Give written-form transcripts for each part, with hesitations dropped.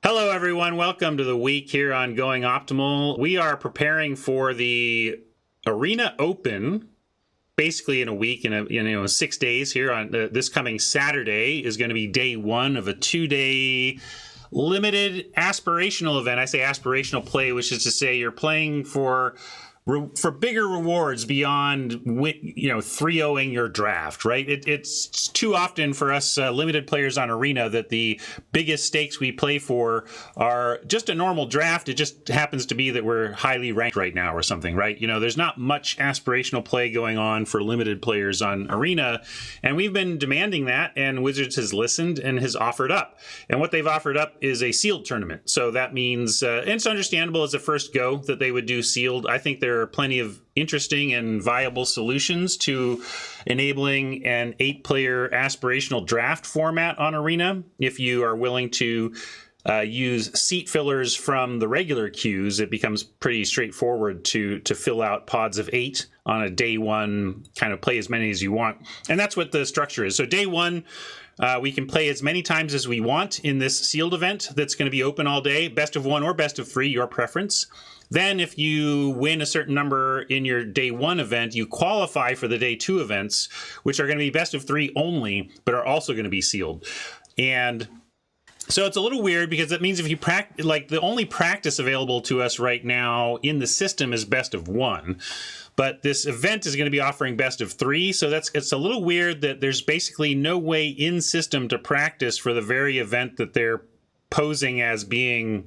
Hello, everyone. Welcome to the week here on Going Optimal. We are preparing for the Arena Open, basically in a week, in 6 days here. On this coming Saturday is going to be day one of a 2-day limited aspirational event. I say aspirational play, which is to say you're playing for bigger rewards beyond 3-0ing your draft, right? It's too often for us limited players on Arena that the biggest stakes we play for are just a normal draft. It just happens to be that we're highly ranked right now or something, right? There's not much aspirational play going on for limited players on Arena, and we've been demanding that, and Wizards has listened and has offered up. And what they've offered up is a sealed tournament. So that means, and it's understandable as a first go that they would do sealed. I think there are plenty of interesting and viable solutions to enabling an 8-player aspirational draft format on Arena. If you are willing to use seat fillers from the regular queues, it becomes pretty straightforward to fill out pods of 8 on a day one, kind of play as many as you want. And that's what the structure is. So day one, we can play as many times as we want in this sealed event that's going to be open all day, best of 1 or best of 3, your preference. Then if you win a certain number in your day one event, you qualify for the day 2 events, which are going to be best of 3 only, but are also going to be sealed. And so it's a little weird because it means if you practice, like the only practice available to us right now in the system is best of 1. But this event is going to be offering best of 3, so it's a little weird that there's basically no way in system to practice for the very event that they're posing as being,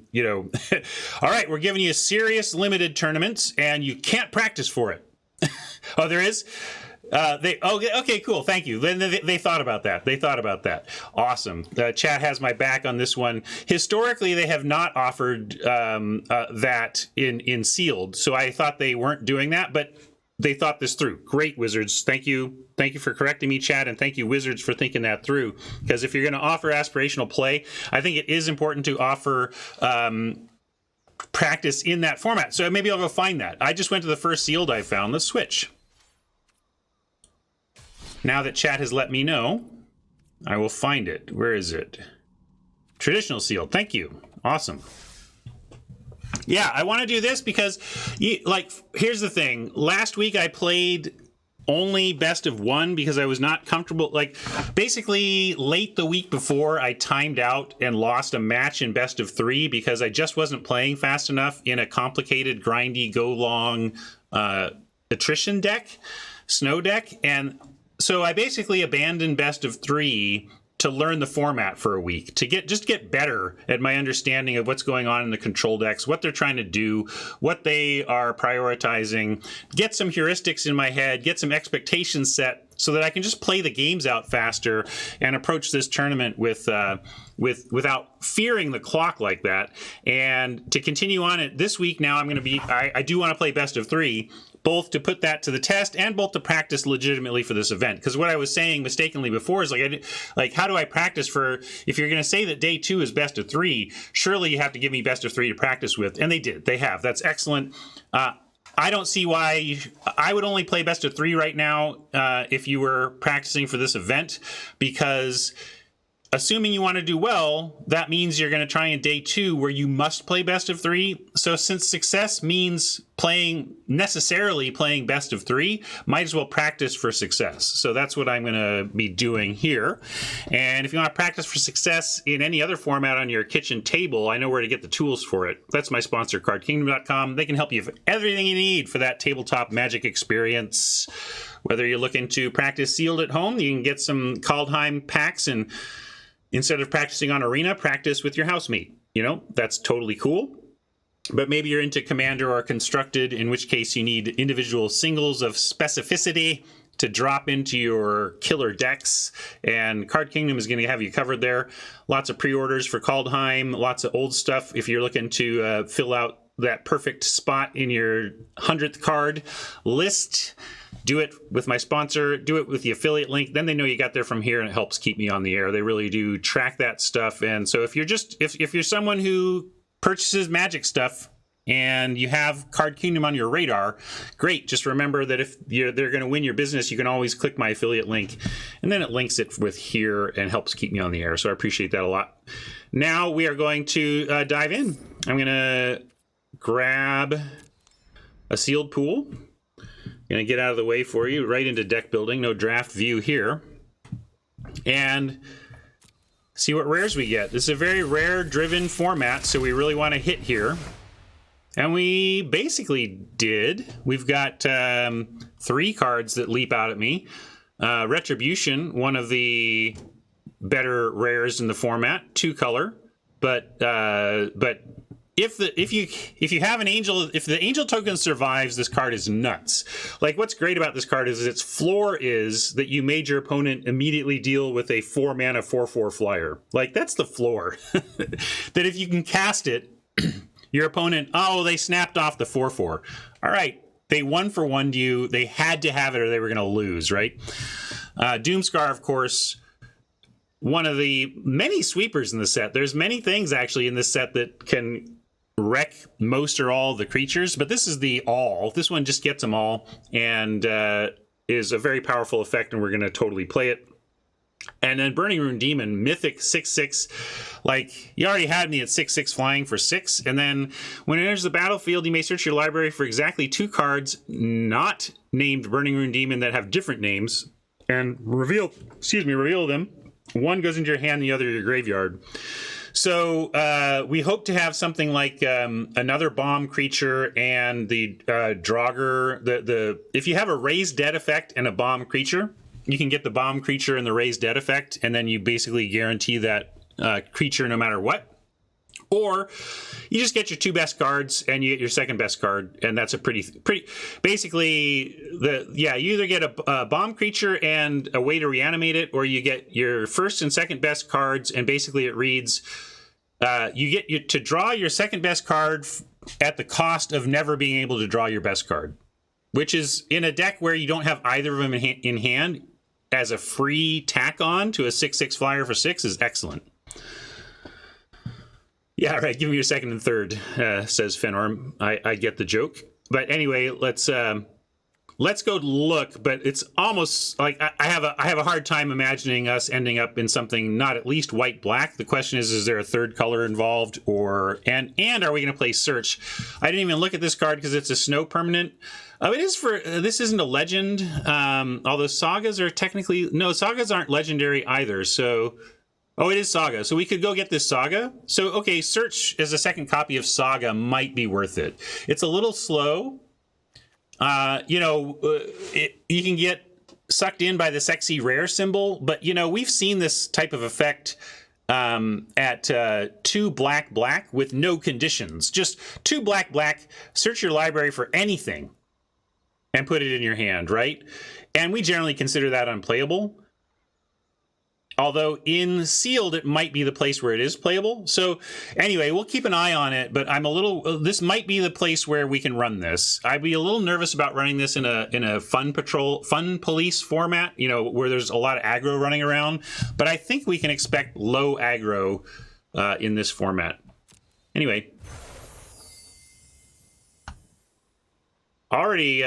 all right, we're giving you serious limited tournaments and you can't practice for it. Oh, there is? Okay, cool. Thank you. They thought about that. Awesome. Chat has my back on this one. Historically, they have not offered that in sealed, so I thought they weren't doing that, but they thought this through. Great, Wizards. Thank you for correcting me, Chad, and thank you, Wizards, for thinking that through. Because if you're going to offer aspirational play, I think it is important to offer practice in that format. So maybe I'll go find that. I just went to the first sealed I found. Let's switch. Now that chat has let me know, I will find it. Where is it? Traditional sealed. Thank you. Awesome. Yeah, I want to do this because, here's the thing. Last week I played only best of 1 because I was not comfortable. Basically, late the week before, I timed out and lost a match in best of 3 because I just wasn't playing fast enough in a complicated, grindy, go-long attrition deck, snow deck. And so I basically abandoned best of 3 to learn the format for a week, to get better at my understanding of what's going on in the control decks, what they're trying to do, what they are prioritizing, get some heuristics in my head, get some expectations set so that I can just play the games out faster and approach this tournament without fearing the clock like that. And to continue on it this week now, I do want to play best of 3, both to put that to the test and both to practice legitimately for this event. Because what I was saying mistakenly before is how do I practice for, if you're going to say that day 2 is best of 3, surely you have to give me best of 3 to practice with. And they did. They have. That's excellent. I don't see why I would only play best of 3 right now if you were practicing for this event, because assuming you want to do well, that means you're going to try in day 2 where you must play best of 3. So since success means necessarily playing best of 3, might as well practice for success. So that's what I'm going to be doing here. And if you want to practice for success in any other format on your kitchen table, I know where to get the tools for it. That's my sponsor, cardkingdom.com. They can help you with everything you need for that tabletop magic experience. Whether you're looking to practice sealed at home, you can get some Kaldheim packs, and instead of practicing on Arena, practice with your housemate. That's totally cool. But maybe you're into Commander or Constructed, in which case you need individual singles of specificity to drop into your killer decks. And Card Kingdom is going to have you covered there. Lots of pre-orders for Kaldheim, lots of old stuff if you're looking to fill out that perfect spot in your 100th card list. Do it with my sponsor, do it with the affiliate link. Then they know you got there from here, and it helps keep me on the air. They really do track that stuff. And so if you're someone who purchases Magic stuff and you have Card Kingdom on your radar, great. Just remember that if they're going to win your business, you can always click my affiliate link, and then it links it with here and helps keep me on the air. So I appreciate that a lot. Now we are going to dive in. I'm going to grab a sealed pool. Going to get out of the way for you, right into deck building. No draft view here. And see what rares we get. This is a very rare-driven format, so we really want to hit here. And we basically did. We've got 3 cards that leap out at me. Retribution, one of the better rares in the format, 2 color. But if you have an angel, if the angel token survives, this card is nuts. Like, what's great about this card is its floor is that you made your opponent immediately deal with a 4-mana 4/4 flyer. Like, that's the floor. That if you can cast it, your opponent, oh, they snapped off the 4/4. All right, they 1-for-1'd you. They had to have it or they were going to lose, right? Doomscar, of course, one of the many sweepers in the set. There's many things actually in this set that can wreck most or all the creatures, but this is the all. This one just gets them all and is a very powerful effect, and we're going to totally play it. And then Burning Rune Demon, Mythic 6/6. Like, you already had me at 6/6 flying for 6, and then when it enters the battlefield, you may search your library for exactly 2 cards not named Burning Rune Demon that have different names, and reveal them. One goes into your hand, the other your graveyard. So we hope to have something like another bomb creature and the Draugr. If you have a Raise Dead effect and a bomb creature, you can get the bomb creature and the Raise Dead effect, and then you basically guarantee that creature no matter what. Or you just get your 2 best cards and you get your 2nd best card, and that's a pretty basically you either get a bomb creature and a way to reanimate it, or you get your 1st and 2nd best cards, and basically it reads you get to draw your 2nd best card at the cost of never being able to draw your best card, which is in a deck where you don't have either of them in hand, as a free tack on to a 6/6 flyer for 6 is excellent. Yeah, right. Give me your 2nd and 3rd, says Fenorm. I get the joke. But anyway, let's go look. But it's almost like I have a hard time imagining us ending up in something not at least white-black. The question is there a 3rd color involved, and are we going to play Search? I didn't even look at this card because it's a snow permanent. It is this isn't a legend. Although sagas are sagas aren't legendary either. So. Oh, it is Saga. So we could go get this Saga. So, okay, Search as a 2nd copy of Saga might be worth it. It's a little slow. You can get sucked in by the sexy rare symbol, but, we've seen this type of effect at 2 black with no conditions. Just 2 black, search your library for anything and put it in your hand, right? And we generally consider that unplayable. Although in sealed, it might be the place where it is playable. So anyway, we'll keep an eye on it, but this might be the place where we can run this. I'd be a little nervous about running this in a fun police format, where there's a lot of aggro running around, but I think we can expect low aggro in this format. Anyway. Already,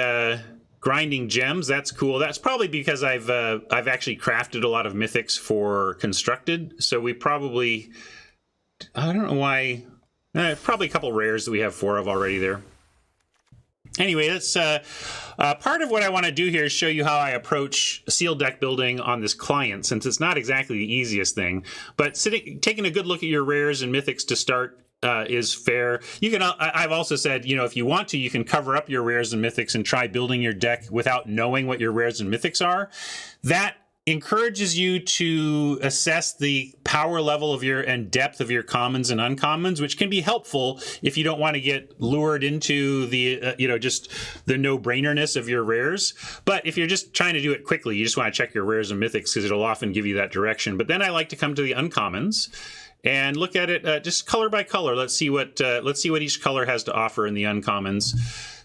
grinding gems, that's cool. That's probably because I've actually crafted a lot of mythics for constructed. So we probably, I don't know why, probably a couple rares that we have 4 of already there. Anyway, that's part of what I want to do here is show you how I approach sealed deck building on this client, since it's not exactly the easiest thing. But taking a good look at your rares and mythics to start is fair. You can. I've also said, if you want to, you can cover up your rares and mythics and try building your deck without knowing what your rares and mythics are. That encourages you to assess the power level of and depth of your commons and uncommons, which can be helpful if you don't want to get lured into the just the no-brainerness of your rares. But if you're just trying to do it quickly, you just want to check your rares and mythics because it'll often give you that direction. But then I like to come to the uncommons and look at it just color by color. Let's see what each color has to offer in the uncommons.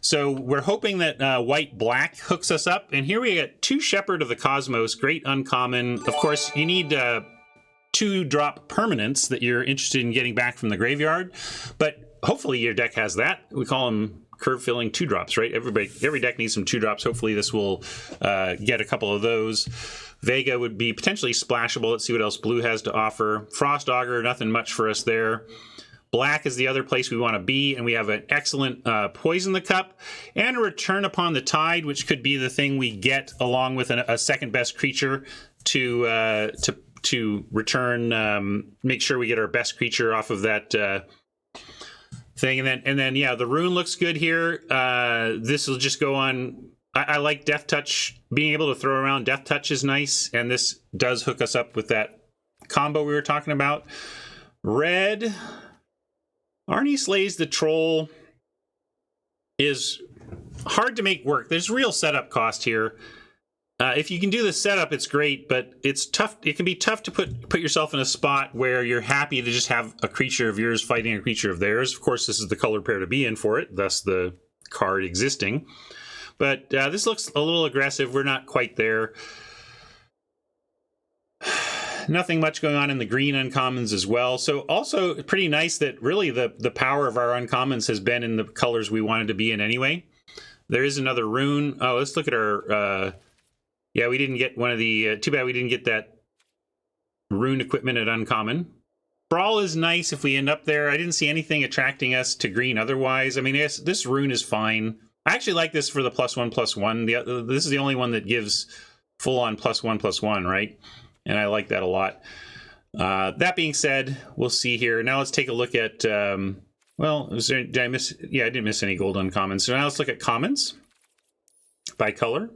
So we're hoping that white-black hooks us up. And here we get 2 Shepherd of the Cosmos, great uncommon. Of course, you need 2 drop permanents that you're interested in getting back from the graveyard. But hopefully your deck has that. We call them curve filling 2-drops, right? Every deck needs some 2-drops. Hopefully this will get a couple of those. Vega would be potentially splashable. Let's see what else blue has to offer. Frost Augur, nothing much for us there. Black is the other place we want to be, and we have an excellent Poison the Cup and a Return Upon the Tide, which could be the thing we get along with a second best creature to return. Make sure we get our best creature off of that thing, and then yeah, the rune looks good here. This will just go on. I like Death Touch. Being able to throw around Death Touch is nice, and this does hook us up with that combo we were talking about. Red. Arnie Slays the Troll is hard to make work. There's real setup cost here. If you can do the setup, it's great, but it's tough. It can be tough to put yourself in a spot where you're happy to just have a creature of yours fighting a creature of theirs. Of course, this is the color pair to be in for it, thus the card existing. But this looks a little aggressive. We're not quite there. Nothing much going on in the green uncommons as well. So also pretty nice that really the power of our uncommons has been in the colors we wanted to be in anyway. There is another rune. Oh, let's look at our... yeah, we didn't get one of the... too bad we didn't get that rune equipment at uncommon. Brawl is nice if we end up there. I didn't see anything attracting us to green otherwise. I mean, this rune is fine. I actually like this for the +1/+1. This is the only one that gives full-on +1/+1, right? And I like that a lot. That being said, we'll see here. Now let's take a look at... well, did I miss... Yeah, I didn't miss any gold uncommons. So now let's look at commons by color.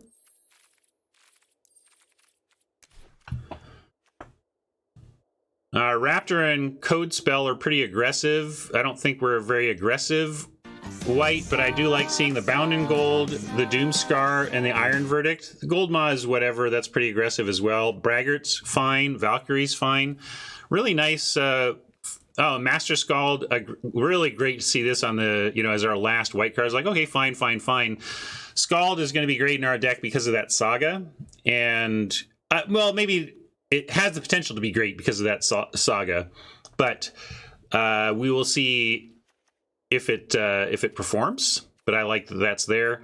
Raptor and Code Spell are pretty aggressive. I don't think we're very aggressive white, but I do like seeing the Bound in Gold, the Doomscar, and the Iron Verdict. The Gold Maw is whatever. That's pretty aggressive as well. Braggart's fine. Valkyrie's fine. Really nice... oh, Master Scald. Really great to see this on the, as our last white card. It's like, okay, fine. Scald is going to be great in our deck because of that Saga. And, well, maybe... It has the potential to be great because of that Saga, but we will see if it performs. But I like that that's there.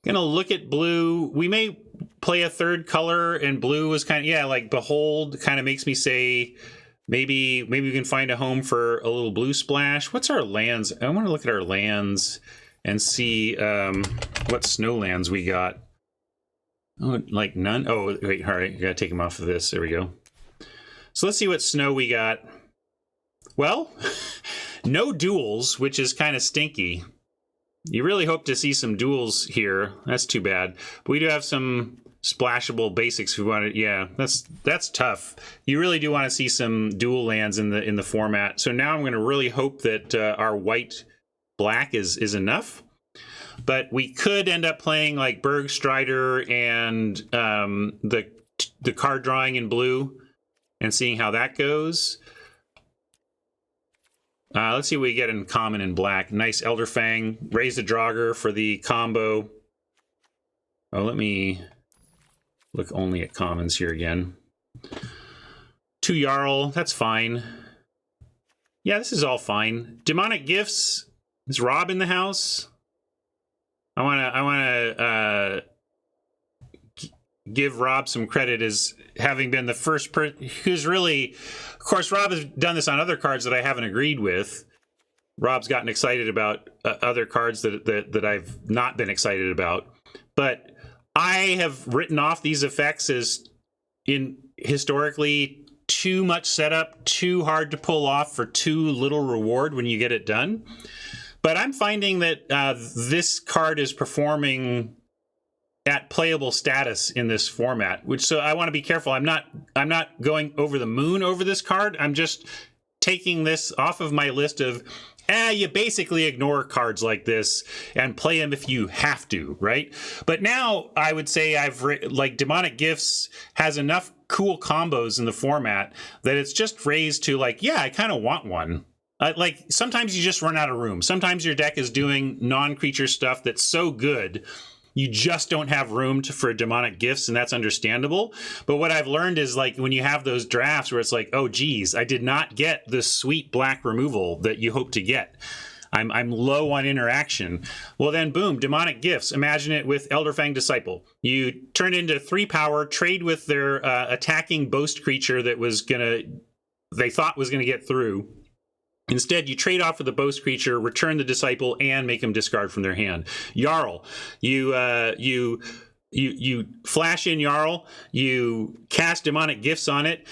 Gonna look at blue. We may play a third color, and blue is kind of like Behold. Kind of makes me say maybe we can find a home for a little blue splash. What's our lands? I want to look at our lands and see what snow lands we got. Oh, like none? Oh, wait, all right. I gotta take them off of this. There we go. So let's see what snow we got. Well, no duels, which is kind of stinky. You really hope to see some duels here. That's too bad. But we do have some splashable basics if we want to. Yeah, that's tough. You really do want to see some dual lands in the format. So now I'm going to really hope that our white black is enough. But we could end up playing like Bergstrider and the card drawing in blue and seeing how that goes. Let's see what we get in common in black. Nice Elderfang. Raise the Draugr for the combo. Oh, let me look only at commons here again. 2 Jarl, that's fine. Yeah, this is all fine. Demonic Gifts. Is Rob in the house? I want to give Rob some credit as having been the first person who's really, of course, Rob has done this on other cards that I haven't agreed with. Rob's gotten excited about other cards that I've not been excited about. But I have written off these effects as historically too much setup, too hard to pull off for too little reward when you get it done. But I'm finding that this card is performing at playable status in this format, so I want to be careful. I'm not going over the moon over this card. I'm just taking this off of my list of you basically ignore cards like this and play them if you have to, right? But now I would say like Demonic Gifts has enough cool combos in the format that it's just raised to like, yeah, I kind of want one. Like sometimes you just run out of room. Sometimes your deck is doing non-creature stuff that's so good you just don't have room for Demonic Gifts, and that's understandable. But what I've learned is like when you have those drafts where it's like, oh geez, I did not get the sweet black removal that you hope to get. I'm low on interaction. Well, then boom, demonic gifts. Imagine it with Elderfang Disciple. You turn into 3 power, trade with their attacking boast creature that they thought was gonna get through. Instead, you trade off with the boast creature, return the disciple, and make them discard from their hand. Jarl, you flash in Jarl, you cast demonic gifts on it.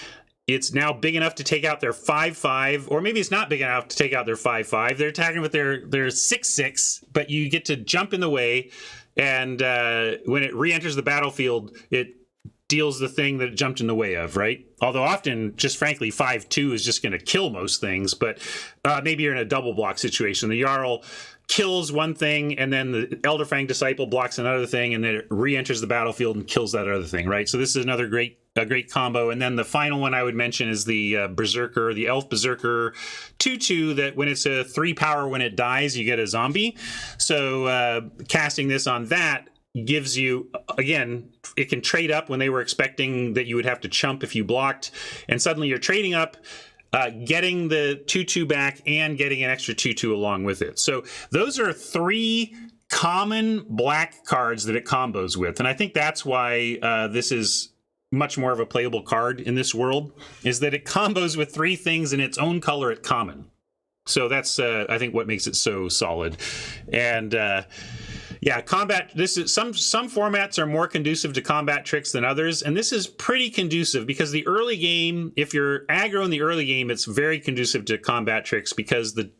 It's now big enough to take out their 5/5, or maybe it's not big enough to take out their 5/5. They're attacking with their 6/6, but you get to jump in the way, and when it re-enters the battlefield, it deals the thing that it jumped in the way of, right? Although often, just frankly, 5/2 is just going to kill most things, but maybe you're in a double block situation. The Jarl kills one thing, and then the Elderfang Disciple blocks another thing, and then it re-enters the battlefield and kills that other thing, right? So this is another great combo. And then the final one I would mention is the Berserker, the Elf Berserker 2/2, that when it's a 3 power, when it dies, you get a zombie. So casting this on that gives you, again, it can trade up when they were expecting that you would have to chump if you blocked, and suddenly you're trading up, getting the 2/2 back and getting an extra 2/2 along with it. So those are 3 common black cards that it combos with, and I think that's why this is much more of a playable card in this world, is that it combos with 3 things in its own color at common. So that's I think what makes it so solid. And yeah, combat. This is some formats are more conducive to combat tricks than others, and this is pretty conducive because the early game, if you're aggro in the early game, it's very conducive to combat tricks because the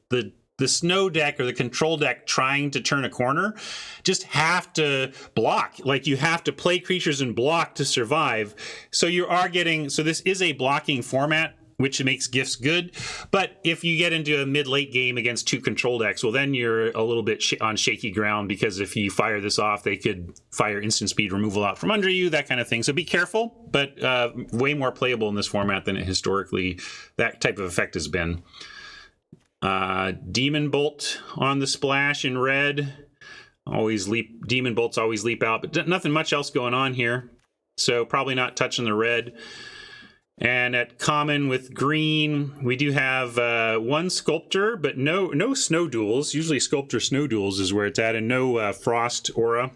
snow deck or the control deck trying to turn a corner just have to block. Like, you have to play creatures and block to survive. So this is a blocking format, which makes gifts good. But if you get into a mid-late game against 2 control decks, well, then you're a little bit on shaky ground, because if you fire this off, they could fire instant speed removal out from under you, that kind of thing. So be careful, but way more playable in this format than it historically, that type of effect has been. Demon Bolt on the splash in red. Demon Bolts always leap out, but nothing much else going on here. So probably not touching the red. And at common with green, we do have 1 Sculptor, but no Snow Duels. Usually Sculptor Snow Duels is where it's at, and no Frost Aura.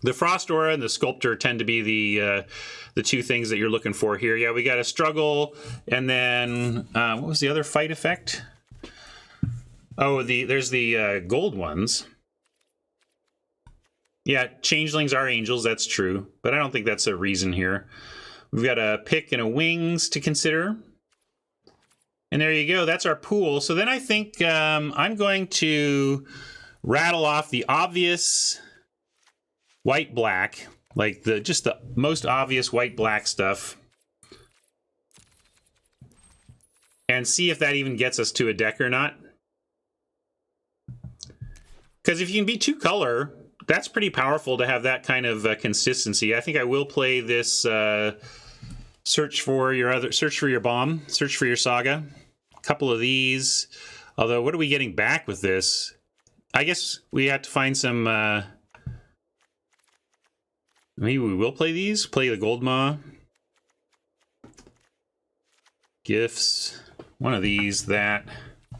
The Frost Aura and the Sculptor tend to be the 2 things that you're looking for here. Yeah, we got a Struggle, and then what was the other fight effect? Oh, there's the gold ones. Yeah, Changelings are angels, that's true, but I don't think that's a reason here. We've got a Pick and a Wings to consider. And there you go, that's our pool. So then I think I'm going to rattle off the obvious white-black, like just the most obvious white-black stuff, and see if that even gets us to a deck or not. Because if you can be 2 color, that's pretty powerful to have that kind of consistency. I think I will play this search for your bomb, search for your saga. A couple of these. Although, what are we getting back with this? I guess we have to find some. Maybe we will play these. Play the Gold Maw. Gifts. One of these. That.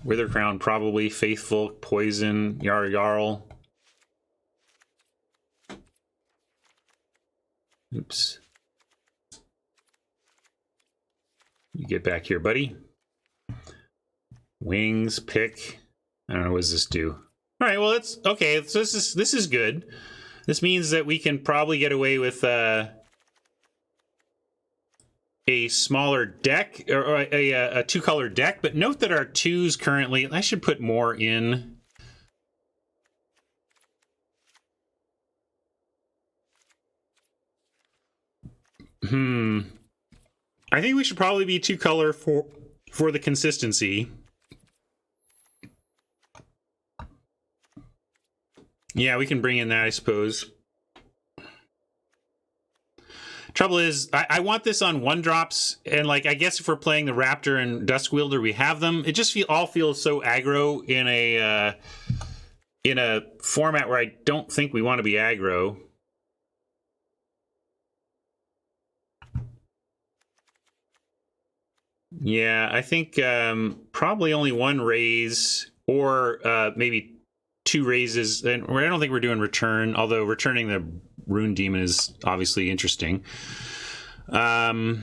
Wither Crown, probably. Faithful, Poison, Jarl. Oops. You get back here, buddy. Wings, Pick. I don't know, what does this do? All right, well, it's okay. So this is good. This means that we can probably get away with a smaller deck, or a 2-color deck, but note that our 2s currently, I should put more in. I think we should probably be 2-color for the consistency. Yeah, we can bring in that, I suppose. Trouble is, I want this on 1-drops, and like, I guess if we're playing the Raptor and Duskwielder, we have them. It just all feels so aggro in a format where I don't think we want to be aggro. Yeah, I think probably only 1 raise or maybe 2 raises. And I don't think we're doing return, although returning the Rune Demon is obviously interesting. I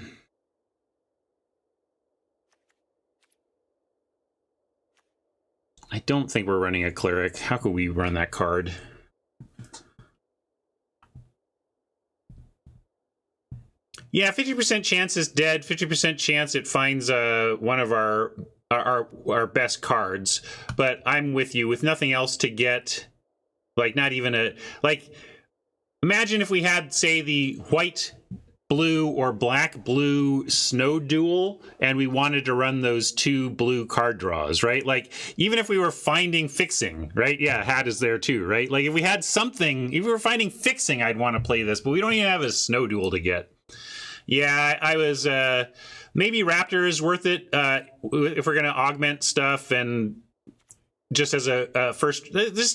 don't think we're running a Cleric. How could we run that card? Yeah, 50% chance is dead. 50% chance it finds one of our best cards. But I'm with you. With nothing else to get, like not even a... Like, imagine if we had, say, the white-blue or black-blue Snow Duel, and we wanted to run those 2 blue card draws, right? Like, even if we were finding Fixing, right? Yeah, Hat is there too, right? Like, if we had something, if we were finding Fixing, I'd want to play this, but we don't even have a Snow Duel to get. Yeah, I was maybe Raptor is worth it if we're going to augment stuff, and just as a first, this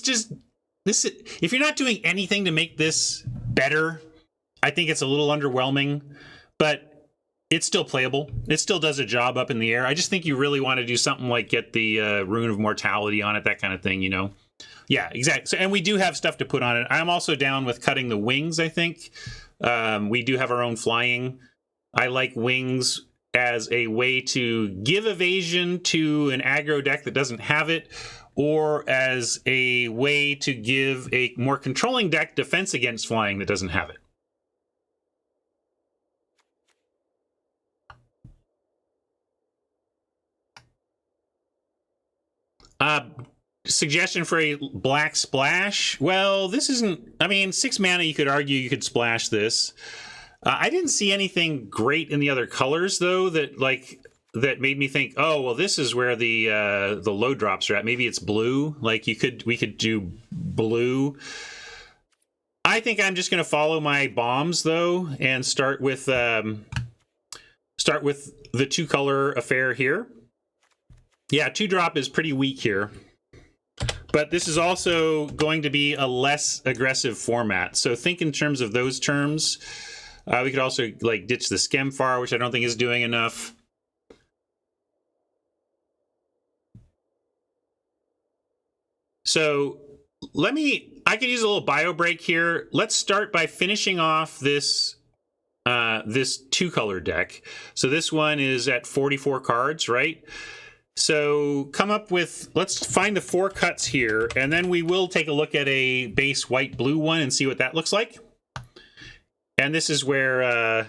if you're not doing anything to make this better, I think it's a little underwhelming, but it's still playable. It still does a job up in the air. I just think you really want to do something like get the Rune of Mortality on it, that kind of thing, you know. Yeah, exactly. So, and we do have stuff to put on it. I'm also down with cutting the wings, I think. We do have our own flying. I like wings as a way to give evasion to an aggro deck that doesn't have it, or as a way to give a more controlling deck defense against flying that doesn't have it. Suggestion for a black splash. Well, this isn't... I mean, 6 mana, you could argue you could splash this. I didn't see anything great in the other colors, though, that made me think, oh, well, this is where the low drops are at. Maybe it's blue. Like, we could do blue. I think I'm just going to follow my bombs, though, and start with the 2-color affair here. Yeah, 2-drop is pretty weak here. But this is also going to be a less aggressive format. So think in terms of those terms. We could also like ditch the Skemfar, which I don't think is doing enough. So I could use a little bio break here. Let's start by finishing off this 2-color deck. So this one is at 44 cards, right? So come up with, let's find the 4 cuts here, and then we will take a look at a base white-blue one and see what that looks like. And this is where,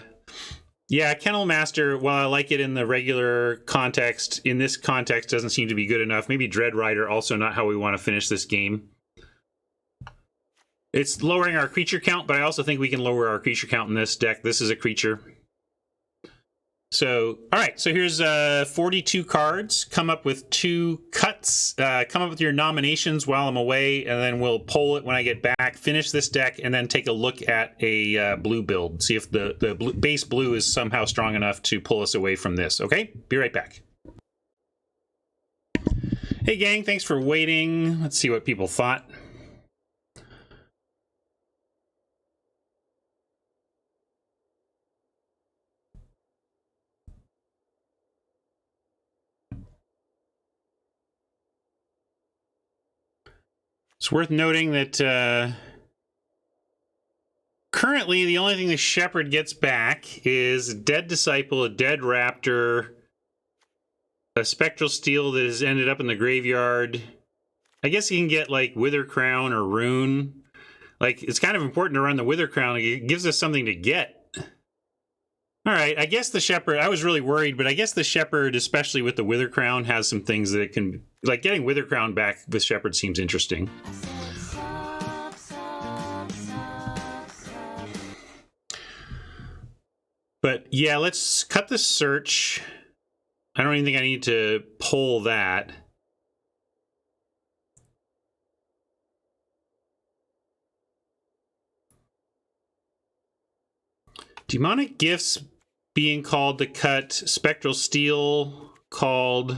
yeah, Kennel Master, while I like it in the regular context, in this context doesn't seem to be good enough. Maybe Dread Rider, also not how we want to finish this game. It's lowering our creature count, but I also think we can lower our creature count in this deck. This is a creature. So, all right, so here's 42 cards. Come up with 2 cuts. Come up with your nominations while I'm away, and then we'll poll it when I get back. Finish this deck, and then take a look at a blue build. See if the base blue is somehow strong enough to pull us away from this, okay? Be right back. Hey, gang, thanks for waiting. Let's see what people thought. It's worth noting that currently the only thing the Shepherd gets back is a Dead Disciple, a Dead Raptor, a Spectral Steel that has ended up in the graveyard. I guess he can get like Wither Crown or Rune. Like, it's kind of important to run the Wither Crown. It gives us something to get. All right, I guess the Shepherd, I was really worried, but I guess the Shepherd, especially with the Wither Crown, has some things that it can, like getting Wither Crown back with Shepherd seems interesting. But yeah, let's cut the search. I don't even think I need to pull that. Demonic Gifts being called to cut, Spectral Steel called.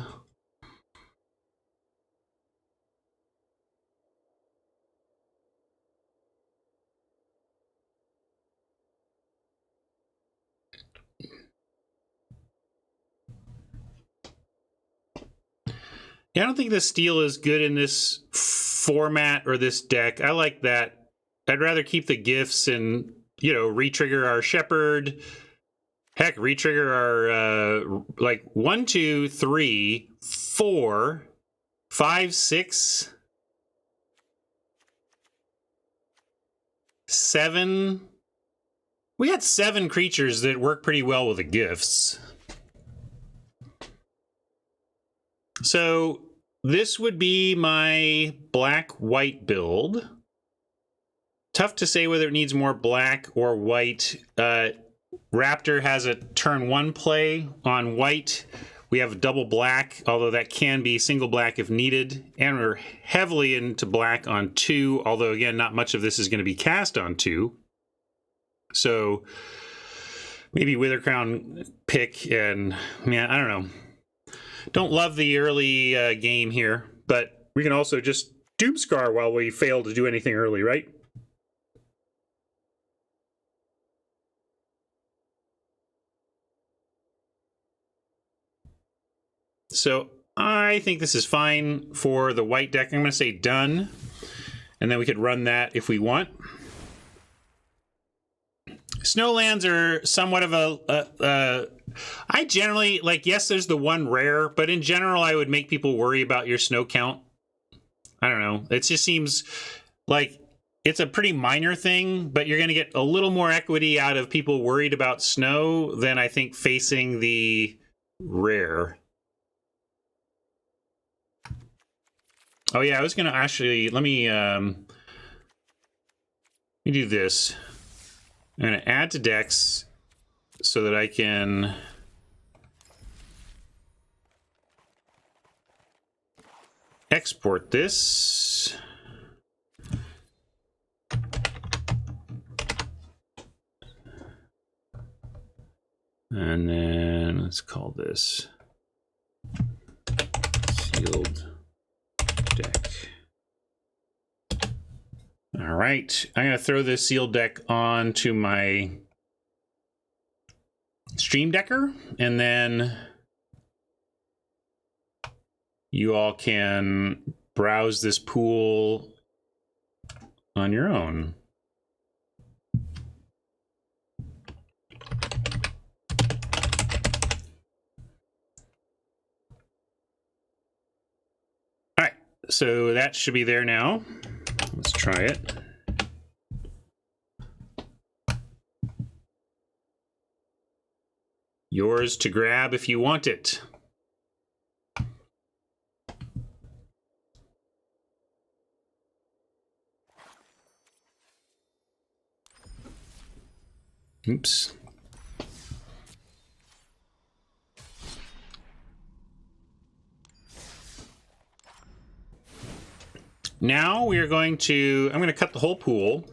Yeah, I don't think the steel is good in this format or this deck. I like that. I'd rather keep the gifts and, you know, retrigger our shepherd. Heck, retrigger our like 1, 2, 3, 4, 5, 6, 7. We had 7 creatures that work pretty well with the gifts. So this would be my black-white build. Tough to say whether it needs more black or white. Raptor has a turn 1 play on white. We have double black, although that can be single black if needed. And we're heavily into black on 2, although again, not much of this is going to be cast on 2. So maybe Withercrown pick, and man, I don't know. Don't love the early game here, but we can also just Doomscar while we fail to do anything early, right? So I think this is fine for the white deck. I'm going to say done, and then we could run that if we want. Snowlands are somewhat of a I generally, like, yes, there's the one rare, but in general, I would make people worry about your snow count. I don't know. It just seems like it's a pretty minor thing, but you're going to get a little more equity out of people worried about snow than I think facing the rare. Oh yeah, I was going to actually, let me do this. I'm going to add to decks so that I can export this. And then let's call this sealed deck. All right, I'm going to throw this sealed deck onto my Stream Decker, and then you all can browse this pool on your own. All right, so that should be there now. Let's try it. Yours to grab if you want it. Oops. Now we are going to, I'm going to cut the whole pool.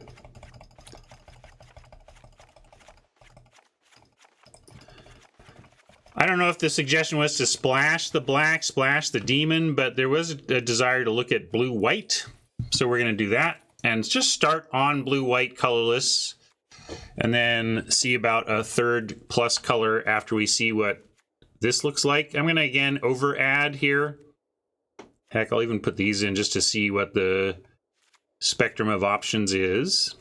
I don't know if the suggestion was to splash the black, splash the demon, but there was a desire to look at blue-white. So we're going to do that and just start on blue-white colorless and then see about a third plus color after we see what this looks like. I'm going to, again, over-add here. Heck, I'll even put these in just to see what the spectrum of options is.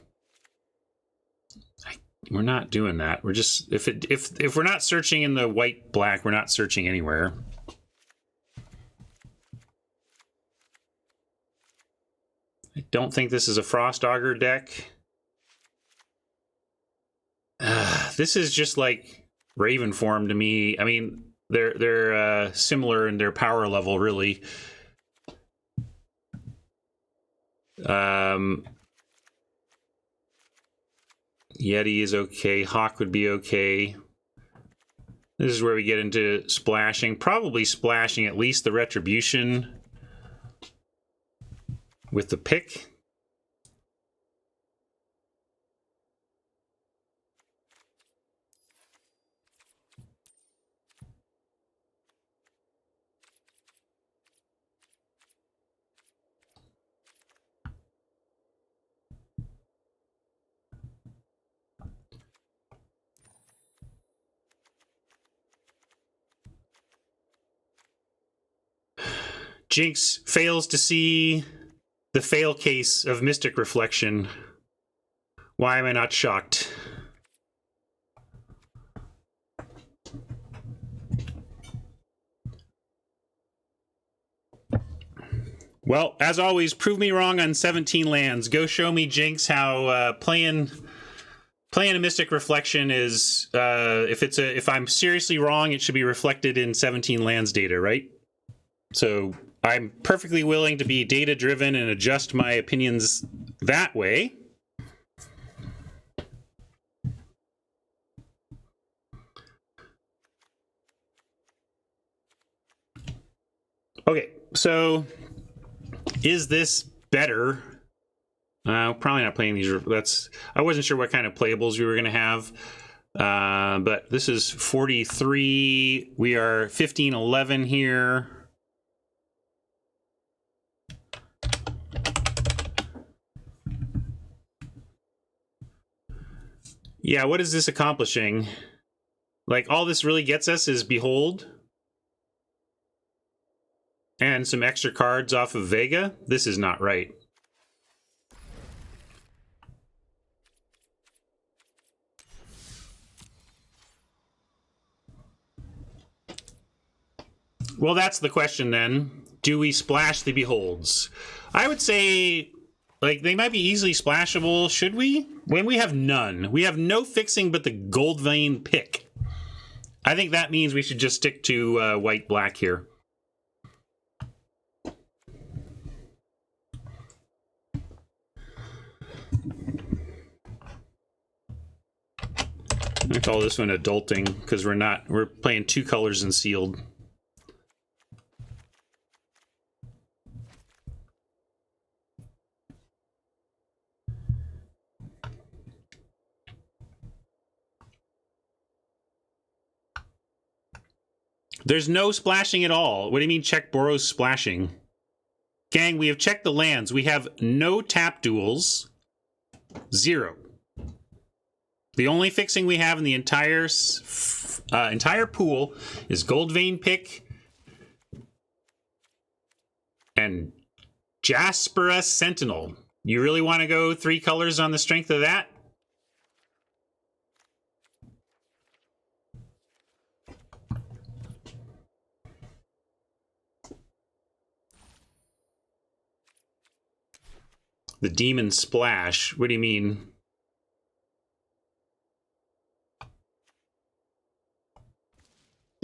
We're not doing that. We're just, if we're not searching in the white black, we're not searching anywhere. I don't think this is a Frost Augur deck. This is just like Raven form to me. I mean, they're similar in their power level, really. Yeti is okay. Hawk would be okay. This is where we get into splashing. Probably splashing at least the Retribution with the pick. Jinx fails to see the fail case of Mystic Reflection. Why am I not shocked? Well, as always, prove me wrong on 17 lands. Go show me, Jinx, how playing a Mystic Reflection is. If I'm seriously wrong, it should be reflected in 17 lands data, right? So I'm perfectly willing to be data driven and adjust my opinions that way. Okay, so is this better? Probably not playing these. I wasn't sure what kind of playables we were going to have. But this is 43. We are 15-11 here. Yeah, what is this accomplishing? Like, all this really gets us is Behold. And some extra cards off of Vega. This is not right. Well, that's the question then. Do we splash the Beholds? I would say, like, they might be easily splashable. Should we? When we have none. We have no fixing but the Gold Vein pick. I think that means we should just stick to white-black here. I call this one adulting because we're playing two colors in sealed. There's no splashing at all. What do you mean check Boros splashing? Gang, we have checked the lands. We have no tap duels. 0. The only fixing we have in the entire pool is Gold Vein Pick and Jaspera Sentinel. You really want to go 3 colors on the strength of that? The Demon Splash. What do you mean?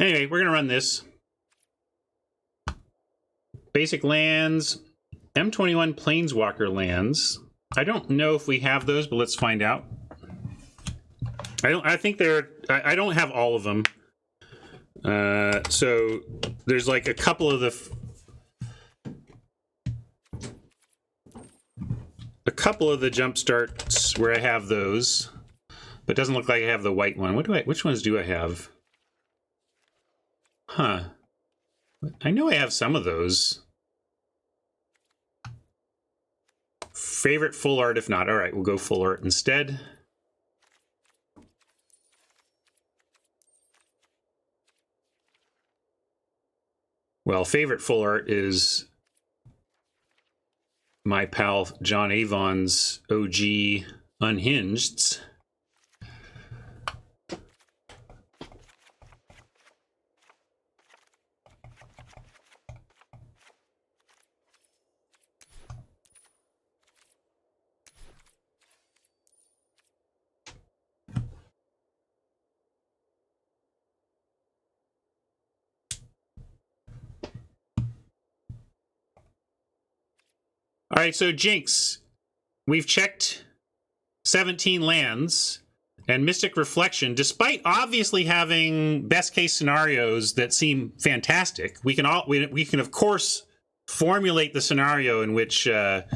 Anyway, we're going to run this. Basic lands. M21 Planeswalker lands. I don't know if we have those, but let's find out. I think I don't have all of them. So there's like a couple of the jump starts where I have those, but it doesn't look like I have the white one. Which ones do I have? Huh. I know I have some of those. Favorite full art if not. All right, we'll go full art instead. Well, favorite full art is my pal John Avon's OG Unhinged. All right, so Jinx, we've checked 17 lands, and Mystic Reflection, despite obviously having best case scenarios that seem fantastic, we can of course formulate the scenario in which that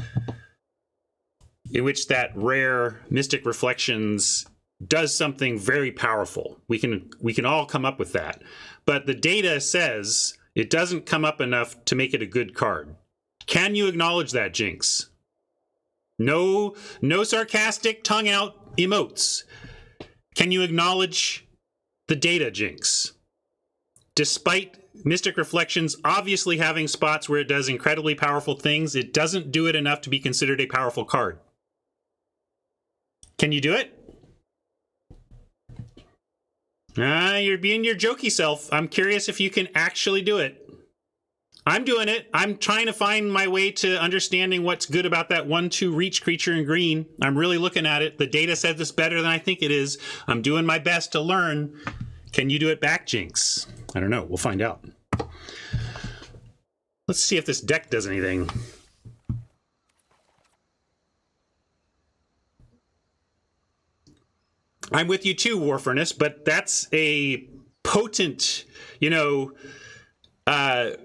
rare Mystic Reflections does something very powerful. We can all come up with that, but the data says it doesn't come up enough to make it a good card. Can you acknowledge that, Jinx? No sarcastic tongue out emotes. Can you acknowledge the data, Jinx? Despite Mystic Reflections obviously having spots where it does incredibly powerful things, it doesn't do it enough to be considered a powerful card. Can you do it? You're being your jokey self. I'm curious if you can actually do it. I'm doing it. I'm trying to find my way to understanding what's good about that 1/2 reach creature in green. I'm really looking at it. The data says it's better than I think it is. I'm doing my best to learn. Can you do it back, Jinx? I don't know. We'll find out. Let's see if this deck does anything. I'm with you too, War Furnace, but that's a potent, you know, I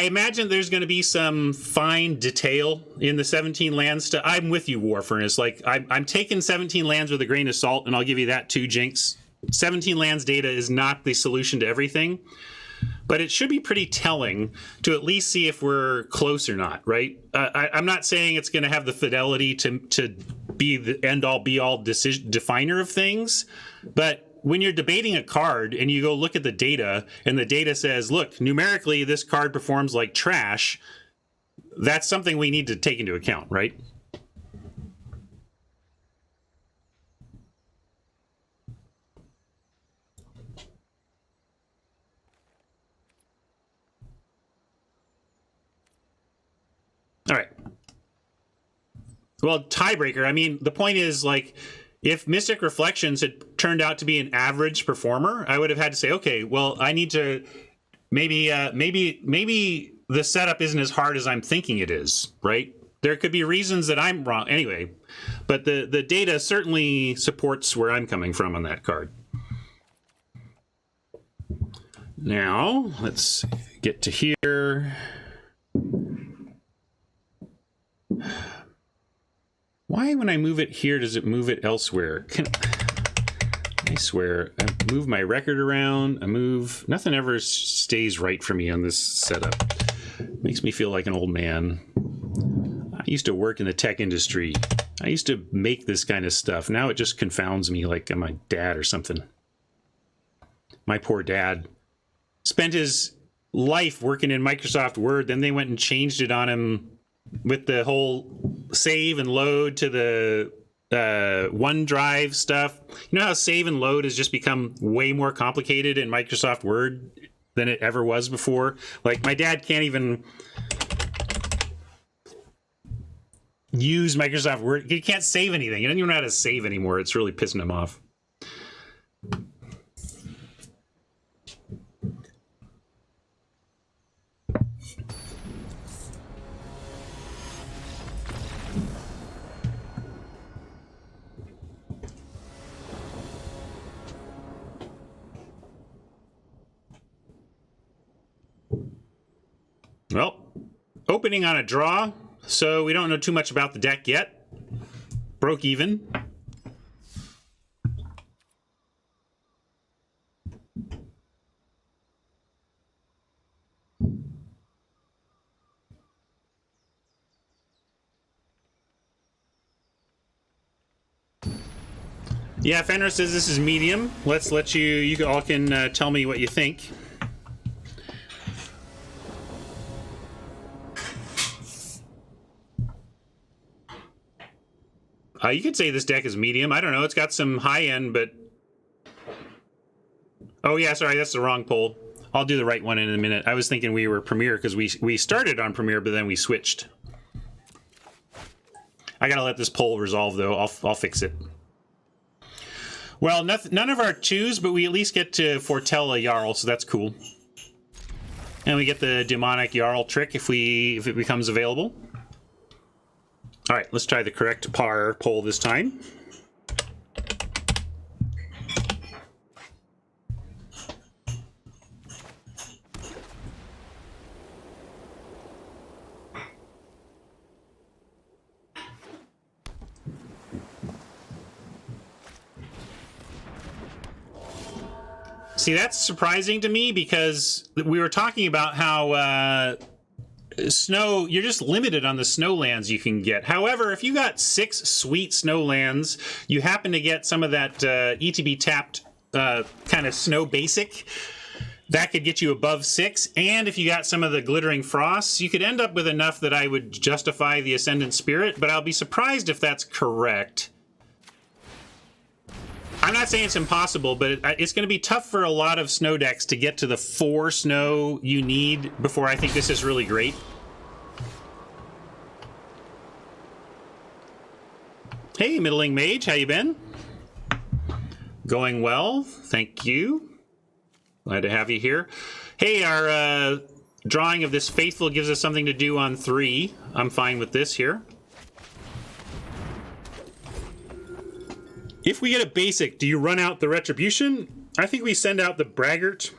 imagine there's going to be some fine detail in the 17 lands stuff. I'm with you, War Furnace. Like, I'm taking 17 lands with a grain of salt, and I'll give you that too, Jinx. 17 lands data is not the solution to everything, but it should be pretty telling to at least see if we're close or not, right? I'm not saying it's going to have the fidelity to be the end-all, be-all definer of things, but when you're debating a card and you go look at the data and the data says, look, numerically, this card performs like trash, that's something we need to take into account, right? All right. Well, tiebreaker, I mean, the point is, like, if Mystic Reflections had turned out to be an average performer, I would have had to say, okay, well, I need to maybe the setup isn't as hard as I'm thinking it is, right? There could be reasons that I'm wrong anyway, but the data certainly supports where I'm coming from on that card. Now, let's get to here. Why, when I move it here, does it move it elsewhere? I swear, I move my record around, nothing ever stays right for me on this setup. Makes me feel like an old man. I used to work in the tech industry. I used to make this kind of stuff. Now it just confounds me like I'm my dad or something. My poor dad spent his life working in Microsoft Word, then they went and changed it on him with the whole save and load to the OneDrive stuff. You know how save and load has just become way more complicated in Microsoft Word than it ever was before? Like, my dad can't even use Microsoft Word. He can't save anything. He doesn't even know how to save anymore. It's really pissing him off. Well, opening on a draw, so we don't know too much about the deck yet. Broke even. Yeah, Fenrir says this is medium. Let's let you all can tell me what you think. You could say this deck is medium. I don't know. It's got some high end, but... Oh, yeah, sorry. That's the wrong poll. I'll do the right one in a minute. I was thinking we were Premier because we started on Premier, but then we switched. I got to let this poll resolve, though. I'll fix it. Well, none of our twos, but we at least get to foretell a Jarl, so that's cool. And we get the demonic Jarl trick if it becomes available. All right, let's try the correct par poll this time. See, that's surprising to me because we were talking about how snow, you're just limited on the snow lands you can get. However, if you got 6 sweet snow lands, you happen to get some of that ETB tapped kind of snow basic, that could get you above 6, and if you got some of the Glittering Frosts, you could end up with enough that I would justify the Ascendant Spirit, but I'll be surprised if that's correct. I'm not saying it's impossible, but it's going to be tough for a lot of snow decks to get to the 4 snow you need before I think this is really great. Hey, Middling Mage, how you been? Going well, thank you. Glad to have you here. Hey, our drawing of this Faithful gives us something to do on 3. I'm fine with this here. If we get a basic, do you run out the Retribution? I think we send out the Braggart.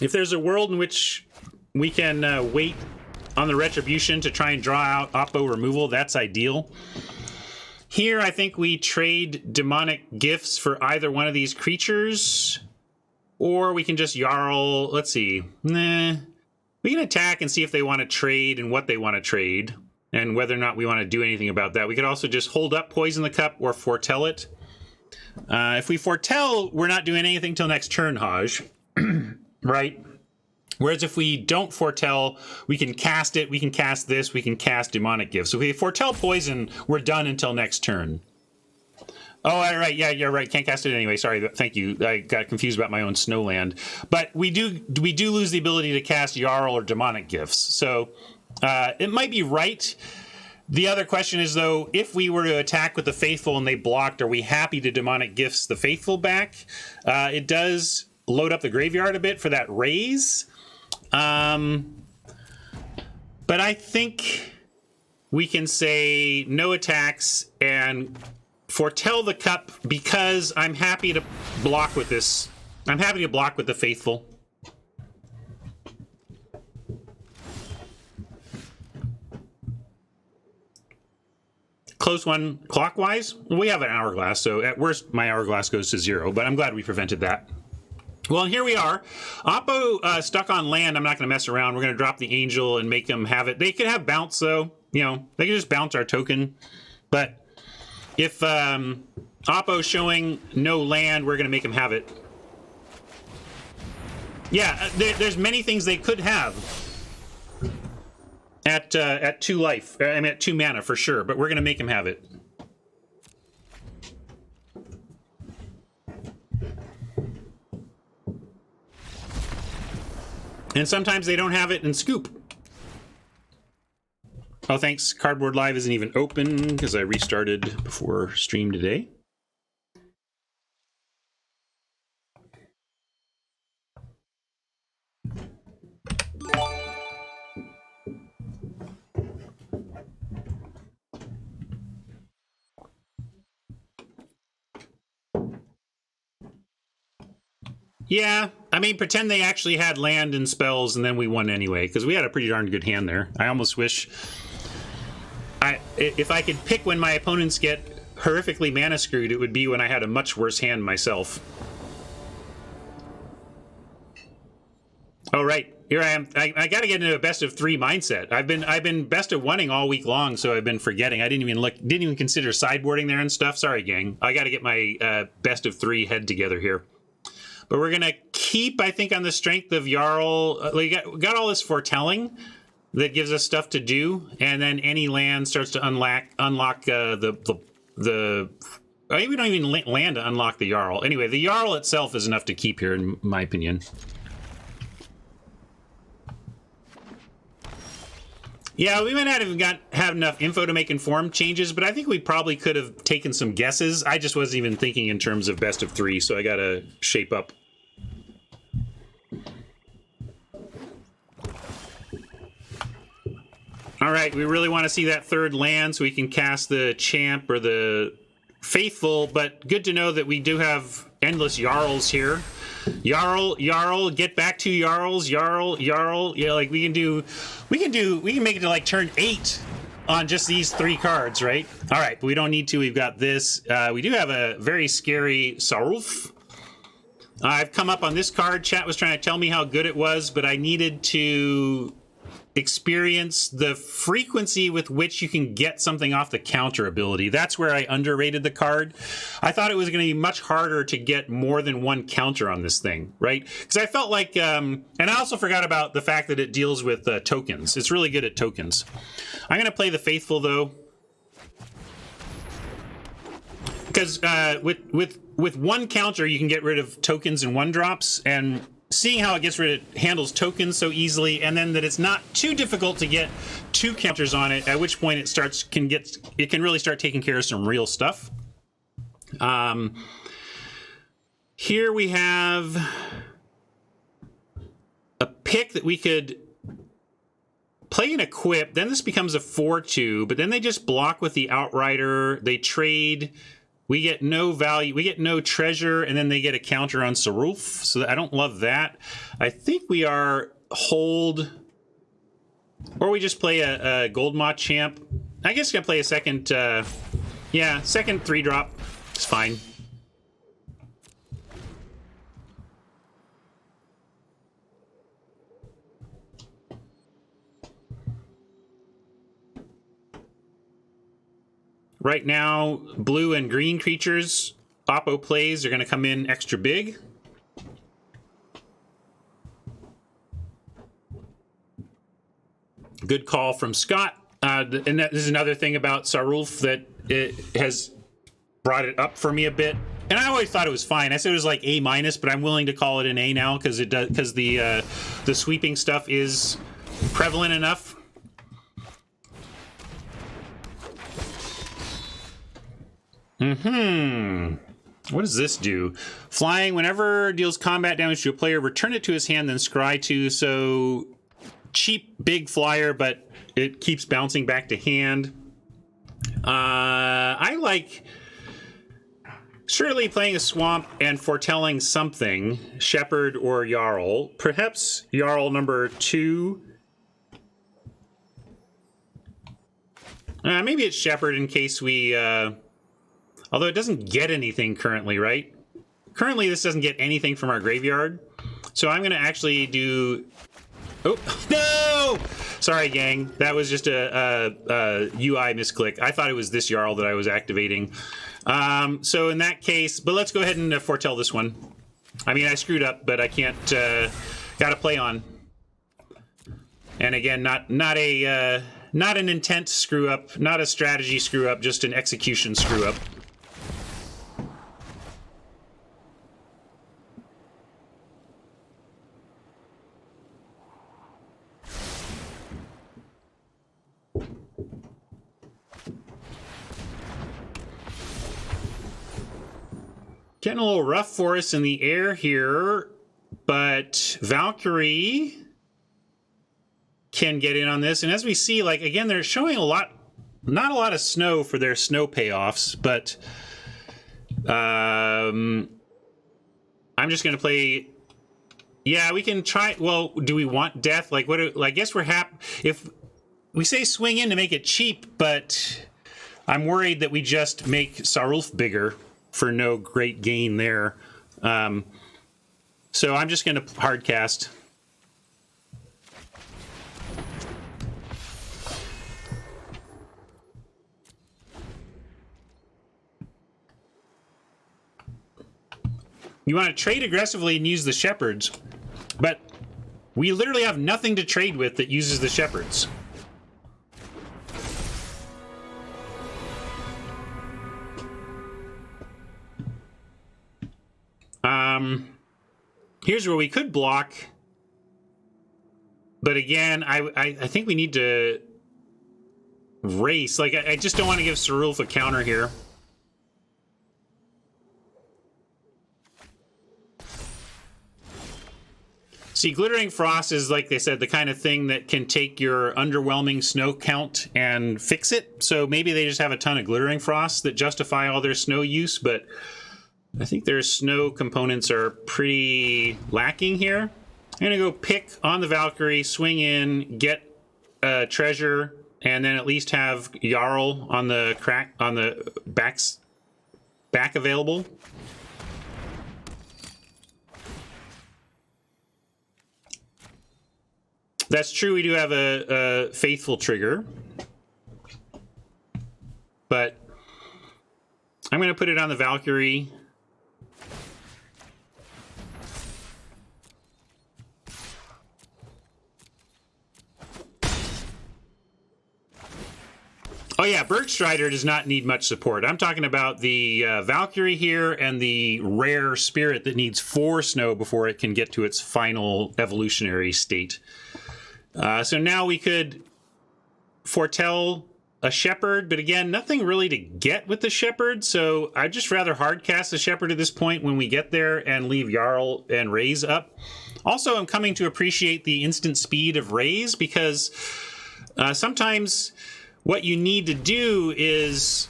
If there's a world in which we can wait on the Retribution to try and draw out Oppo removal, that's ideal. Here, I think we trade Demonic Gifts for either one of these creatures, or we can just Jarl. Let's see. Nah. We can attack and see if they want to trade and what they want to trade, and whether or not we want to do anything about that. We could also just hold up Poison the Cup or foretell it. If we foretell, we're not doing anything till next turn, Haj. Right? Whereas if we don't foretell, we can cast it, we can cast this, we can cast Demonic Gifts. So if we foretell Poison, we're done until next turn. Oh, all right, yeah, you're right. Can't cast it anyway. Sorry, thank you. I got confused about my own Snowland. But we do lose the ability to cast Jarl or Demonic Gifts. So it might be right. The other question is, though, if we were to attack with the Faithful and they blocked, are we happy to Demonic Gifts the Faithful back? It does load up the graveyard a bit for that raise. But I think we can say no attacks and foretell the cup because I'm happy to block with this. I'm happy to block with the Faithful. Close one clockwise. We have an hourglass, so at worst my hourglass goes to 0, but I'm glad we prevented that. Well, here we are. Oppo stuck on land. I'm not going to mess around. We're going to drop the Angel and make them have it. They could have bounce, though. You know, they can just bounce our token. But if Oppo's showing no land, we're going to make them have it. Yeah, there's many things they could have at 2 life. I mean, at 2 mana for sure. But we're going to make them have it. And sometimes they don't have it in Scoop. Oh, thanks. Cardboard Live isn't even open because I restarted before stream today. Yeah, I mean, pretend they actually had land and spells, and then we won anyway, because we had a pretty darn good hand there. I almost wish... if I could pick when my opponents get horrifically mana screwed, it would be when I had a much worse hand myself. Oh, right. Here I am. I got to get into a best of 3 mindset. I've been best of 1-ing all week long, so I've been forgetting. I didn't even consider sideboarding there and stuff. Sorry, gang. I got to get my best of 3 head together here. But we're going to keep, I think, on the strength of Jarl. We got all this foretelling that gives us stuff to do, and then any land starts to unlock the we don't even land to unlock the Jarl. Anyway, the Jarl itself is enough to keep here, in my opinion. Yeah, we might not have have enough info to make informed changes, but I think we probably could have taken some guesses. I just wasn't even thinking in terms of best of 3, so I got to shape up. All right, we really want to see that 3rd land so we can cast the Champ or the Faithful, but good to know that we do have endless Jarls here. Jarl, get back to Jarls, Jarl. Yeah, like we can make it to like turn 8 on just these 3 cards, right? All right, but we don't need to. We've got this. We do have a very scary Sarulf. I've come up on this card. Chat was trying to tell me how good it was, but I needed to experience the frequency with which you can get something off the counter ability. That's where I underrated the card. I thought it was going to be much harder to get more than one counter on this thing, right? Because I felt like, and I also forgot about the fact that it deals with tokens. It's really good at tokens. I'm going to play the Faithful, though. Because with one counter, you can get rid of tokens and 1-drops, and seeing how it handles tokens so easily, and then that it's not too difficult to get 2 counters on it, at which point it can really start taking care of some real stuff. Here we have a pick that we could play an equip. Then this becomes a 4/2, but then they just block with the Outrider. They trade. We get no value, we get no treasure, and then they get a counter on Sarulf, so I don't love that. I think we are hold, or we just play a Gold Maw Champ. I guess gonna play a second, second 3-drop. It's fine. Right now, blue and green creatures, Oppo plays, are going to come in extra big. Good call from Scott. And this is another thing about Sarulf that it has brought it up for me a bit. And I always thought it was fine. I said it was like A-, but I'm willing to call it an A now because the sweeping stuff is prevalent enough. What does this do? Flying, whenever deals combat damage to a player, return it to his hand, then scry 2. So cheap, big flyer, but it keeps bouncing back to hand. I like surely playing a swamp and foretelling something, Shepherd or Jarl. Perhaps Jarl number 2. Maybe it's Shepherd in case we... although it doesn't get anything currently, right? Currently, this doesn't get anything from our graveyard. So I'm going to actually do... Oh, no! Sorry, gang. That was just a UI misclick. I thought it was this Jarl that I was activating. So in that case... But let's go ahead and foretell this one. I mean, I screwed up, but I can't... got to play on. And again, not an intent screw-up, not a strategy screw-up, just an execution screw-up. Getting a little rough for us in the air here, but Valkyrie can get in on this. And as we see, like, again, they're showing not a lot of snow for their snow payoffs, but I'm just going to play... Yeah, we can try... Well, do we want death? Like, I guess we're happy... If we say swing in to make it cheap, but I'm worried that we just make Sarulf bigger for no great gain there. So I'm just going to hard cast. You want to trade aggressively and use the Shepherds, but we literally have nothing to trade with that uses the Shepherds. Here's where we could block, but again, I think we need to race. Like, I just don't want to give Sarulf a counter here. See, Glittering Frost is, like they said, the kind of thing that can take your underwhelming snow count and fix it. So maybe they just have a ton of Glittering Frost that justify all their snow use, but I think their snow components are pretty lacking here. I'm going to go pick on the Valkyrie, swing in, get a treasure, and then at least have Jarl on the back available. That's true, we do have a faithful trigger. But I'm going to put it on the Valkyrie. Oh yeah, Bergstrider does not need much support. I'm talking about the Valkyrie here and the rare spirit that needs 4 snow before it can get to its final evolutionary state. So now we could foretell a Shepherd, but again, nothing really to get with the Shepherd, so I'd just rather hard cast the Shepherd at this point when we get there and leave Jarl and Raise up. Also, I'm coming to appreciate the instant speed of Raise because sometimes what you need to do is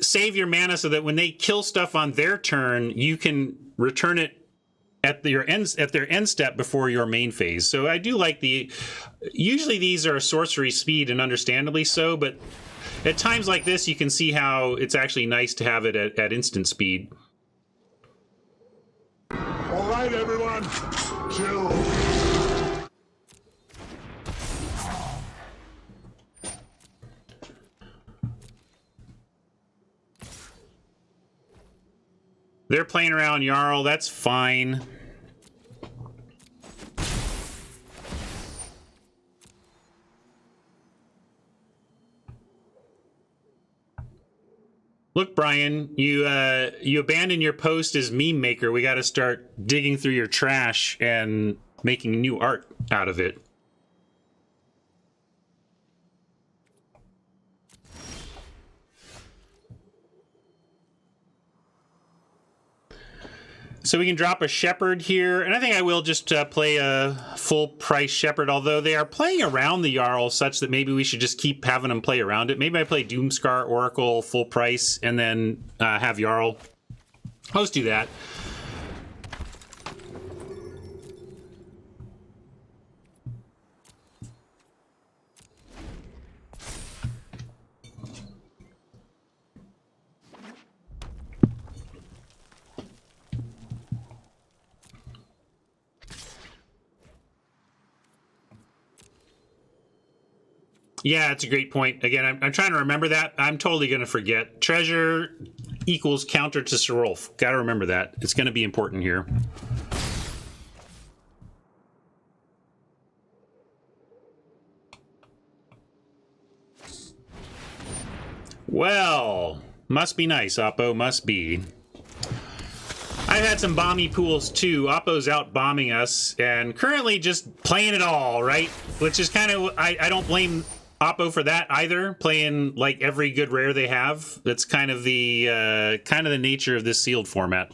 save your mana so that when they kill stuff on their turn, you can return it at their end step before your main phase. So I do like usually these are sorcery speed, and understandably so, but at times like this, you can see how it's actually nice to have it at instant speed. All right, everyone, chill. They're playing around Jarl, that's fine. Look, Brian, you abandoned your post as meme maker. We got to start digging through your trash and making new art out of it. So we can drop a Shepherd here, and I think I will just play a full-price Shepherd, although they are playing around the Jarl such that maybe we should just keep having them play around it. Maybe I play Doomscar Oracle full price and then have Jarl. I'll just do that. Yeah, it's a great point. Again, I'm trying to remember that. I'm totally going to forget. Treasure equals counter to Serulf. Got to remember that. It's going to be important here. Well, must be nice, Oppo. Must be. I've had some bomby pools too. Oppo's out bombing us and currently just playing it all, right? Which is kind of, I don't blame Oppo for that either, playing like every good rare they have. That's kind of the nature of this sealed format.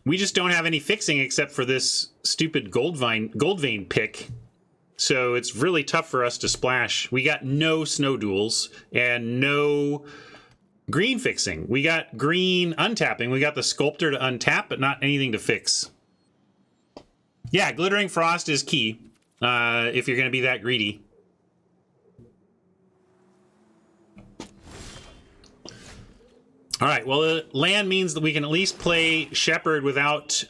We just don't have any fixing except for this stupid Goldvein pick. So it's really tough for us to splash. We got no snow duels and no green fixing. We got green untapping. We got the Sculptor to untap, but not anything to fix. Yeah, Glittering Frost is key if you're going to be that greedy. All right, well, land means that we can at least play Shepherd without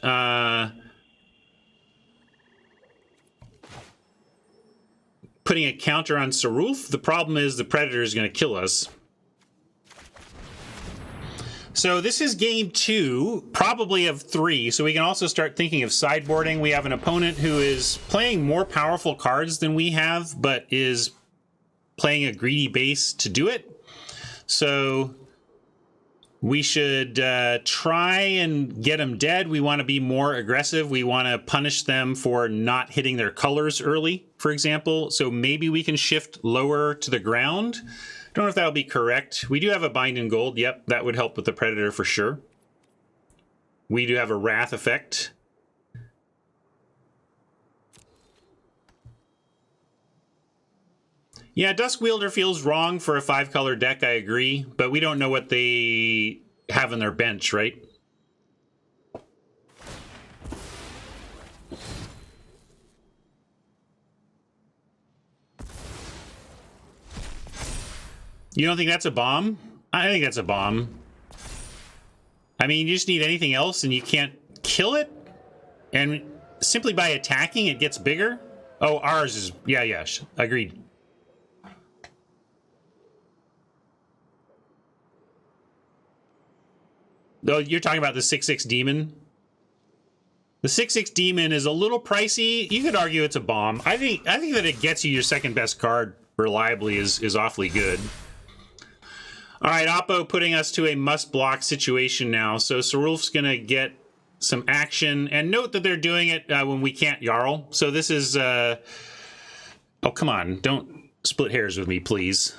putting a counter on Serulf. The problem is the Predator is going to kill us. So this is game 2, probably of 3, so we can also start thinking of sideboarding. We have an opponent who is playing more powerful cards than we have, but is playing a greedy base to do it. So we should try and get them dead. We want to be more aggressive. We want to punish them for not hitting their colors early, for example. So maybe we can shift lower to the ground. Don't know if that'll be correct. We do have a Bind in Gold. Yep, that would help with the Predator for sure. We do have a Wrath effect. Yeah, Dusk Wielder feels wrong for a 5-color deck, I agree. But we don't know what they have on their bench, right? You don't think that's a bomb? I think that's a bomb. I mean, you just need anything else and you can't kill it? And simply by attacking, it gets bigger. Oh, ours is, yeah, agreed. Oh, you're talking about the 6/6 demon? The 6/6 demon is a little pricey. You could argue it's a bomb. I think that it gets you your second best card reliably is awfully good. All right, Oppo putting us to a must-block situation now. So Sarulf's going to get some action. And note that they're doing it when we can't Jarl. So this is... oh, come on. Don't split hairs with me, please.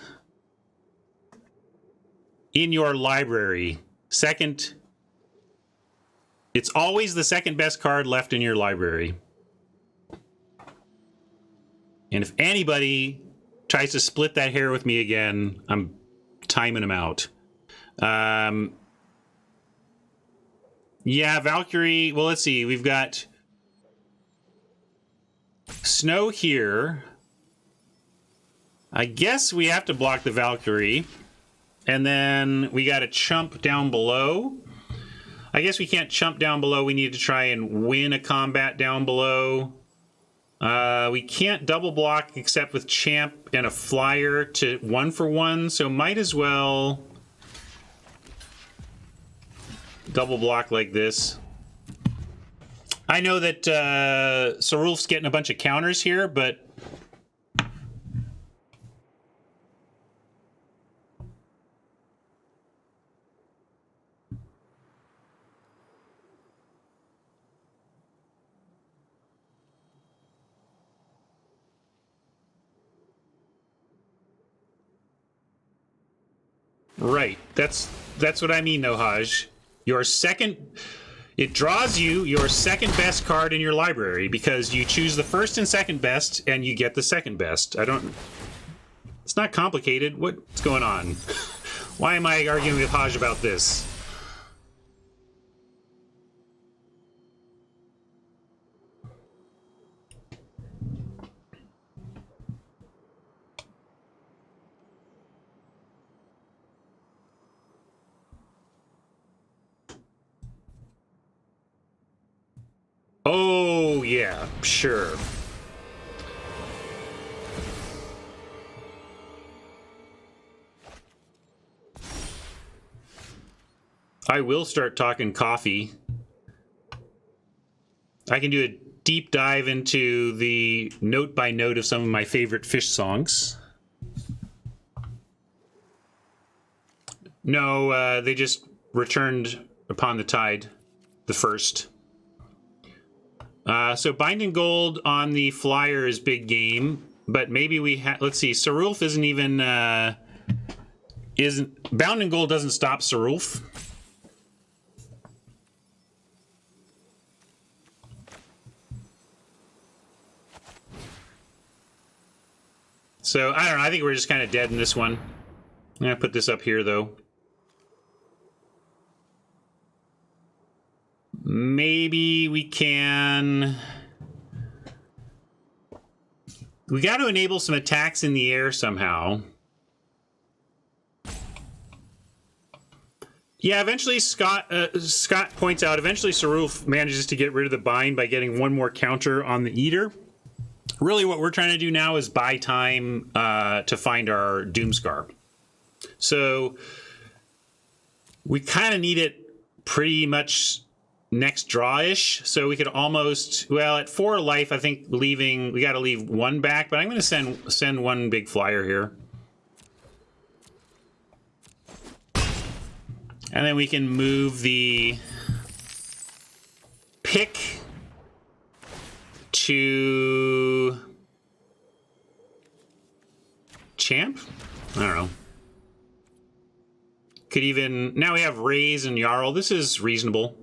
In your library, second... It's always the second best card left in your library. And if anybody tries to split that hair with me again, I'm timing them out. Yeah, Valkyrie. Well, let's see. We've got Snow here. I guess we have to block the Valkyrie. And then we got a chump down below. I guess we can't chump down below. We need to try and win a combat down below. We can't double block except with champ and a flyer to 1-for-1, so might as well double block like this. I know that Sarulf's getting a bunch of counters here, but right. That's what I mean, though, Haj. Your second... It draws you your second best card in your library because you choose the first and second best and you get the second best. I don't... It's not complicated. What's going on? Why am I arguing with Haj about this? Oh, yeah, sure. I will start talking coffee. I can do a deep dive into the note by note of some of my favorite Fish songs. No, they just returned upon the tide, the first. So Bind and Gold on the flyer is big game, but maybe we have... Let's see, Sarulf isn't even... Bound and Gold doesn't stop Sarulf. So, I don't know, I think we're just kind of dead in this one. I'm going to put this up here, though. Maybe we can... We got to enable some attacks in the air somehow. Yeah, eventually Scott points out, eventually Sarulf manages to get rid of the bind by getting one more counter on the Eater. Really what we're trying to do now is buy time to find our Doomscar. So we kind of need it pretty much next draw-ish, so we could almost, well, at 4 life, I think we got to leave 1 back, but I'm going to send 1 big flyer here. And then we can move the pick to champ? I don't know. Could even, now we have Raise and Jarl. This is reasonable.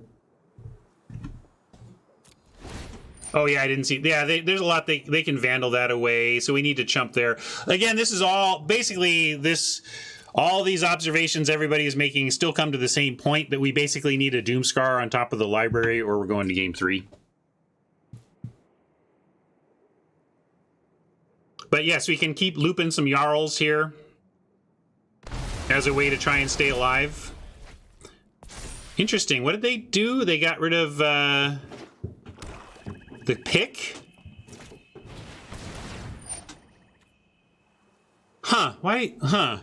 Oh, yeah, I didn't see. Yeah, there's a lot they can vandal that away, so we need to chump there. Again, this is all, basically, all these observations everybody is making still come to the same point, that we basically need a Doomscar on top of the library, or we're going to game 3. But yes, we can keep looping some Jarls here as a way to try and stay alive. Interesting. What did they do? They got rid of... the pick? Huh, why? Huh.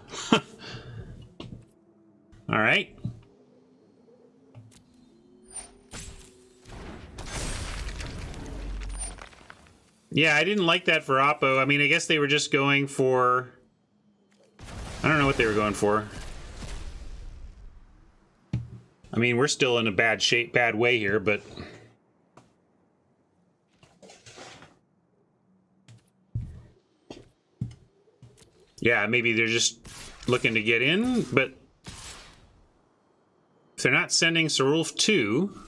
All right. Yeah, I didn't like that for Oppo. I mean, I guess they were just going for... I don't know what they were going for. I mean, we're still in a bad way here, but... Yeah, maybe they're just looking to get in, but... If they're not sending Sarulf 2...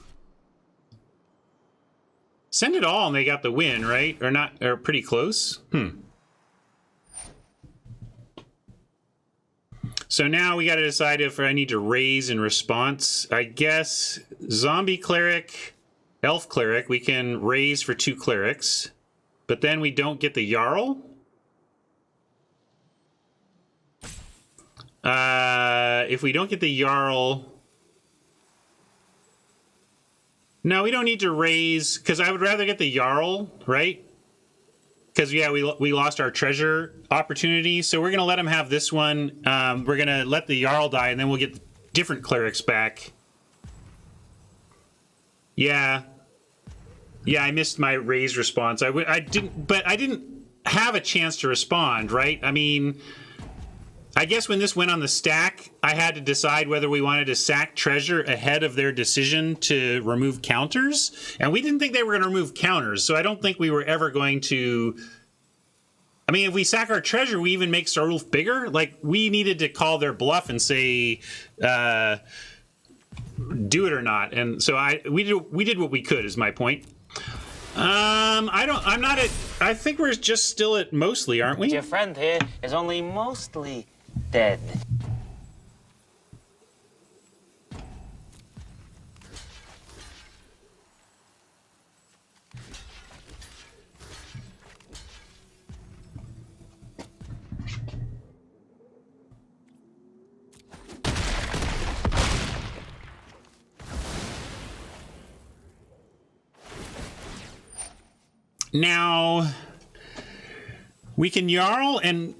Send it all and they got the win, right? Or not, or pretty close. So now we got to decide if I need to raise in response. I guess Zombie Cleric, Elf Cleric, we can raise for 2 clerics. But then we don't get the Jarl. If we don't get the Jarl... No, we don't need to raise, because I would rather get the Jarl, right? Because, yeah, we lost our treasure opportunity, so we're going to let him have this one. We're going to let the Jarl die, and then we'll get different clerics back. Yeah. Yeah, I missed my raise response. I didn't have a chance to respond, right? I mean... I guess when this went on the stack, I had to decide whether we wanted to sack treasure ahead of their decision to remove counters. And we didn't think they were going to remove counters, so I don't think we were ever going to... I mean, if we sack our treasure, we even make Sarulf bigger. Like, we needed to call their bluff and say, do it or not. And so we did what we could, is my point. I think we're just still at mostly, aren't we? Your friend here is only mostly dead. Now, we can Jarl and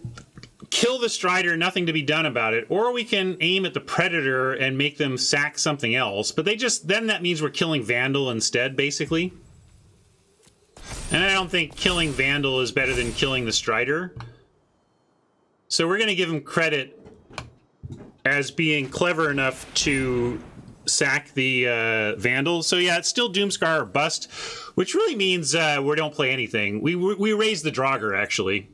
kill the Strider, nothing to be done about it, or we can aim at the Predator and make them sack something else, but then that means we're killing Vandal instead, basically. And I don't think killing Vandal is better than killing the Strider. So we're going to give him credit as being clever enough to sack the Vandal. So yeah, it's still Doomscar or bust, which really means we don't play anything. We raise the Draugr, actually.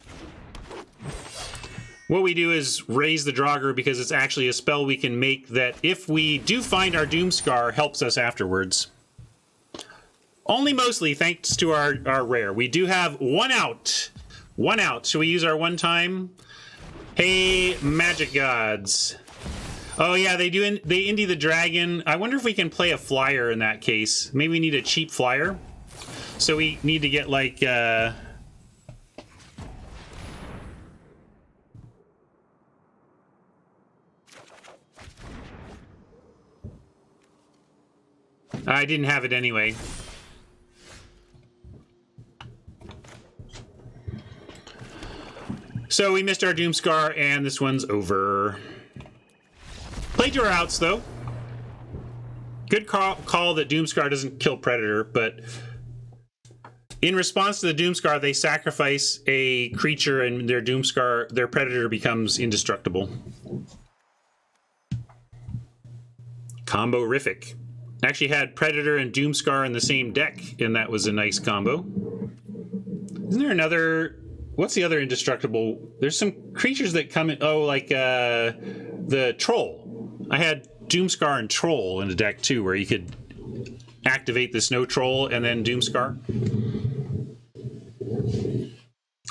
What we do is raise the Draugr because it's actually a spell we can make that, if we do find our Doomscar, helps us afterwards. Only mostly thanks to our rare. We do have one out. One out. Should we use our one time? Hey, Magic Gods. Oh yeah, they indie the dragon. I wonder if we can play a flyer in that case. Maybe we need a cheap flyer. So we need to get like I didn't have it anyway. So we missed our Doomscar, and this one's over. Played your outs, though. Good call that Doomscar doesn't kill Predator, but in response to the Doomscar, they sacrifice a creature, and their Predator becomes indestructible. Combo-rific. Actually had Predator and Doomscar in the same deck, and that was a nice combo. Isn't there another... What's the other indestructible? There's some creatures that come in... Oh, like the Troll. I had Doomscar and Troll in the deck, too, where you could activate the Snow Troll and then Doomscar.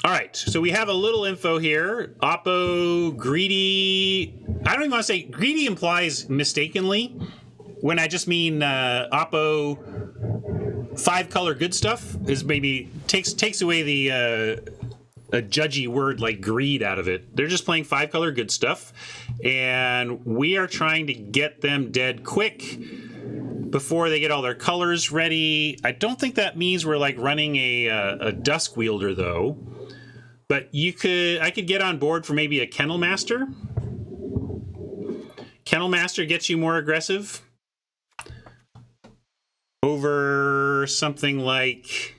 All right, so we have a little info here. Oppo, greedy... I don't even want to say... Greedy implies mistakenly, when I just mean Oppo 5-color good stuff is maybe takes away the a judgy word like greed out of it. They're just playing 5-color good stuff, and we are trying to get them dead quick. before they get all their colors ready. I don't think that means we're like running a Dusk Wielder though. But I could get on board for maybe a Kennel Master. Kennel Master gets you more aggressive over something like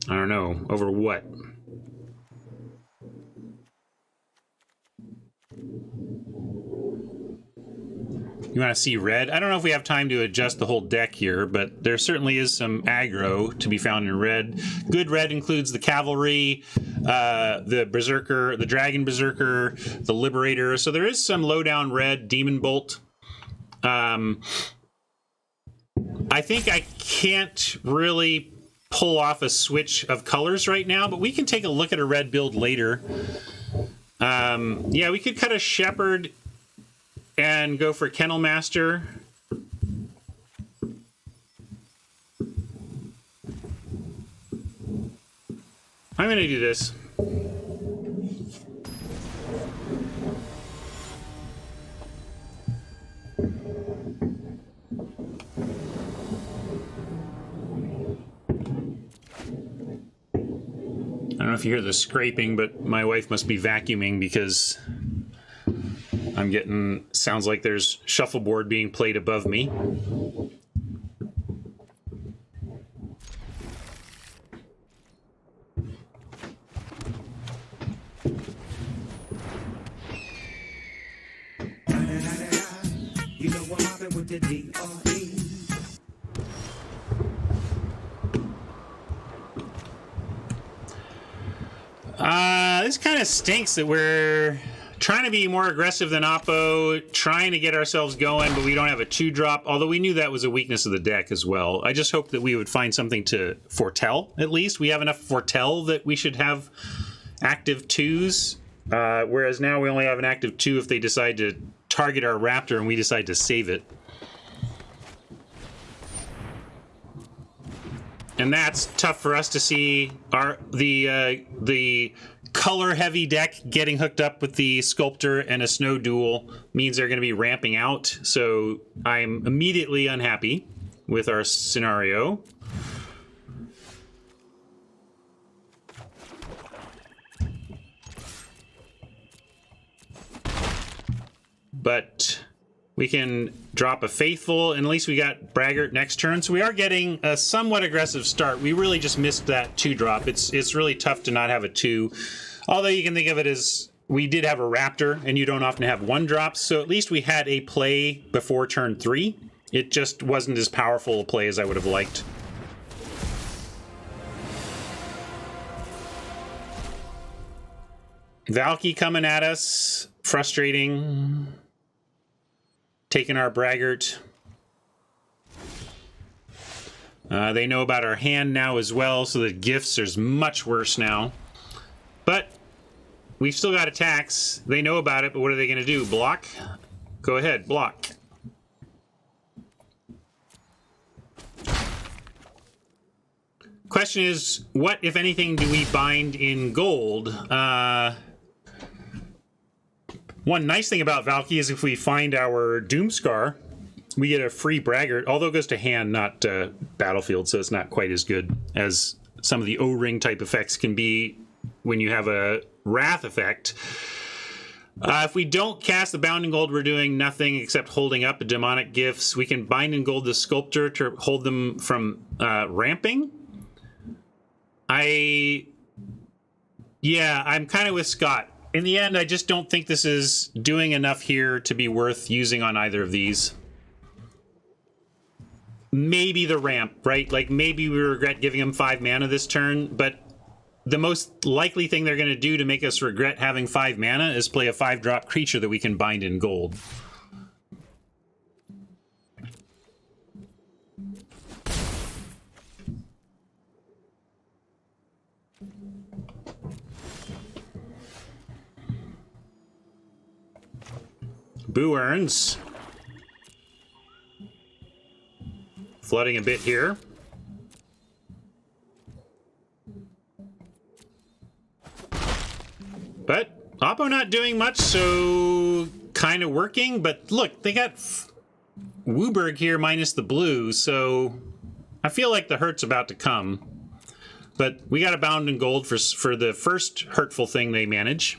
I don't know, over what? You want to see red? I don't know if we have time to adjust the whole deck here, but there certainly is some aggro to be found in red. Good red includes the Cavalry, the Berserker, the Dragon Berserker, the Liberator. So there is some low-down red, Demon Bolt. I think I can't really pull off a switch of colors right now, but we can take a look at a red build later. Yeah, we could cut a Shepherd and go for Kennel Master. I'm going to do this. I don't know if you hear the scraping, but my wife must be vacuuming because I'm getting, sounds like there's shuffleboard being played above me. You know what happened with the DRE? This kind of stinks that we're trying to be more aggressive than Oppo, trying to get ourselves going, but we don't have a 2-drop, although we knew that was a weakness of the deck as well. I just hope that we would find something to foretell, at least. We have enough foretell that we should have active 2s, whereas now we only have an active 2 if they decide to target our Raptor and we decide to save it. And that's tough for us to see. The color-heavy deck getting hooked up with the Sculptor and a Snow Duel means they're going to be ramping out. So I'm immediately unhappy with our scenario. But we can drop a Faithful, and at least we got Braggart next turn. So we are getting a somewhat aggressive start. We really just missed that 2-drop. It's really tough to not have a 2. Although you can think of it as we did have a Raptor, and you don't often have 1-drops. So at least we had a play before turn 3. It just wasn't as powerful a play as I would have liked. Valky coming at us. Frustrating. Taking our Braggart. They know about our hand now as well, so the gifts is much worse now. But we've still got attacks. They know about it, but what are they going to do? Block? Go ahead, block. Question is, what, if anything, do we bind in gold? One nice thing about Valky is if we find our Doomscar, we get a free Braggart, although it goes to hand, not battlefield, so it's not quite as good as some of the O-ring type effects can be when you have a Wrath effect. If we don't cast the Bound in Gold, we're doing nothing except holding up the Demonic Gifts. We can bind in gold the Sculptor to hold them from ramping. I'm kind of with Scott. In the end, I just don't think this is doing enough here to be worth using on either of these. Maybe the ramp, right? Like, maybe we regret giving them 5 mana this turn, but the most likely thing they're going to do to make us regret having 5 mana is play a 5-drop creature that we can bind in gold. Boo earns. Flooding a bit here. not doing much, so kind of working. But look, they got Wooburg here minus the blue, so I feel like the hurt's about to come. But we got a bound in gold for the first hurtful thing they manage.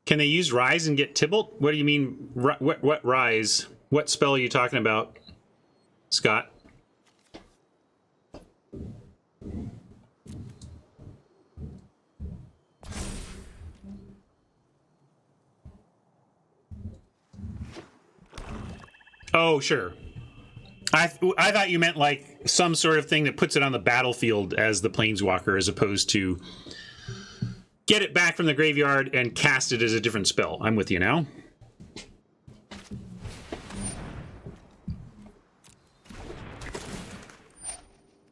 Can they use Rise and get Tybalt? What do you mean? What Rise? What spell are you talking about, Scott? Oh, sure. I thought you meant like some sort of thing that puts it on the battlefield as the Planeswalker, as opposed to get it back from the graveyard and cast it as a different spell. I'm with you now.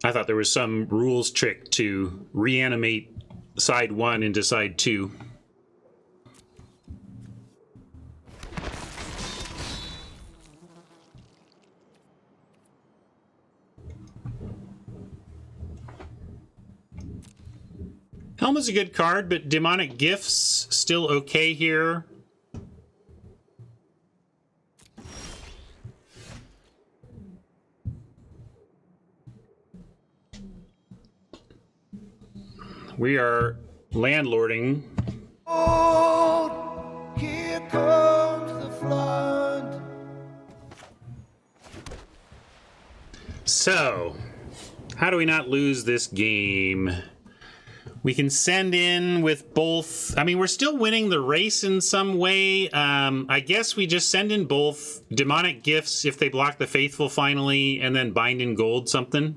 I thought there was some rules trick to reanimate side 1 into side 2. Helm is a good card, but Demonic Gifts still okay here. We are landlording. Oh, here comes the flood. So, how do we not lose this game? We can send in with both. I mean, we're still winning the race in some way. I guess we just send in both Demonic Gifts if they block the Faithful finally, and then bind in gold something.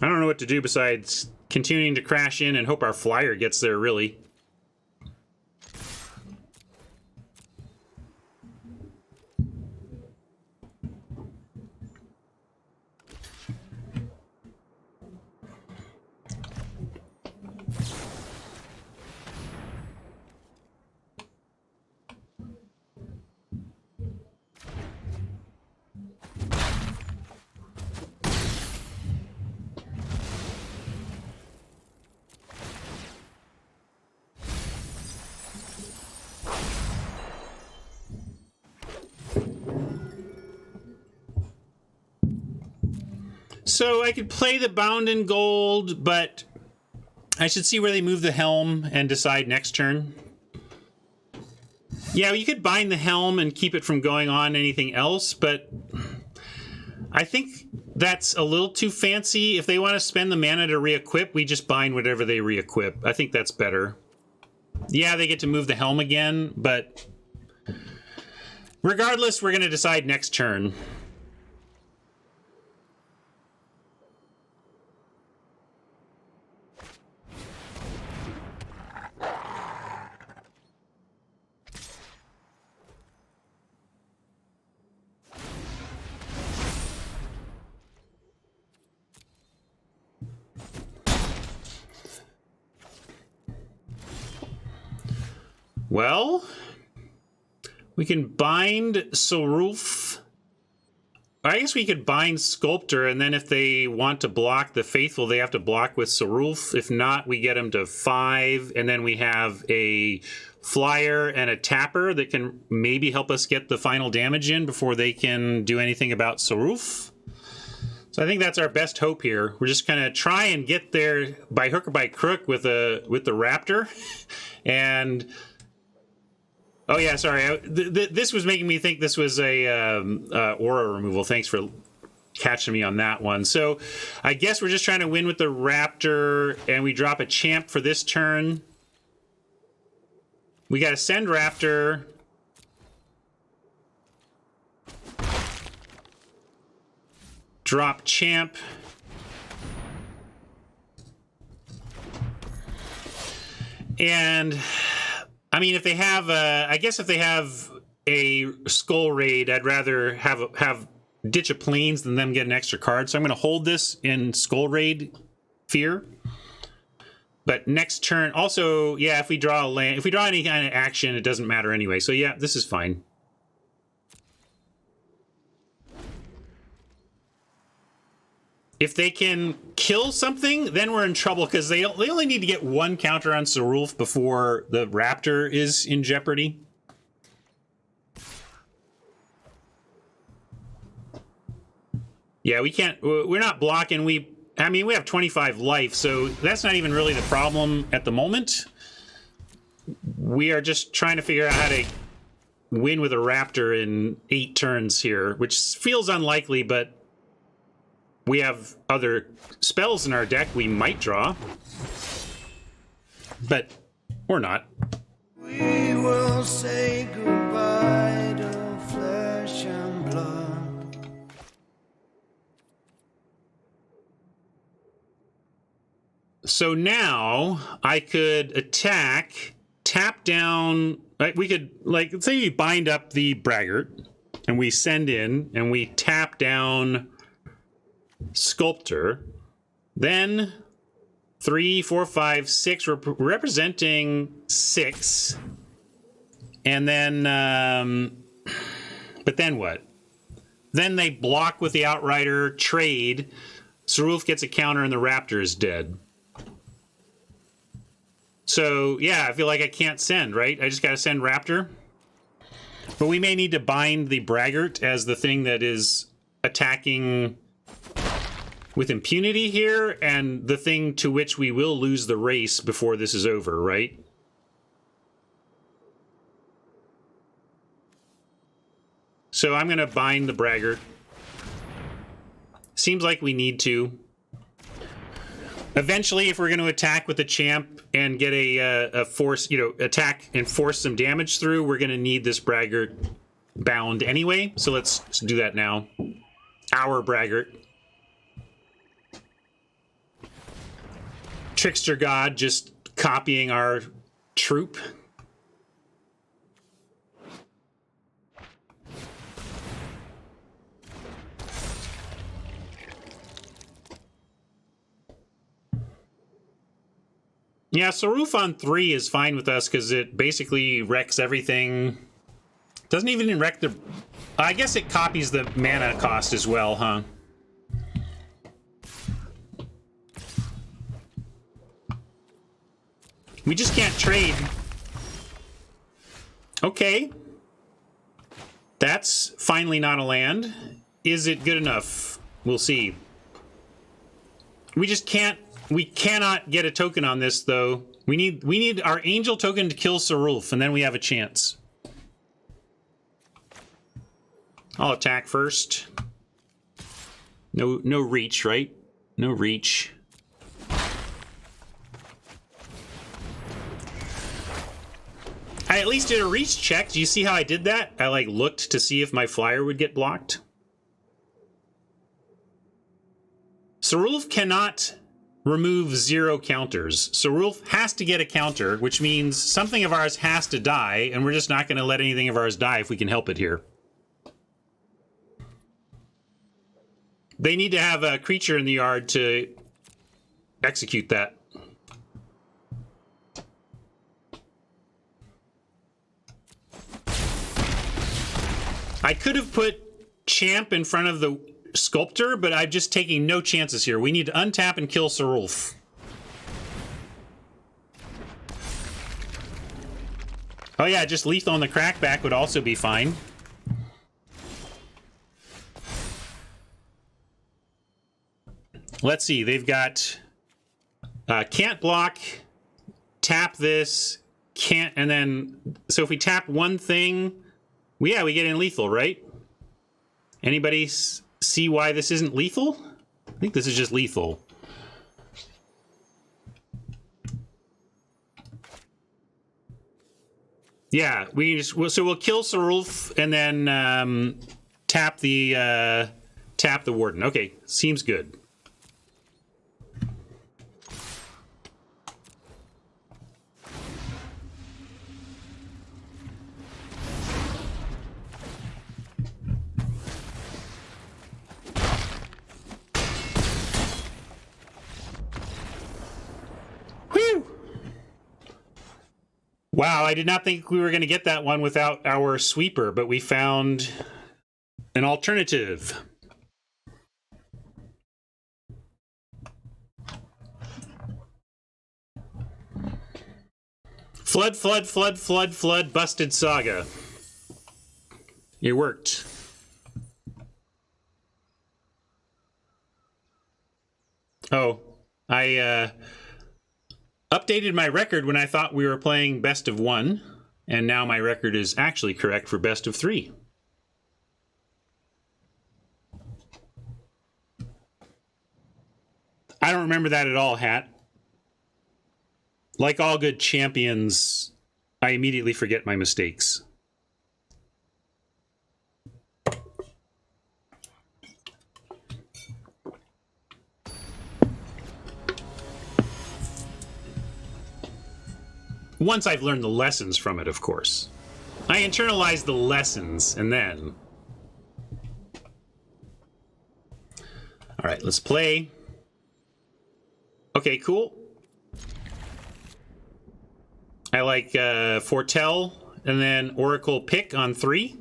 I don't know what to do besides continuing to crash in and hope our flyer gets there, really. So I could play the Bound in Gold, but I should see where they move the Helm and decide next turn. Yeah, you could bind the Helm and keep it from going on anything else, but I think that's a little too fancy. If they want to spend the mana to re-equip, we just bind whatever they re-equip. I think that's better. Yeah, they get to move the Helm again, but regardless, we're going to decide next turn. Well, we can bind Sarulf. I guess we could bind Sculptor, and then if they want to block the Faithful, they have to block with Sarulf. If not, we get them to 5, and then we have a Flyer and a Tapper that can maybe help us get the final damage in before they can do anything about Sarulf. So I think that's our best hope here. We're just going to try and get there by hook or by crook with the Raptor. And oh yeah, sorry. This was making me think this was a aura removal. Thanks for catching me on that one. So I guess we're just trying to win with the Raptor, and we drop a Champ for this turn. We got to send Raptor. Drop Champ. And I mean, if they have, I guess if they have a Skull Raid, I'd rather have Ditch of Plains than them get an extra card. So I'm going to hold this in Skull Raid fear. But next turn, also, yeah, if we draw a land, if we draw any kind of action, it doesn't matter anyway. So yeah, this is fine. If they can kill something, then we're in trouble because they only need to get one counter on Sarulf before the Raptor is in jeopardy. Yeah, we can't. We're not blocking. I mean, we have 25 life, so that's not even really the problem at the moment. We are just trying to figure out how to win with a Raptor in 8 turns here, which feels unlikely, but we have other spells in our deck we might draw. But we're not. We will say goodbye to flesh and blood. So now I could attack, tap down. Like we could, like, let's say we bind up the Braggart and we send in and we tap down Sculptor. Then 3, 4, 5, 6. We're representing 6. And then, but then what? Then they block with the Outrider, trade. Sarulf gets a counter and the Raptor is dead. So, yeah, I feel like I can't send, right? I just got to send Raptor. But we may need to bind the Braggart as the thing that is attacking with impunity here, and the thing to which we will lose the race before this is over, right? So I'm going to bind the Braggart. Seems like we need to. Eventually, if we're going to attack with the Champ and get a force, attack and force some damage through, we're going to need this Braggart bound anyway. So let's do that now. Our Braggart. Trickster God just copying our troop. Yeah, Sarulf on 3 is fine with us because it basically wrecks everything. Doesn't even wreck the... I guess it copies the mana cost as well, huh? We just can't trade. Okay. That's finally not a land. Is it good enough? We'll see. We just can't... We cannot get a token on this, though. We need our Angel token to kill Sarulf, and then we have a chance. I'll attack first. No reach, right? No reach. I at least did a reach check. Do you see how I did that? I looked to see if my flyer would get blocked. Sarulf cannot remove 0 counters. Sarulf has to get a counter, which means something of ours has to die, and we're just not going to let anything of ours die if we can help it here. They need to have a creature in the yard to execute that. I could have put Champ in front of the Sculptor, but I'm just taking no chances here. We need to untap and kill Sarulf. Oh yeah, just lethal on the crackback would also be fine. Let's see, they've got can't block, tap this, can't, and then, so if we tap one thing, we get in lethal, right? Anybody see why this isn't lethal? I think this is just lethal. Yeah, so we'll kill Sarulf and then tap the Warden. Okay, seems good. Whew! Wow, I did not think we were going to get that one without our sweeper, but we found an alternative. Flood, flood, flood, flood, flood, busted saga. It worked. Oh, I updated my record when I thought we were playing best of 1, and now my record is actually correct for best of 3. I don't remember that at all, Hat. Like all good champions, I immediately forget my mistakes. Once I've learned the lessons from it, of course. I internalize the lessons, and then... All right, let's play. Okay, cool. I like Foretell, and then Oracle Pick on 3.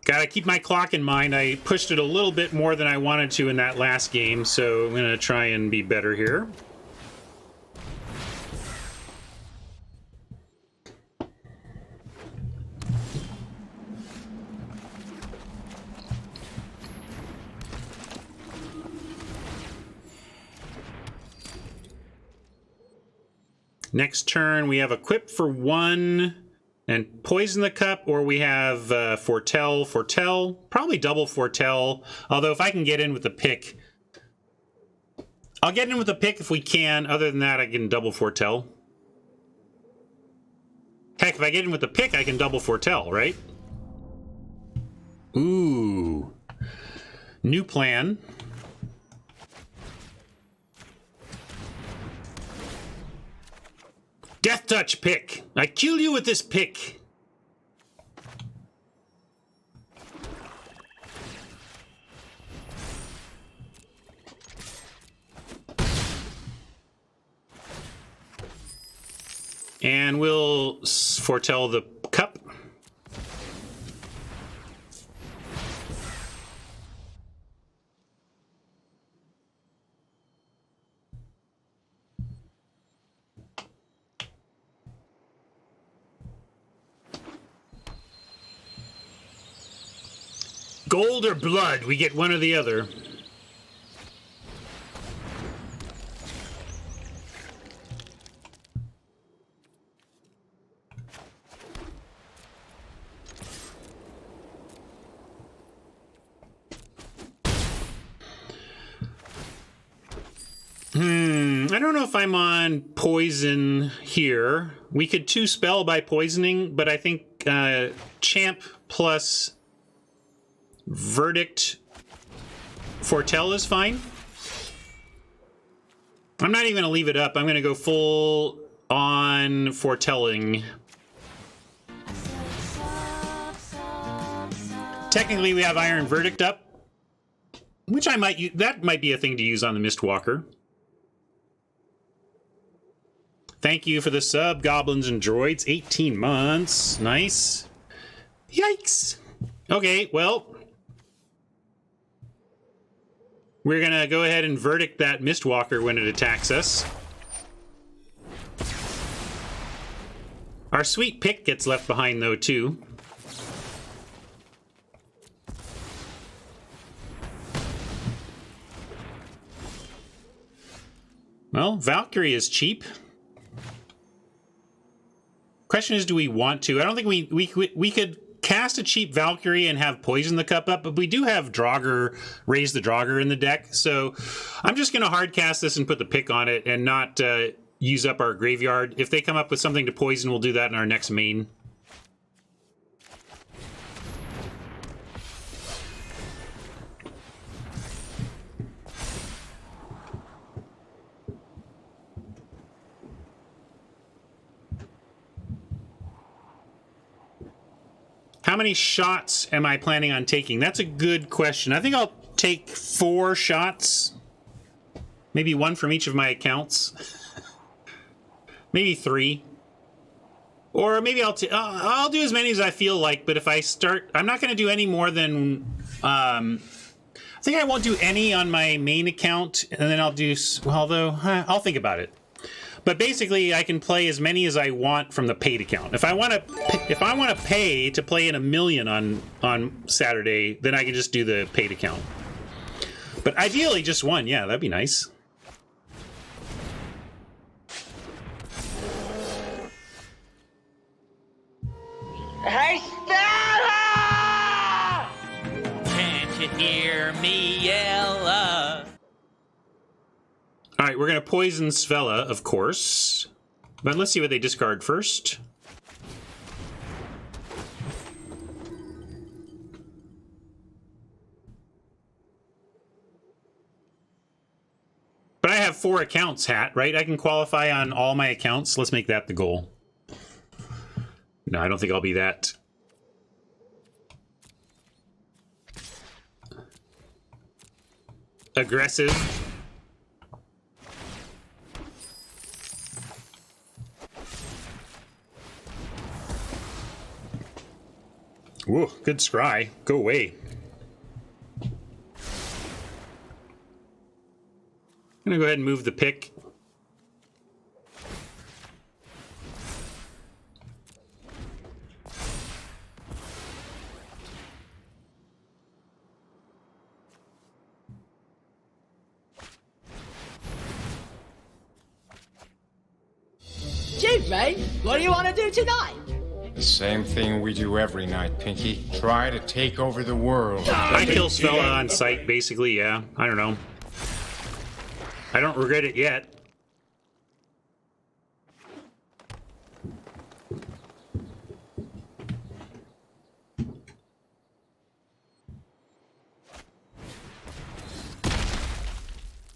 Gotta keep my clock in mind. I pushed it a little bit more than I wanted to in that last game, so I'm gonna try and be better here. Next turn, we have Equip for 1 and Poison the Cup, or we have Foretell, probably double Foretell, although if I can get in with the pick, I'll get in with the pick if we can. Other than that, I can double Foretell. Heck, if I get in with the pick, I can double Foretell, right? Ooh. New plan. Death touch pick. I kill you with this pick. And we'll foretell the cup. Gold or blood, we get one or the other. I don't know if I'm on poison here. We could 2-spell by poisoning, but I think champ plus verdict foretell is fine. I'm not even going to leave it up. I'm going to go full on foretelling. Technically, we have Iron Verdict up, which I might use. That might be a thing to use on the Mistwalker. Thank you for the sub, Goblins and Droids. 18 months. Nice. Yikes. Okay, well, we're going to go ahead and verdict that Mistwalker when it attacks us. Our sweet pick gets left behind, though, too. Well, Valkyrie is cheap. Question is, do we want to? I don't think we could cast a cheap Valkyrie and have Poison the Cup up, but we do have Draugr, Raise the Draugr in the deck, so I'm just going to hard cast this and put the pick on it and not use up our graveyard. If they come up with something to poison, we'll do that in our next main. How many shots am I planning on taking? That's a good question. I think I'll take 4 shots. Maybe 1 from each of my accounts. Maybe 3. Or maybe I'll do as many as I feel like, but if I start... I'm not going to do any more than... I think I won't do any on my main account, and then I'll do... Although, I'll think about it. But basically, I can play as many as I want from the paid account. If I want to pay to play in 1 million on Saturday, then I can just do the paid account. But ideally, just 1. Yeah, that'd be nice. Hey, Stella! Can't you hear me yell? All right, we're going to poison Svella, of course. But let's see what they discard first. But I have 4 accounts, Hat, right? I can qualify on all my accounts. Let's make that the goal. No, I don't think I'll be that. Aggressive. Whoa, good scry. Go away. I'm gonna go ahead and move the pick. Dude, mate, what do you want to do tonight? Same thing we do every night, Pinky. Try to take over the world. I kill Svella on sight, basically, yeah. I don't know. I don't regret it yet.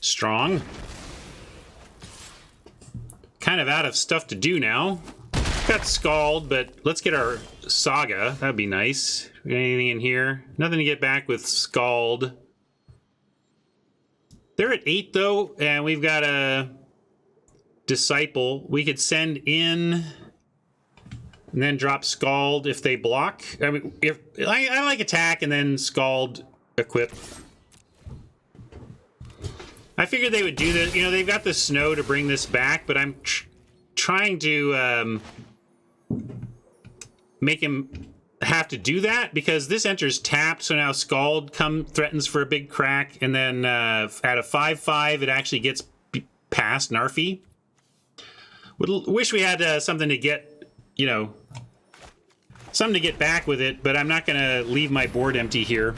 Strong. Kind of out of stuff to do now. Got Scald, but let's get our Saga. That'd be nice. Anything in here? Nothing to get back with Scald. They're at 8 though, and we've got a Disciple. We could send in and then drop Scald if they block. I mean, if I like attack and then Scald equip. I figured they would do this. You know, they've got the snow to bring this back, but I'm trying to make him have to do that because this enters tapped, so now Scald threatens for a big crack, and then at a 5/5 it actually gets past Narfi. Wish we had something to get, you know, something to get back with it, but I'm not going to leave my board empty here.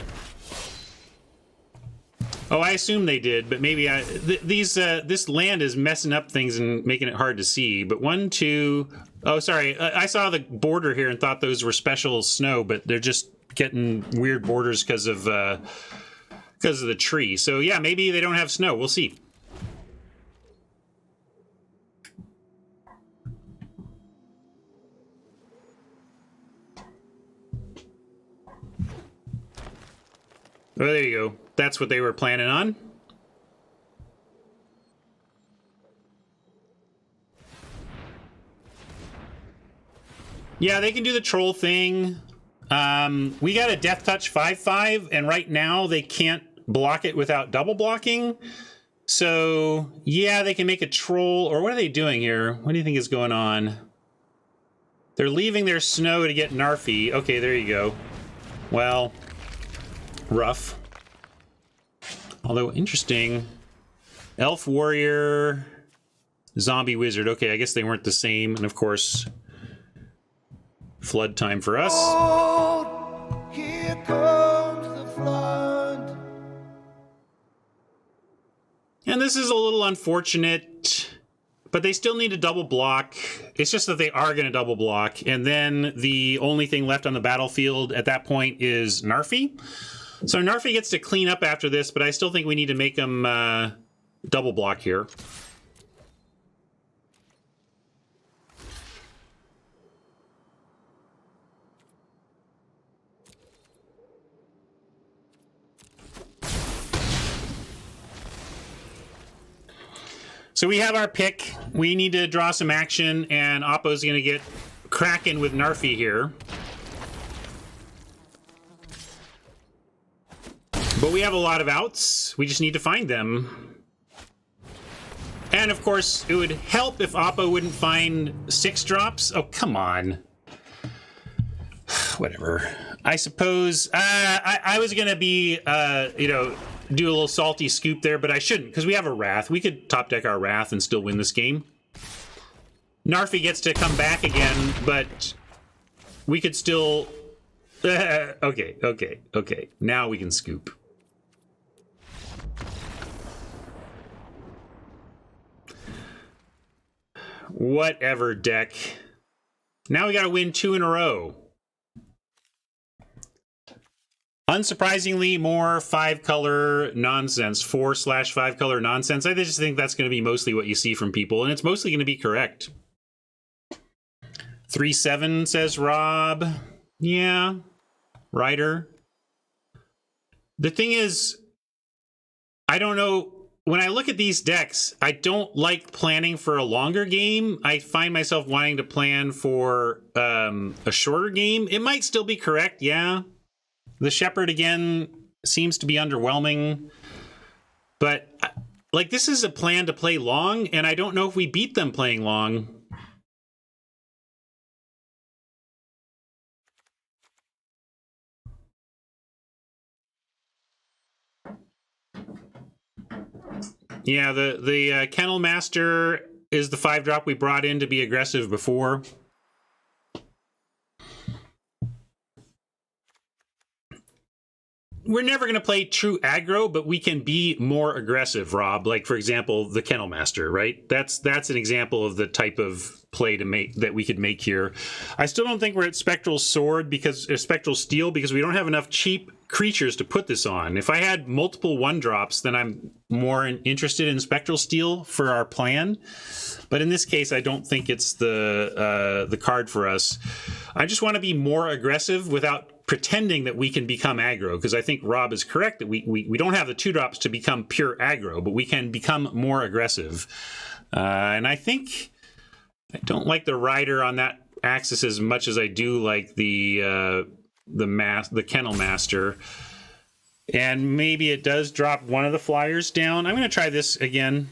Oh, I assume they did, but maybe this land is messing up things and making it hard to see. But 1, 2... Oh, sorry. I saw the border here and thought those were special snow, but they're just getting weird borders because of the tree. So yeah, maybe they don't have snow. We'll see. Oh, there you go. That's what they were planning on. Yeah, they can do the troll thing. We got a Death Touch 5/5, and right now they can't block it without double blocking. So, yeah, they can make a troll. Or what are they doing here? What do you think is going on? They're leaving their snow to get Narfi. Okay, there you go. Well, rough. Although, interesting. Elf Warrior, Zombie Wizard. Okay, I guess they weren't the same. And, of course, flood time for us. Oh, here comes the flood. And this is a little unfortunate, but they still need a double block. It's just that they are going to double block. And then the only thing left on the battlefield at that point is Narfi. So Narfi gets to clean up after this, but I still think we need to make him double block here. So we have our pick. We need to draw some action, and Oppo's going to get cracking with Narfi here. But we have a lot of outs. We just need to find them. And of course, it would help if Oppo wouldn't find 6 drops. Oh, come on. Whatever. I suppose I was going to be, you know, do a little salty scoop there, but I shouldn't, because we have a Wrath. We could top deck our Wrath and still win this game. Narfi gets to come back again, but we could still... Okay. Now we can scoop. Whatever, deck. Now we got to win 2 in a row. Unsurprisingly, more 5-color nonsense. 4/5-color nonsense. I just think that's going to be mostly what you see from people, and it's mostly going to be correct. 3/7 says Rob. Yeah. Ryder. The thing is, I don't know. When I look at these decks, I don't like planning for a longer game. I find myself wanting to plan for a shorter game. It might still be correct, yeah. The Shepherd, again, seems to be underwhelming. But, like, this is a plan to play long, and I don't know if we beat them playing long. Yeah, the Kennel Master is the 5-drop we brought in to be aggressive before. We're never going to play true aggro, but we can be more aggressive, Rob. Like, for example, the Kennel Master, right? That's an example of the type of play to make that we could make here. I still don't think we're at Spectral Sword because Spectral Steel because we don't have enough cheap creatures to put this on. If I had multiple 1-drops, then I'm more interested in Spectral Steel for our plan. But in this case, I don't think it's the card for us. I just want to be more aggressive without pretending that we can become aggro, because I think Rob is correct that we don't have the 2-drops to become pure aggro, but we can become more aggressive. And I think I don't like the Rider on that axis as much as I do like the Kennel Master. And maybe it does drop one of the flyers down. I'm going to try this again.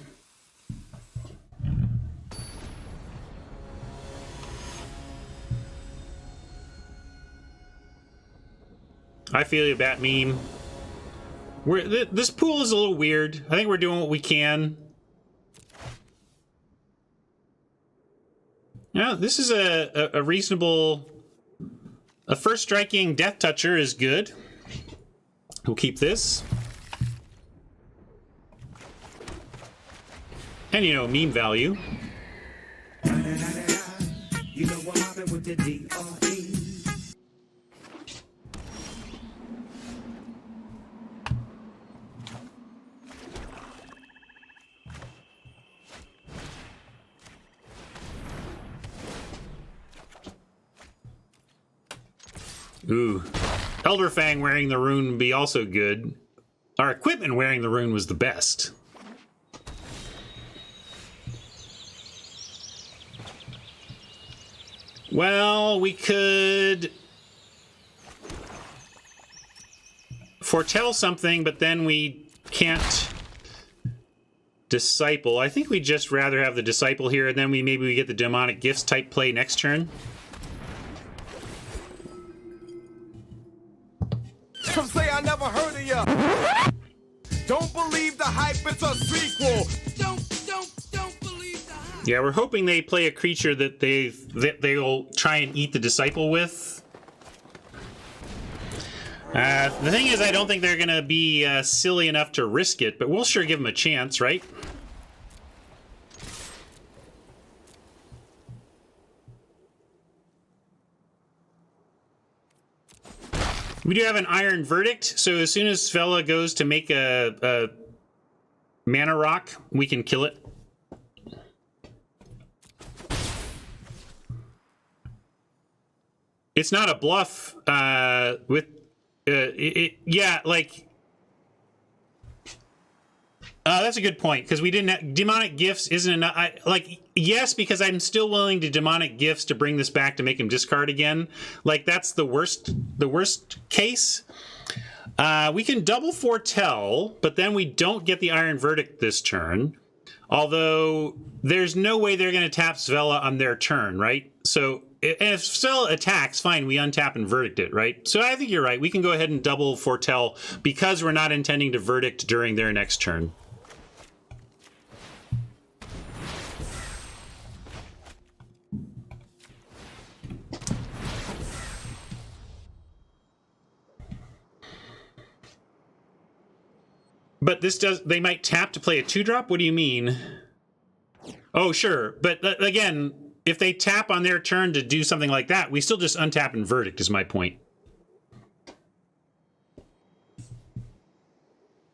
I feel you, Bat Meme. This pool is a little weird. I think we're doing what we can. Yeah, this is a reasonable... A first striking Death Toucher is good. We'll keep this. And, you know, meme value. You know what happened with the DRE? Ooh. Elderfang wearing the rune would be also good. Our equipment wearing the rune was the best. Well, we could foretell something, but then we can't disciple. I think we'd just rather have the disciple here, and then maybe we get the demonic gifts type play next turn. Some say I never heard of ya. Don't believe the hype, it's a sequel. Don't believe the hype. Yeah, we're hoping they play a creature that they'll try and eat the disciple with. The thing is, I don't think they're gonna be silly enough to risk it, but we'll sure give them a chance, right? We do have an Iron Verdict, so as soon as Fella goes to make a mana rock, we can kill it. It's not a bluff yeah, like That's a good point, because we didn't. Demonic Gifts isn't enough. Yes, because I'm still willing to Demonic Gifts to bring this back to make him discard again. Like, that's the worst case. We can double foretell, but then we don't get the Iron Verdict this turn. Although there's no way they're going to tap Svella on their turn, right? So if Svella attacks, fine, we untap and verdict it, right? So I think you're right. We can go ahead and double foretell because we're not intending to verdict during their next turn. But this does, they might tap to play a 2-drop? What do you mean? Oh, sure. But again, if they tap on their turn to do something like that, we still just untap and verdict is my point.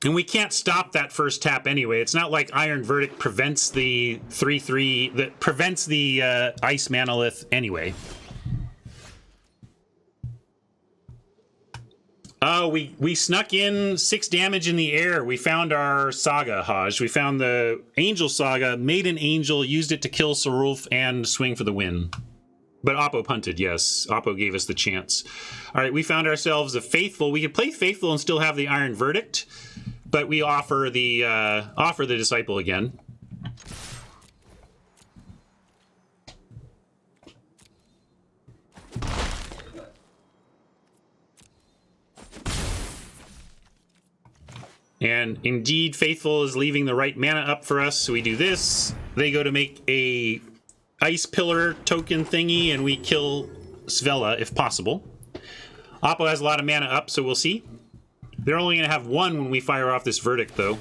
And we can't stop that first tap anyway. It's not like Iron Verdict prevents the 3/3, that prevents the Ice Manolith anyway. Oh, we snuck in 6 damage in the air. We found our Saga, Haj. We found the Angel Saga, made an Angel, used it to kill Sarulf and swing for the win. But Oppo punted, yes. Oppo gave us the chance. All right, we found ourselves a Faithful. We could play Faithful and still have the Iron Verdict, but we offer the Disciple again. And indeed, Faithful is leaving the right mana up for us, so we do this. They go to make a Ice Pillar token thingy, and we kill Svella, if possible. Oppo has a lot of mana up, so we'll see. They're only going to have 1 when we fire off this Verdict, though.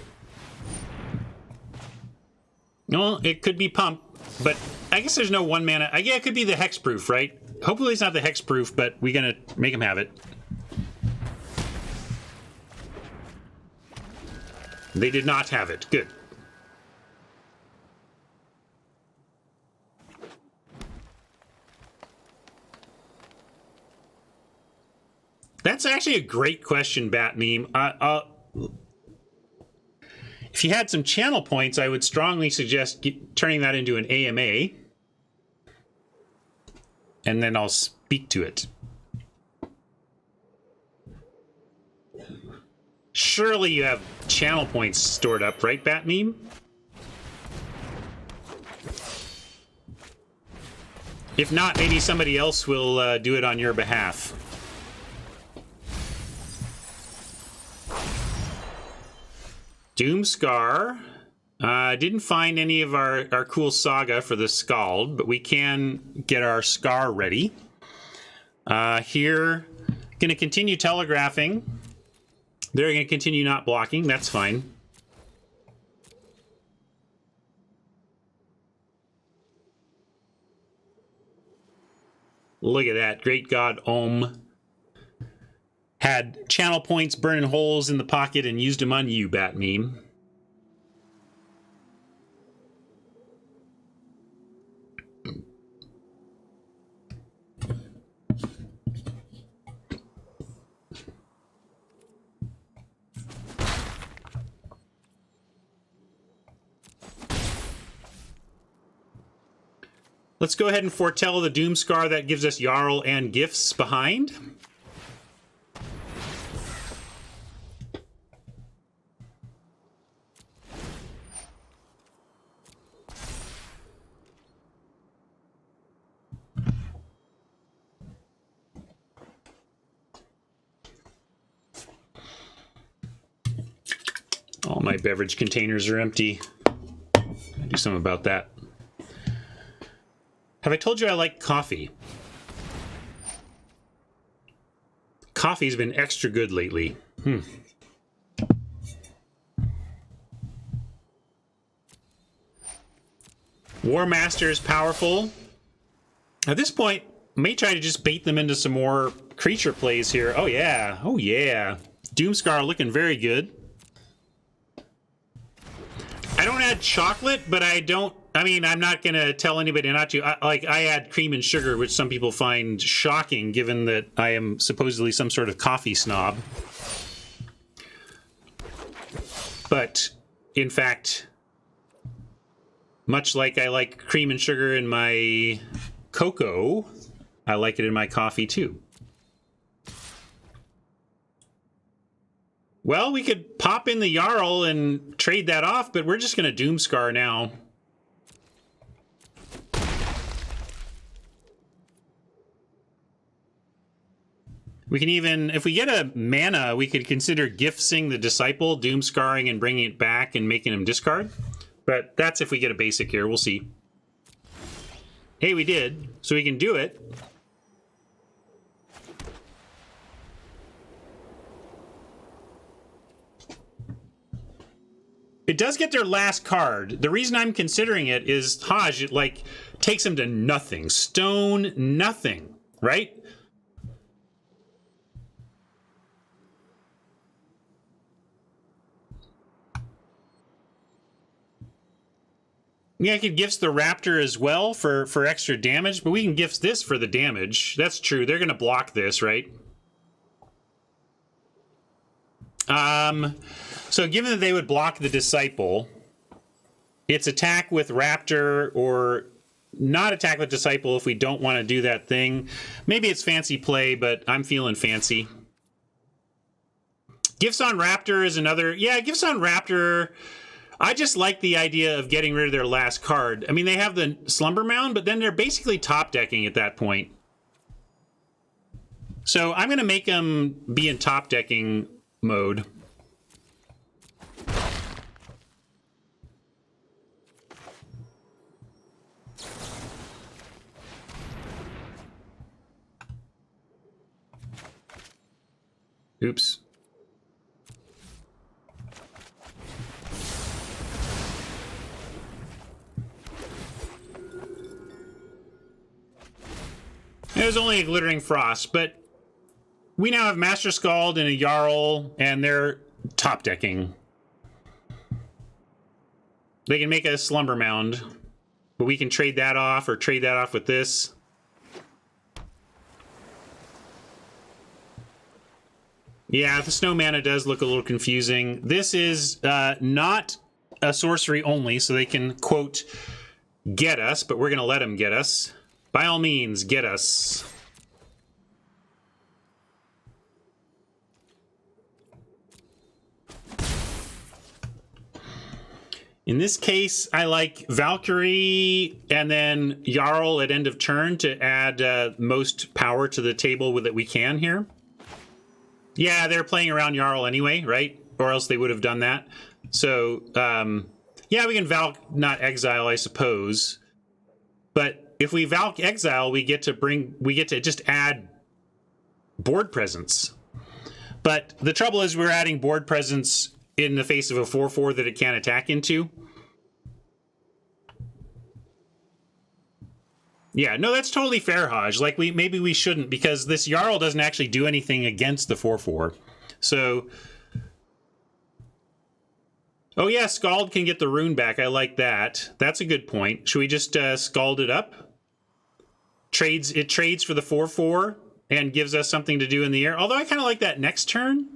Well, it could be Pump, but I guess there's no 1 mana. Yeah, it could be the Hexproof, right? Hopefully it's not the Hexproof, but we're going to make him have it. They did not have it. Good. That's actually a great question, Bat Meme. If you had some channel points, I would strongly suggest turning that into an AMA. And then I'll speak to it. Surely you have channel points stored up, right, Bat Meme? If not, maybe somebody else will do it on your behalf. Doomscar. Didn't find any of our cool Saga for the Scald, but we can get our Scar ready. Here, going to continue telegraphing. They're going to continue not blocking. That's fine. Look at that. Great God Ohm had channel points burning holes in the pocket and used them on you, Bat Meme. Let's go ahead and foretell the Doomscar that gives us Jarl and gifts behind. All my beverage containers are empty. I'll do something about that. Have I told you I like coffee? Coffee's been extra good lately. War Master is powerful. At this point, I may try to just bait them into some more creature plays here. Oh yeah, oh yeah. Doomscar looking very good. I don't add chocolate, but I'm not going to tell anybody not to. I add cream and sugar, which some people find shocking, given that I am supposedly some sort of coffee snob. But in fact, much like I like cream and sugar in my cocoa, I like it in my coffee too. Well, we could pop in the Jarl and trade that off, but we're just going to Doomscar now. We can even, if we get a mana, we could consider gifting the Disciple, Doomscarring and bringing it back and making him discard. But that's if we get a basic here. We'll see. Hey, we did. So we can do it. It does get their last card. The reason I'm considering it is Hajj, it like takes them to nothing. Stone, nothing, right? Yeah, I could gifts the Raptor as well for extra damage, but we can gifts this for the damage. That's true. They're going to block this, right? So given that they would block the Disciple, it's attack with Raptor or not attack with Disciple if we don't want to do that thing. Maybe it's fancy play, but I'm feeling fancy. Gifts on Raptor is another... Yeah, Gifts on Raptor... I just like the idea of getting rid of their last card. I mean, they have the Slumber Mound, but then they're basically top decking at that point. So I'm going to make them be in top decking mode. Oops. It was only a Glittering Frost, but we now have Master Scald and a Jarl, and they're top decking. They can make a Slumber Mound, but we can trade that off or trade that off with this. Yeah, the Snow Mana does look a little confusing. This is not a sorcery only, so they can, quote, get us, but we're going to let them get us. By all means, get us. In this case, I like Valkyrie and then Jarl at end of turn to add most power to the table that we can here. Yeah, they're playing around Jarl anyway, right? Or else they would have done that. So, yeah, we can Valk, not exile, I suppose. But if we Valk exile, we get to just add board presence. But the trouble is we're adding board presence in the face of a 4/4 that it can't attack into. Yeah, no, that's totally fair, Hajj. Like maybe we shouldn't, because this Jarl doesn't actually do anything against the 4/4. So, oh yeah, Scald can get the rune back. I like that. That's a good point. Should we just Scald it up? It trades for the 4/4 and gives us something to do in the air. Although I kind of like that next turn.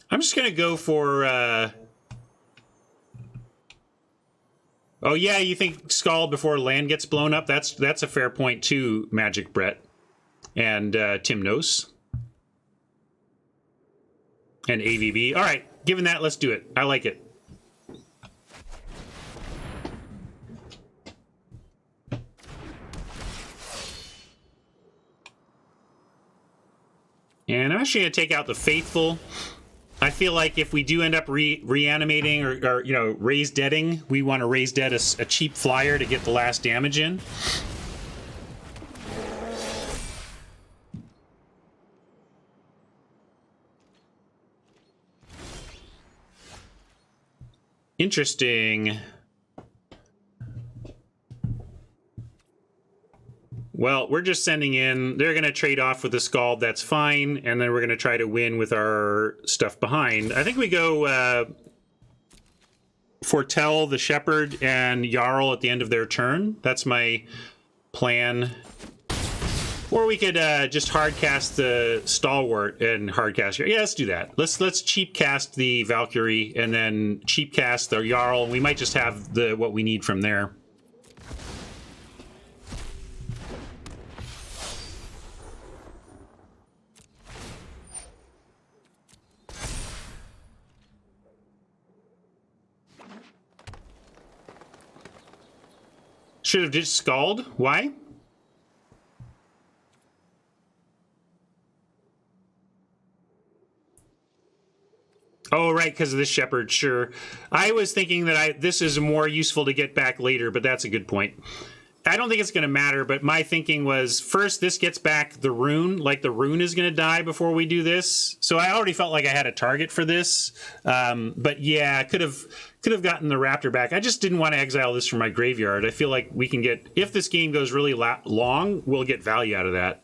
I'm just gonna go for. Oh yeah, you think Scald before land gets blown up? That's a fair point too, Magic Brett and Timnos and AVB. All right, given that, let's do it. I like it. And I'm actually going to take out the Faithful. I feel like if we do end up reanimating or you know, raise deading, we want to raise dead a cheap flyer to get the last damage in. Interesting. Well, we're just sending in. They're going to trade off with the Scald. That's fine. And then we're going to try to win with our stuff behind. I think we go Foretell, the Shepherd, and Jarl at the end of their turn. That's my plan. Or we could just hard cast the Stalwart and hard cast. Yeah, let's do that. Let's cheap cast the Valkyrie and then cheap cast the Jarl. We might just have the what we need from there. Should have just Scald. Why? Oh, right, because of this Shepherd, sure. I was thinking that this is more useful to get back later, but that's a good point. I don't think it's going to matter, but my thinking was, first, this gets back the rune. Like, the rune is going to die before we do this. So I already felt like I had a target for this. But yeah, I could have gotten the Raptor back. I just didn't want to exile this from my graveyard. I feel like we can get... If this game goes really long, we'll get value out of that.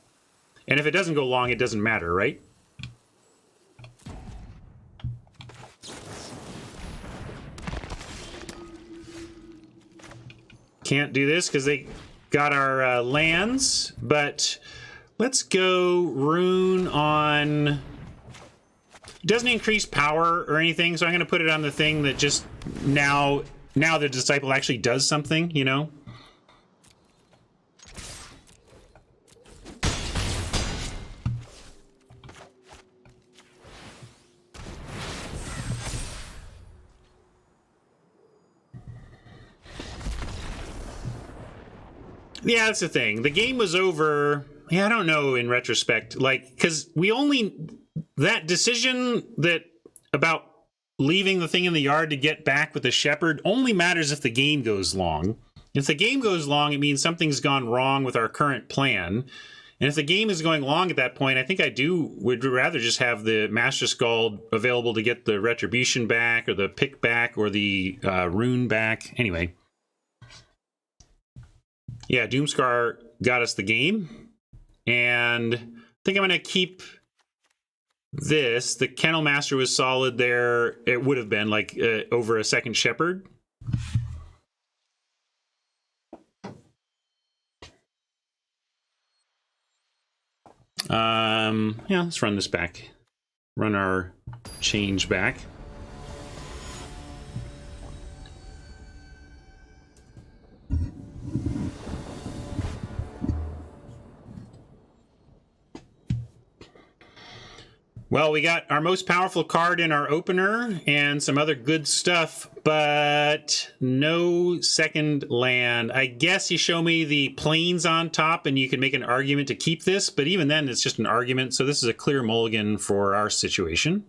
And if it doesn't go long, it doesn't matter, right? Can't do this because they got our lands, but let's go rune on... It doesn't increase power or anything, so I'm going to put it on the thing that just now the Disciple actually does something, you know? Yeah, that's the thing. The game was over. Yeah, I don't know in retrospect. Like, because that decision about leaving the thing in the yard to get back with the Shepherd only matters if the game goes long. If the game goes long, it means something's gone wrong with our current plan. And if the game is going long at that point, I think would rather just have the Master Scald available to get the Retribution back or the pick back or the rune back. Anyway. Yeah, Doomscar got us the game. And I think I'm going to keep this. The Kennel Master was solid there. It would have been like over a second Shepherd. Yeah, let's run this back. Run our change back. Well, we got our most powerful card in our opener and some other good stuff, but no second land. I guess you show me the plains on top and you can make an argument to keep this, but even then it's just an argument, so this is a clear mulligan for our situation.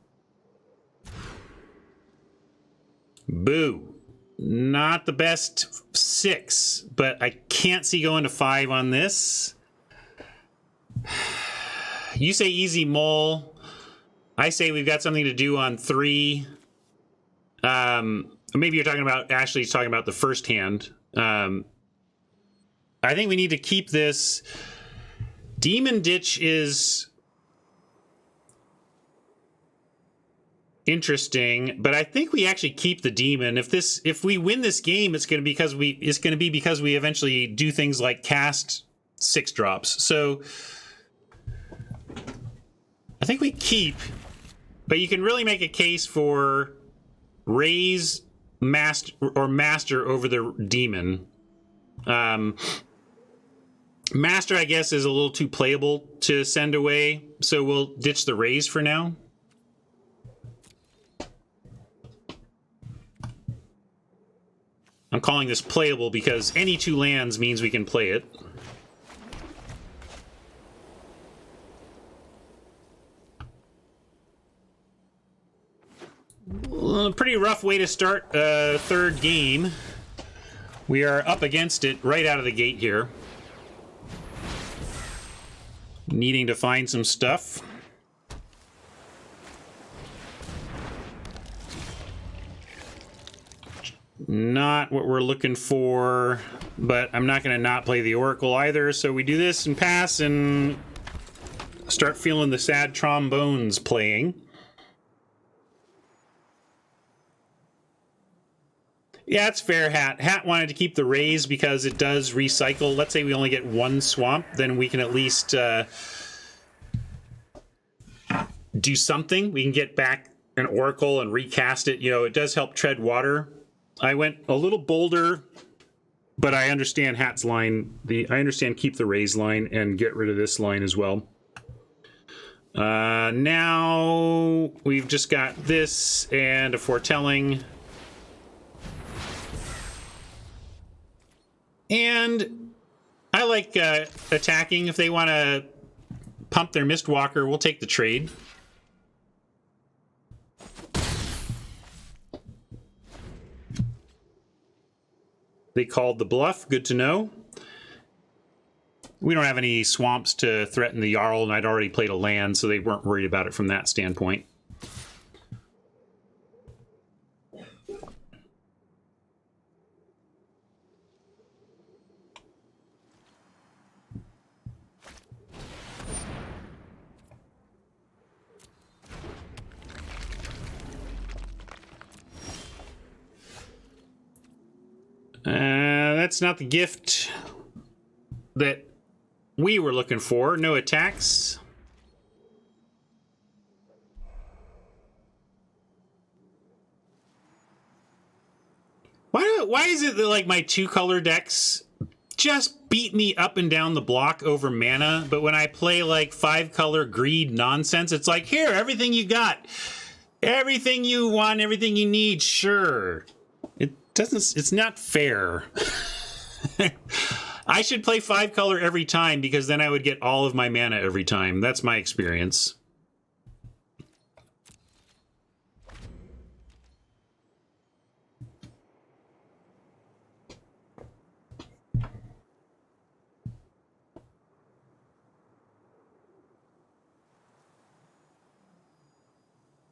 Boo. Not the best 6, but I can't see going to 5 on this. You say easy mull. I say we've got something to do on 3. Maybe you're talking about, Ashley's talking about the first hand. I think we need to keep this. Demon Ditch is interesting, but I think we actually keep the demon. If we win this game, it's going to be because we eventually do things like cast 6 drops. So I think we keep. But you can really make a case for raise master over the demon. Master, I guess, is a little too playable to send away, so we'll ditch the raise for now. I'm calling this playable because any 2 lands means we can play it. Pretty rough way to start a third game. We are up against it right out of the gate here. Needing to find some stuff. Not what we're looking for, but I'm not going to not play the Oracle either, so we do this and pass and start feeling the sad trombones playing. Yeah, it's fair, Hat. Hat wanted to keep the raise because it does recycle. Let's say we only get one swamp, then we can at least do something. We can get back an Oracle and recast it. You know, it does help tread water. I went a little bolder, but I understand Hat's line. I understand keep the raise line and get rid of this line as well. Now we've just got this and a foretelling. And I like attacking. If they want to pump their Mistwalker, we'll take the trade. They called the bluff. Good to know. We don't have any swamps to threaten the Jarl, and I'd already played a land, so they weren't worried about it from that standpoint. That's not the gift that we were looking for. No attacks. Why is it that like my 2-color decks just beat me up and down the block over mana, but when I play like 5-color greed nonsense, it's like, here, everything you got, everything you want, everything you need, sure. It's not fair. I should play 5-color every time because then I would get all of my mana every time. That's my experience.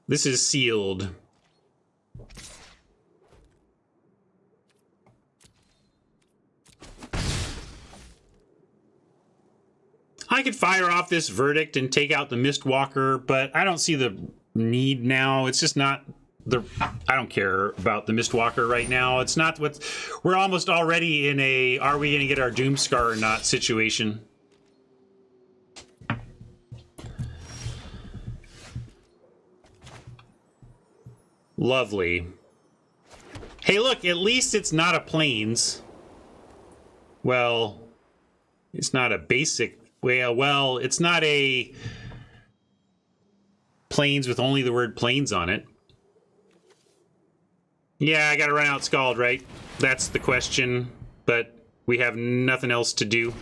This is sealed. I could fire off this verdict and take out the Mistwalker, but I don't see the need now. It's just not the... I don't care about the Mistwalker right now. It's not what... We're almost already in a are we going to get our Doomscar or not situation. Lovely. Hey, look, at least it's not a Plains. Well, it's not a basic... Well, it's not a Plains with only the word Plains on it. Yeah, I gotta run out Scald, right? That's the question, but we have nothing else to do.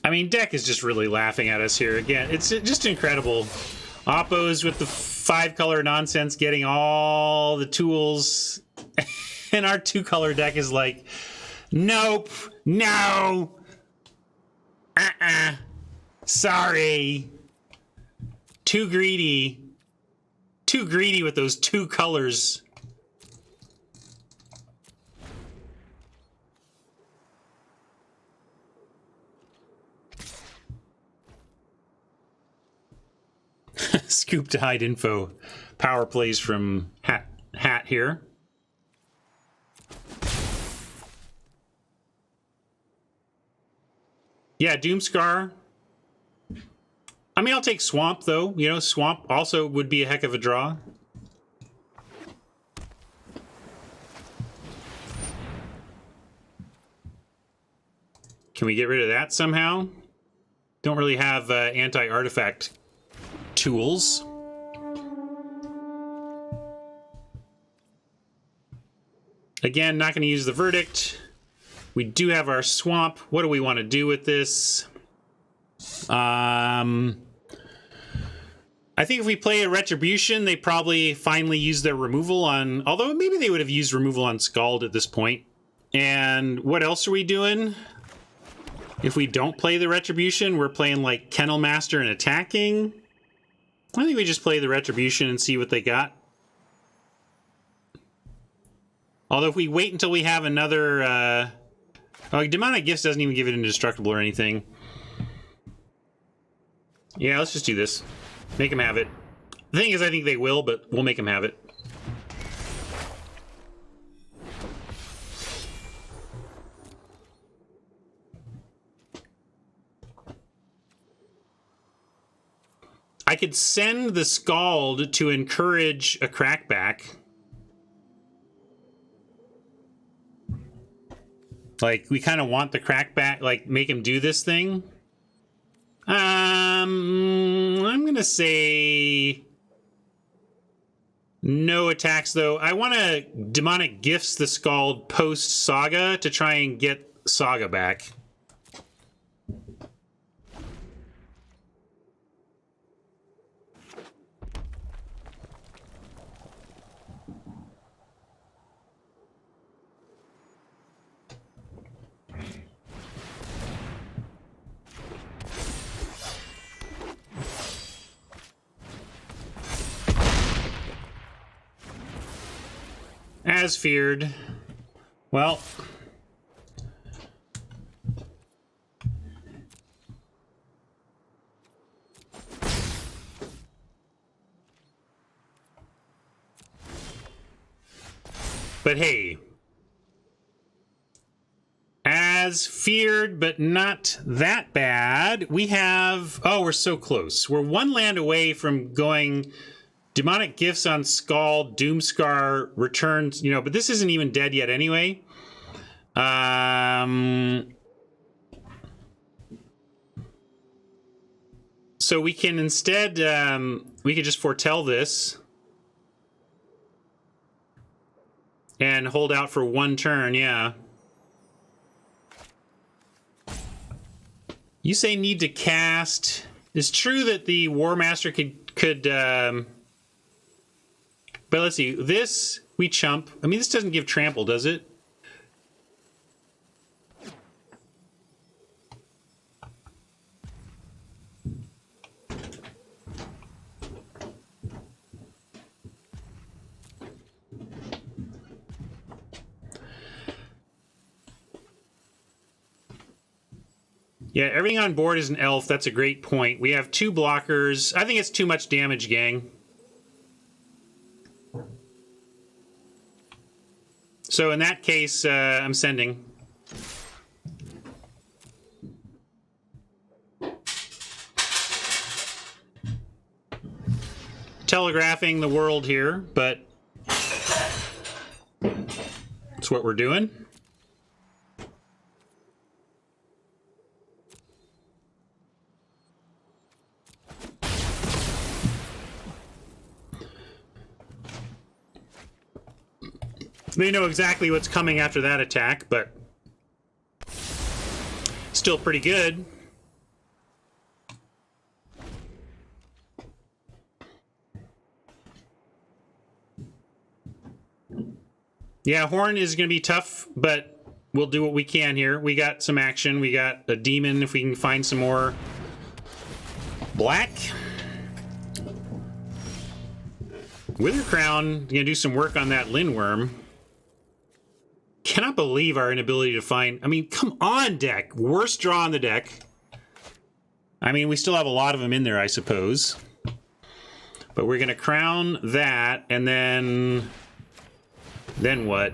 I mean, deck is just really laughing at us here. Again, it's just incredible. Oppos with the 5-color nonsense getting all the tools. And our 2-color deck is like, nope, no, sorry. Too greedy. Too greedy with those 2 colors. Scoop to hide info. Power plays from Hat here. Yeah, Doomscar. I mean, I'll take Swamp, though. You know, Swamp also would be a heck of a draw. Can we get rid of that somehow? Don't really have anti-artifact tools. Again, not going to use the verdict. We do have our swamp. What do we want to do with this? I think if we play a Retribution, they probably finally use their removal on... Although maybe they would have used removal on Scald at this point. And what else are we doing? If we don't play the Retribution, we're playing like Kennel Master and attacking. I think we just play the Retribution and see what they got. Although if we wait until we have another... Demonic Gifts doesn't even give it indestructible or anything. Yeah, let's just do this. Make them have it. The thing is, I think they will, but we'll make them have it. I could send the Scald to encourage a crackback. Like, we kind of want the crackback, like, make him do this thing. I'm gonna say no attacks, though. I want to Demonic Gifts the Scald post-Saga to try and get Saga back. As feared. Well. But hey. As feared, but not that bad. We have... Oh, we're so close. We're one land away from going... Demonic Gifts on Scald, Doomscar returns, you know, but this isn't even dead yet anyway. So we can instead, we could just foretell this. And hold out for one turn, yeah. You say need to cast. It's true that the War Master could but let's see, this, we chump. I mean, this doesn't give trample, does it? Yeah, everything on board is an elf. That's a great point. We have 2 blockers. I think it's too much damage, gang. So in that case, I'm sending. Telegraphing the world here, but that's what we're doing. They know exactly what's coming after that attack, but still pretty good. Yeah, Horn is going to be tough, but we'll do what we can here. We got some action. We got a demon if we can find some more black. Withercrown going to do some work on that Lindworm. Cannot believe our inability to find... I mean, come on, deck. Worst draw on the deck. I mean, we still have a lot of them in there, I suppose. But we're going to crown that, and then... Then what?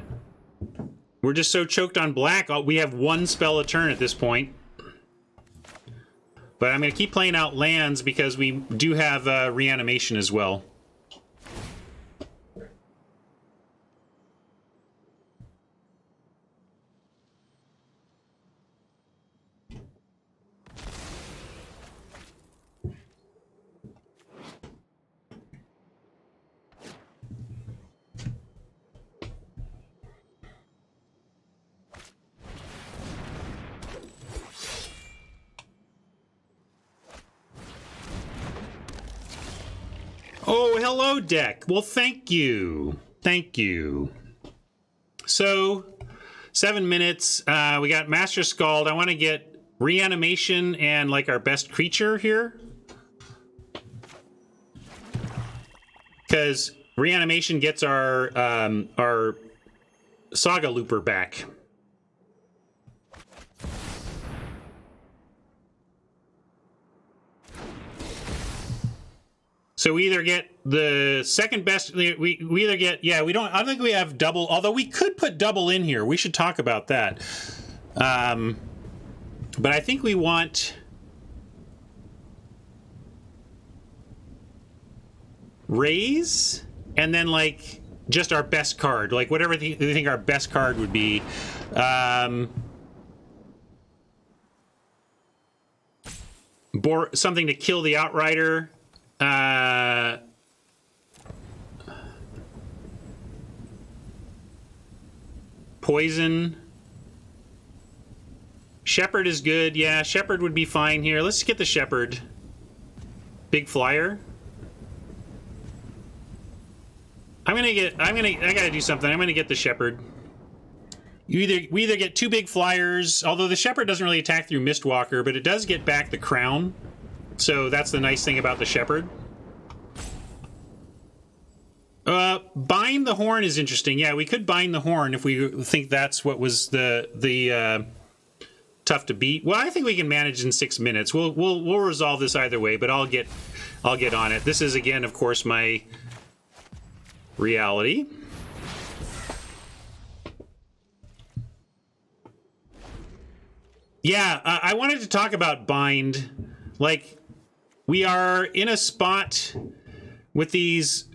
We're just so choked on black. We have 1 spell a turn at this point. But I'm going to keep playing out lands because we do have reanimation as well. Oh, hello, deck. Well, thank you. Thank you. So, 7 minutes. We got Master Scald. I want to get reanimation and, like, our best creature here. because reanimation gets our Saga Looper back. So we either get the second best. We either get, yeah. We don't. I don't think we have double. Although we could put double in here. We should talk about that. But I think we want raise and then like just our best card, like whatever you think our best card would be. Something to kill the Outrider. Poison. Shepherd is good. Yeah, Shepherd would be fine here. Let's get the Shepherd. Big Flyer. I gotta do something. I'm gonna get the Shepherd. We either get 2 big flyers, although the Shepherd doesn't really attack through Mistwalker, but it does get back the crown. So that's the nice thing about the Shepherd. Bind the Horn is interesting. Yeah, we could bind the Horn if we think that's what was the tough to beat. Well, I think we can manage in 6 minutes. We'll resolve this either way, but I'll get on it. This is again, of course, my reality. Yeah, I wanted to talk about bind. Like, we are in a spot with these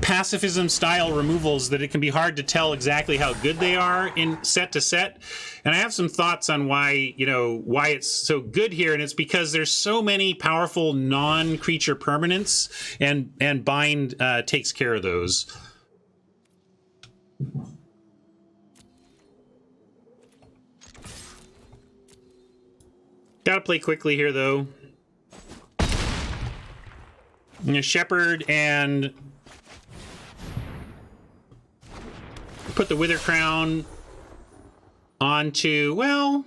pacifism style removals that it can be hard to tell exactly how good they are in set to set. And I have some thoughts on why it's so good here, and it's because there's so many powerful non-creature permanents, and bind takes care of those. Gotta play quickly here, though. Shepherd and put the Wither Crown onto, well,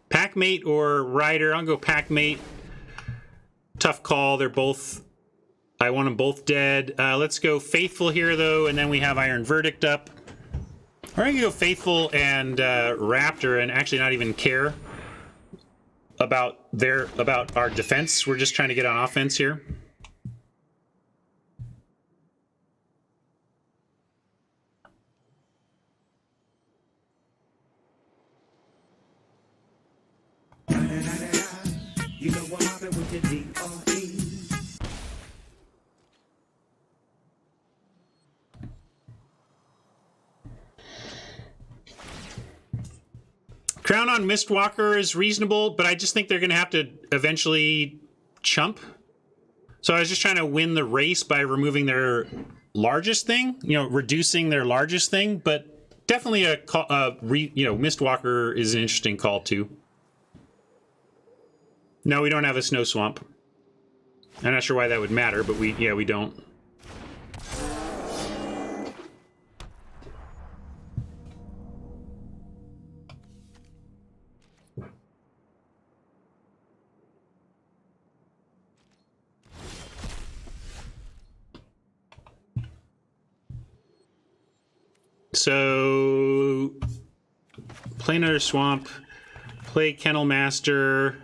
Packmate or Rider. I'll go Packmate. Tough call. They're both, I want them both dead. Let's go Faithful here, though, and then we have Iron Verdict up. We're going to go Faithful and Raptor and actually not even care about our defense. We're just trying to get on offense here. You know what happened with the DRE. Crown on Mistwalker is reasonable, but I just think they're going to have to eventually chump. So I was just trying to win the race by removing their largest thing, reducing their largest thing. But definitely Mistwalker is an interesting call too. No, we don't have a Snow Swamp. I'm not sure why that would matter, but we don't. So, play another Swamp, play Kennel Master,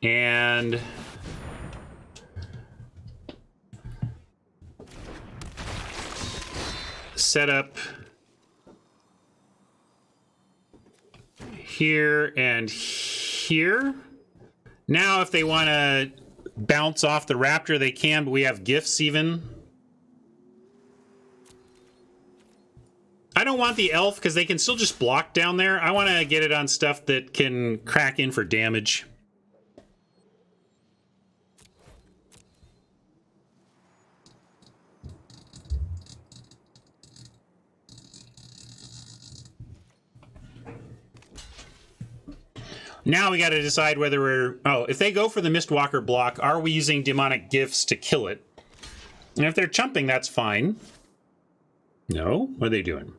and set up here and here. Now, if they want to bounce off the Raptor, they can, but we have gifts even. I don't want the Elf because they can still just block down there. I want to get it on stuff that can crack in for damage. Now we got to decide whether we're... Oh, if they go for the Mistwalker block, are we using Demonic Gifts to kill it? And if they're chumping, that's fine. No? What are they doing?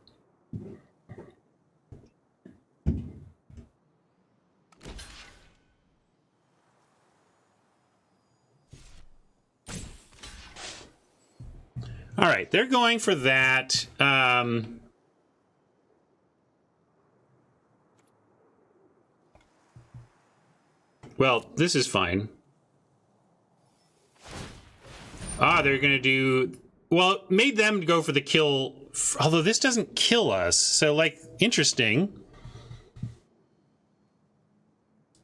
All right, they're going for that. Well, this is fine. They're going to do... Well, it made them go for the kill, although this doesn't kill us. So, like, interesting.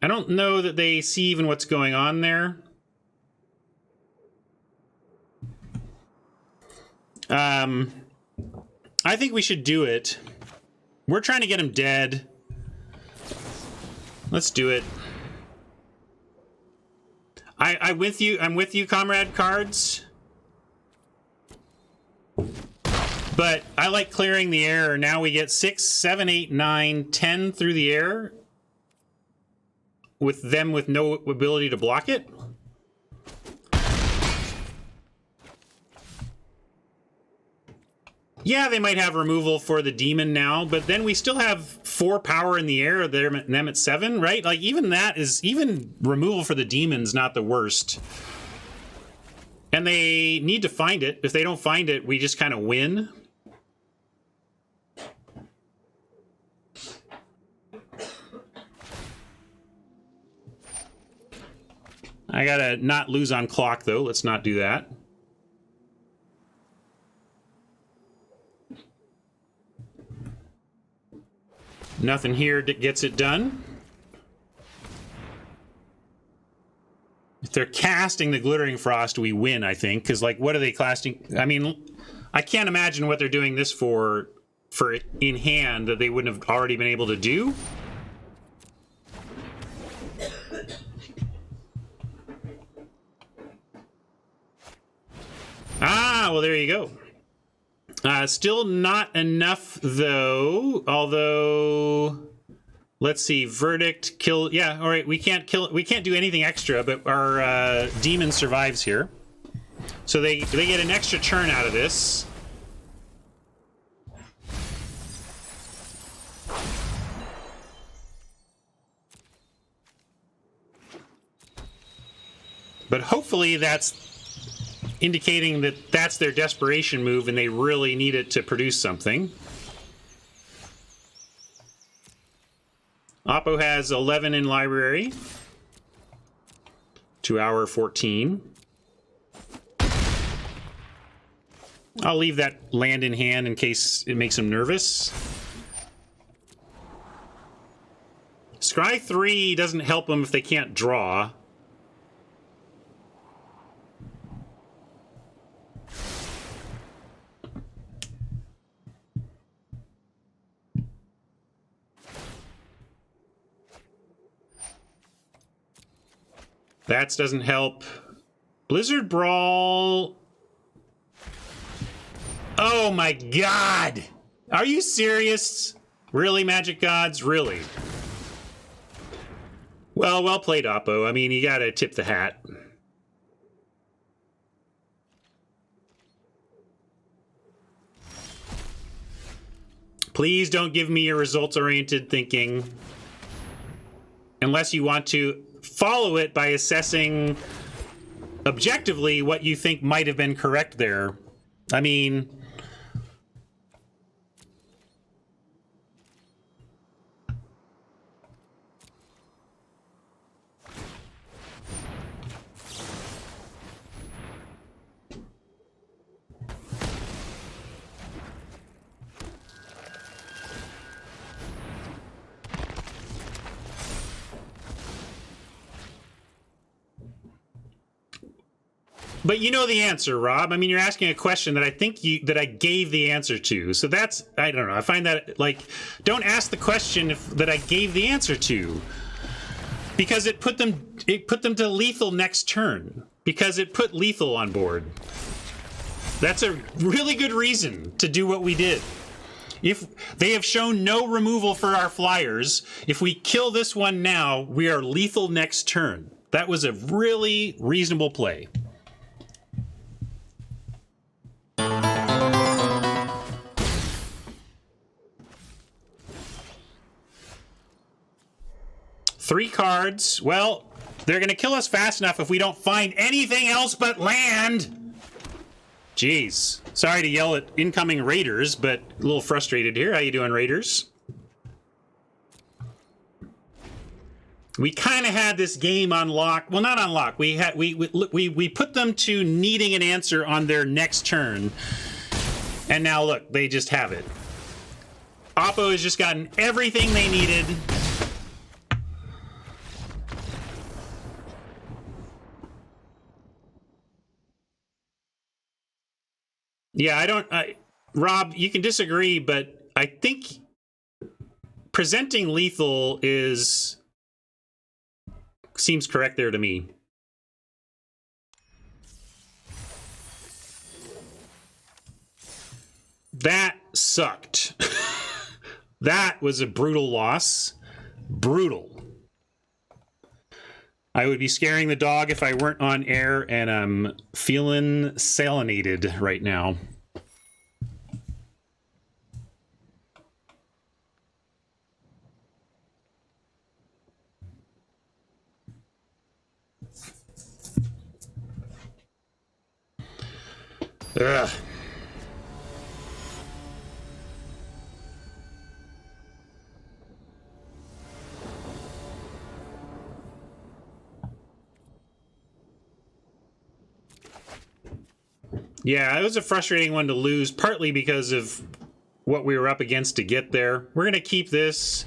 I don't know that they see even what's going on there. I think we should do it. We're trying to get him dead. Let's do it. I'm with you, comrade cards. But I like clearing the air. Now we get 6, 7, 8, 9, 10 through the air. With them with no ability to block it. Yeah, they might have removal for the demon now, but then we still have 4 power in the air, them at 7, right? Like, even that is, even removal for the demon's not the worst. And they need to find it. If they don't find it, we just kind of win. I gotta not lose on clock, though. Let's not do that. Nothing here that gets it done. If they're casting the Glittering Frost, we win, I think. Because, like, what are they casting? I mean, I can't imagine what they're doing this for in hand that they wouldn't have already been able to do. Well, there you go. Still not enough, though. Although, let's see, verdict, kill. Yeah, all right. We can't kill. We can't do anything extra, but our demon survives here, so they get an extra turn out of this. But hopefully that's indicating that that's their desperation move and they really need it to produce something. Oppo has 11 in library. 2 hour 14. I'll leave that land in hand in case it makes him nervous. Scry 3 doesn't help them if they can't draw. That doesn't help. Blizzard Brawl. Oh my god! Are you serious? Really, Magic Gods? Really? Well played, Oppo. I mean, you gotta tip the hat. Please don't give me your results-oriented thinking. Unless you want to follow it by assessing objectively what you think might have been correct there. I mean, but you know the answer, Rob. I mean, you're asking a question that I think that I gave the answer to. So that's, I don't know. I find that, like, don't ask the question that I gave the answer to, because it put them to lethal next turn, because it put lethal on board. That's a really good reason to do what we did. If they have shown no removal for our flyers, if we kill this one now, we are lethal next turn. That was a really reasonable play. Three cards. Well, they're going to kill us fast enough if we don't find anything else but land. Jeez. Sorry to yell at incoming raiders, but a little frustrated here. How you doing, raiders? We kind of had this game on lock. Well, not on lock. We put them to needing an answer on their next turn. And now look, they just have it. Oppo has just gotten everything they needed. Yeah, Rob, you can disagree, but I think presenting lethal seems correct there to me. That sucked. That was a brutal loss. Brutal. I would be scaring the dog if I weren't on air, and I'm feeling salinated right now. Ugh. Yeah, it was a frustrating one to lose, partly because of what we were up against to get there. We're going to keep this.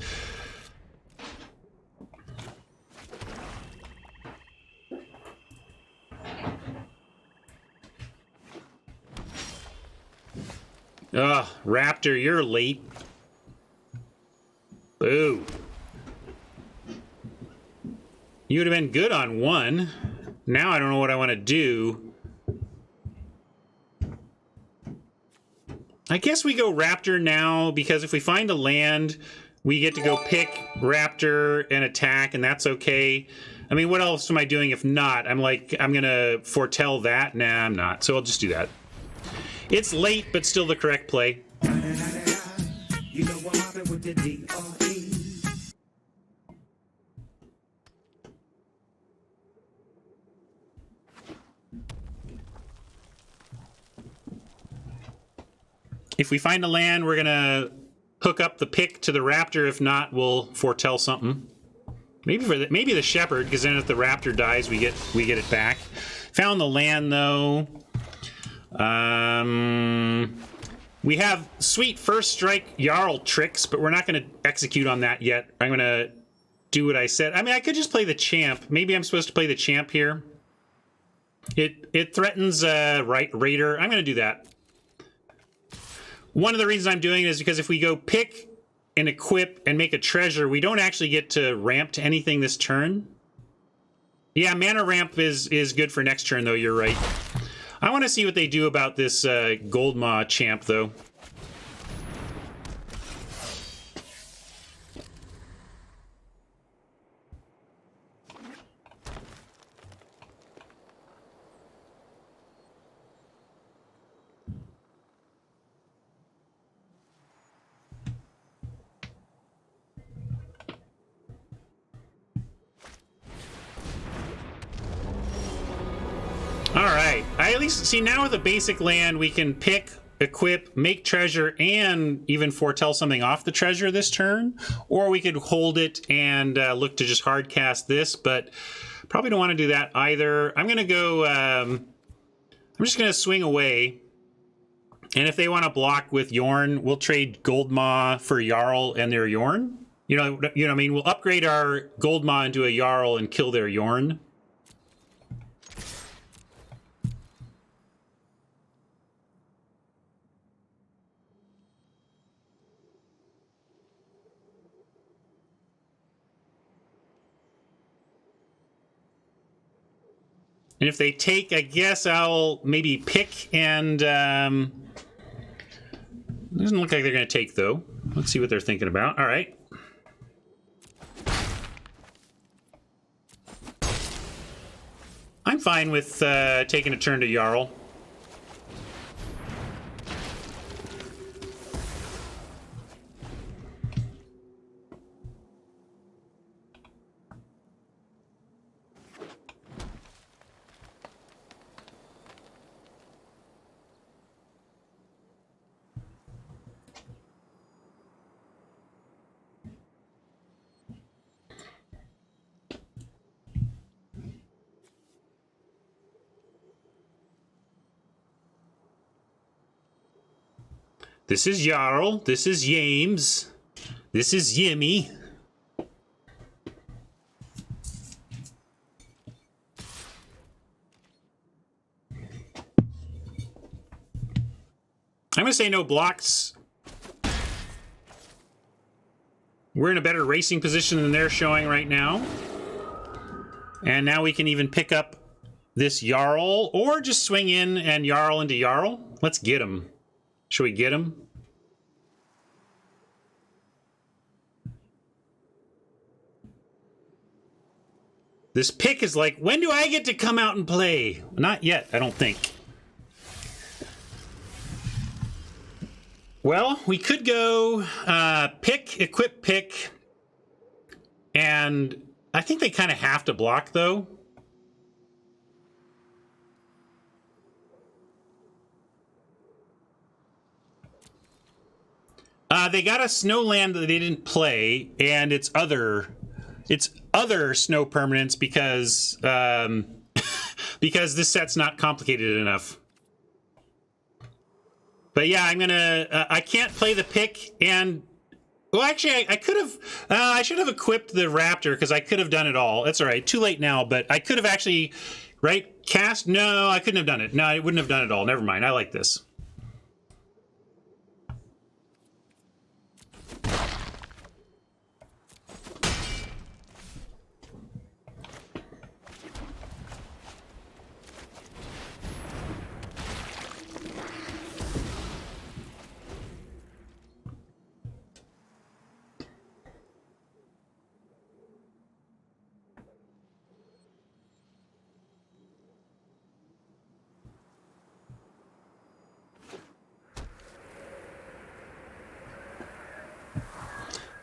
Ugh, Raptor, you're late. Boo. You would have been good on one. Now I don't know what I want to do. I guess we go Raptor now, because if we find a land, we get to go pick Raptor and attack, and that's okay. I mean, what else am I doing if not? I'm going to foretell that? Nah, I'm not. So I'll just do that. It's late, but still the correct play. You know what happened with the DRE. If we find a land, we're going to hook up the pick to the Raptor. If not, we'll foretell something. Maybe the Shepherd, because then if the Raptor dies, we get it back. Found the land, though. We have sweet first strike Jarl tricks, but we're not going to execute on that yet. I'm going to do what I said. I mean, I could just play the champ. Maybe I'm supposed to play the champ here. It threatens Raider. I'm going to do that. One of the reasons I'm doing it is because if we go pick and equip and make a treasure, we don't actually get to ramp to anything this turn. Yeah, mana ramp is good for next turn, though. You're right. I want to see what they do about this Goldmaw champ, though. All right. I at least see now with a basic land, we can pick, equip, make treasure, and even foretell something off the treasure this turn. Or we could hold it and look to just hard cast this, but probably don't want to do that either. I'm going to go, I'm just going to swing away. And if they want to block with Yorn, we'll trade Goldmaw for Jarl and their Yorn. You know what I mean? We'll upgrade our Goldmaw into a Jarl and kill their Yorn. And if they take, I guess I'll maybe pick and... doesn't look like they're going to take, though. Let's see what they're thinking about. All right. I'm fine with taking a turn to Jarl. This is Jarl. This is Yames. This is Yimmy. I'm going to say no blocks. We're in a better racing position than they're showing right now. And now we can even pick up this Jarl, or just swing in and Jarl into Jarl. Let's get him. Should we get him? This pick is like, when do I get to come out and play? Not yet, I don't think. Well, we could go pick, equip, pick, and I think they kind of have to block, though. They got a snow land that they didn't play, and it's other snow permanents because because this set's not complicated enough. But yeah, I'm gonna. I can't play the pick, and well, actually, I could have. I should have equipped the Raptor because I could have done it all. That's all right. Too late now, but I could have actually, right? Cast? No, I couldn't have done it. No, I wouldn't have done it all. Never mind. I like this.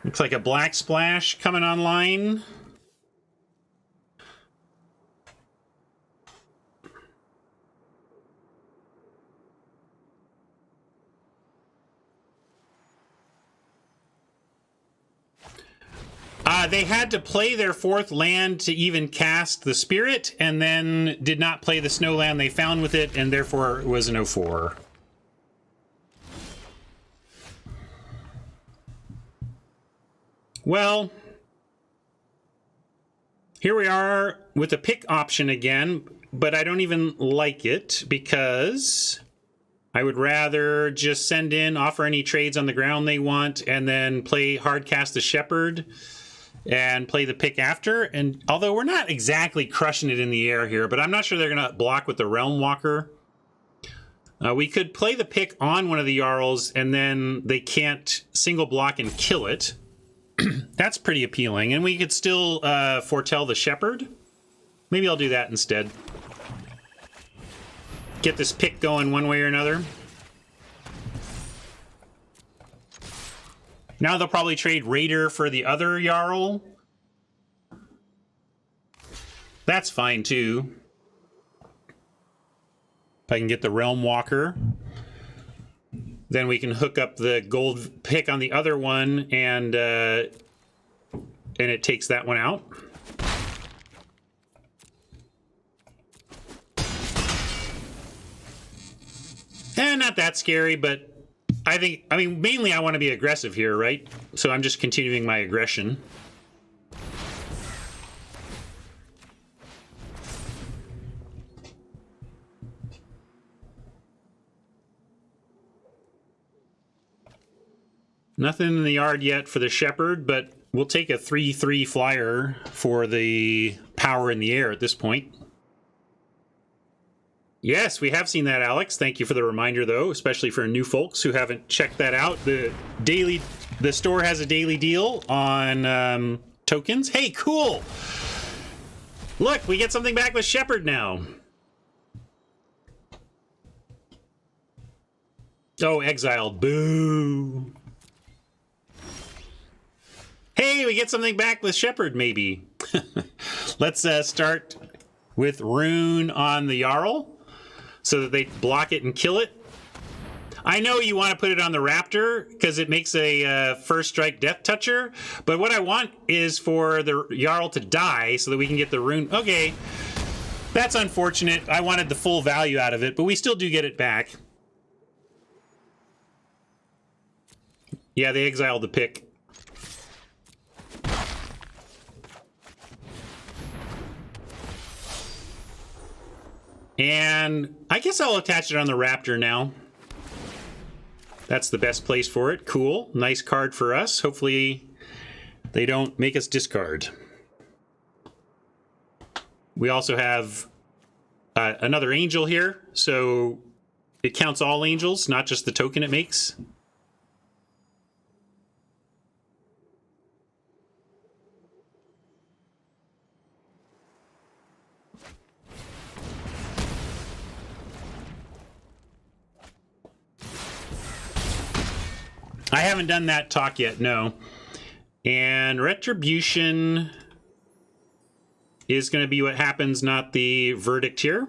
Looks like a black splash coming online. They had to play their fourth land to even cast the Spirit, and then did not play the snow land they found with it, and therefore it was an 0-4. Well, here we are with a pick option again, but I don't even like it because I would rather just send in, offer any trades on the ground they want, and then play hard cast the Shepherd and play the pick after. And although we're not exactly crushing it in the air here, but I'm not sure they're going to block with the Realm Walker. We could play the pick on one of the Jarls, and then they can't single block and kill it. That's pretty appealing. And we could still foretell the Shepherd. Maybe I'll do that instead. Get this pick going one way or another. Now they'll probably trade Raider for the other Jarl. That's fine too. If I can get the Realm Walker. Then we can hook up the gold pick on the other one, and it takes that one out. And not that scary, but I mean, mainly I want to be aggressive here, right? So I'm just continuing my aggression. Nothing in the yard yet for the Shepherd, but we'll take a 3/3 flyer for the power in the air at this point. Yes, we have seen that, Alex. Thank you for the reminder, though, especially for new folks who haven't checked that out. The store has a daily deal on tokens. Hey, cool! Look, we get something back with Shepherd now. Oh, exiled. Boo! Hey, we get something back with Shepherd, maybe. Let's start with Rune on the Jarl, so that they block it and kill it. I know you want to put it on the Raptor, because it makes a first strike death toucher, but what I want is for the Jarl to die, so that we can get the Rune. Okay, that's unfortunate. I wanted the full value out of it, but we still do get it back. Yeah, they exiled the pick. And I guess I'll attach it on the Raptor now. That's the best place for it. Cool. Nice card for us. Hopefully they don't make us discard. We also have another angel here, so it counts all angels, not just the token it makes. I haven't done that talk yet, no. And Retribution is going to be what happens, not the verdict here.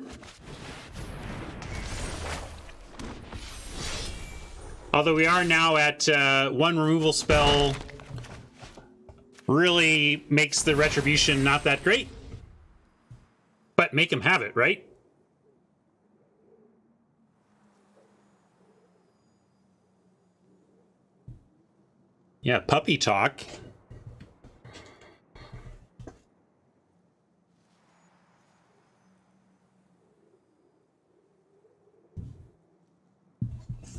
Although we are now at one removal spell really makes the Retribution not that great. But make him have it, right? Yeah, puppy talk.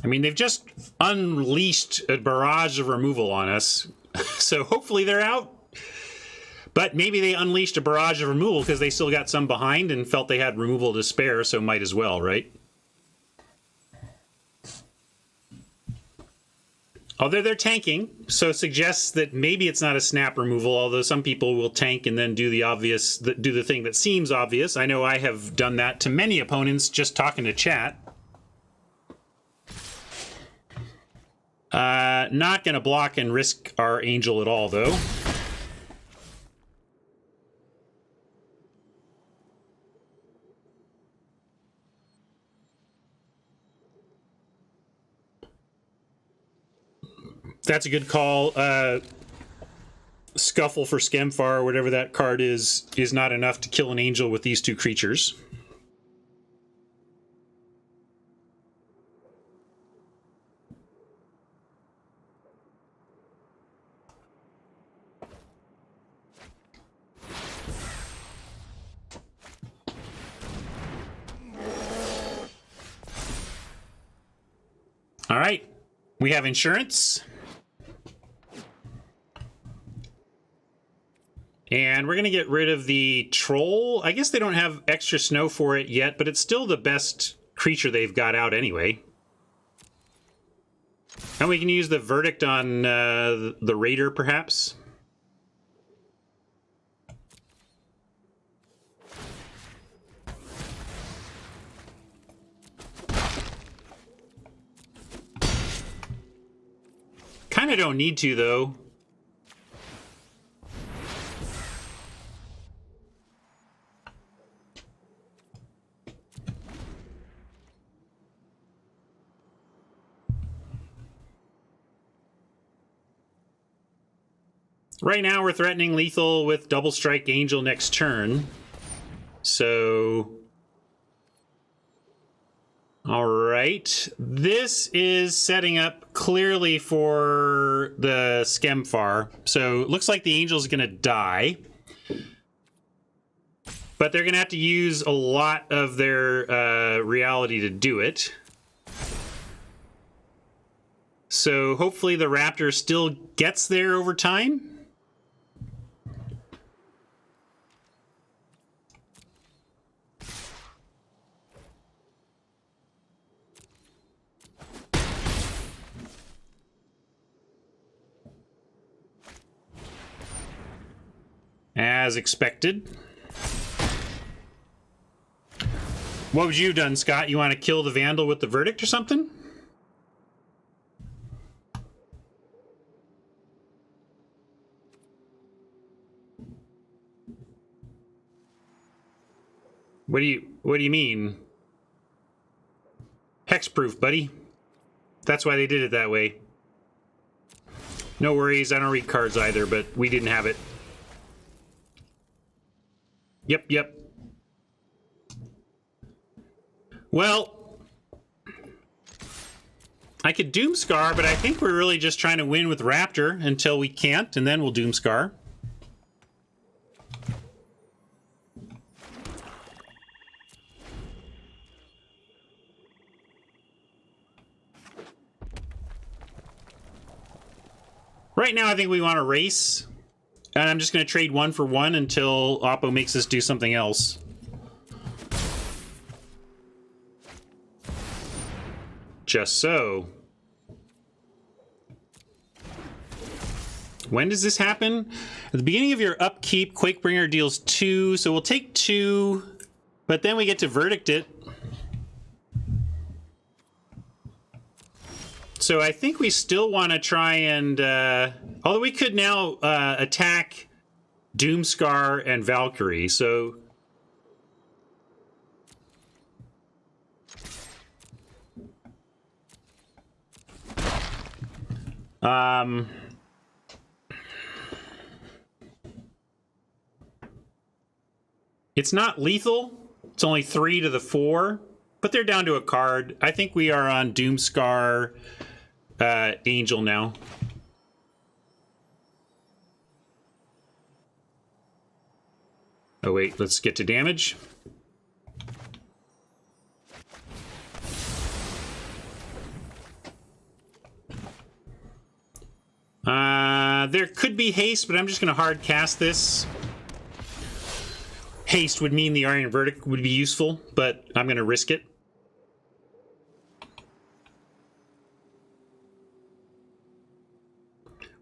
I mean, they've just unleashed a barrage of removal on us, so hopefully they're out. But maybe they unleashed a barrage of removal because they still got some behind and felt they had removal to spare, so might as well, right? Although they're tanking, so suggests that maybe it's not a snap removal, although some people will tank and then do the obvious, do the thing that seems obvious. I know I have done that to many opponents just talking to chat. Not going to block and risk our angel at all, though. That's a good call. Scuffle for Skemfar, or whatever that card is not enough to kill an angel with these two creatures. All right, we have insurance. And we're going to get rid of the troll. I guess they don't have extra snow for it yet, but it's still the best creature they've got out anyway. And we can use the verdict on the raider, perhaps. Kind of don't need to, though. Right now, we're threatening lethal with Double Strike Angel next turn. So... Alright. This is setting up clearly for the Skemfar. So, it looks like the Angel's going to die. But they're going to have to use a lot of their reality to do it. So, hopefully the Raptor still gets there over time. As expected. What would you have done, Scott? You want to kill the Vandal with the verdict or something? What do you mean? Hexproof, buddy. That's why they did it that way. No worries, I don't read cards either, but we didn't have it. Yep. Well, I could Doomscar, but I think we're really just trying to win with Raptor until we can't, and then we'll Doomscar. Right now, I think we want to race, and I'm just going to trade 1 for 1 until Oppo makes us do something else. Just so. When does this happen? At the beginning of your upkeep, Quakebringer deals 2, so we'll take 2, but then we get to verdict it. So I think we still want to try and... although we could now attack Doomscar and Valkyrie, so... It's not lethal. It's only 3 to the 4, but they're down to a card. I think we are on Doomscar Angel now. Oh wait, let's get to damage. There could be haste, but I'm just going to hard cast this. Haste would mean the Iron Verdict would be useful, but I'm going to risk it.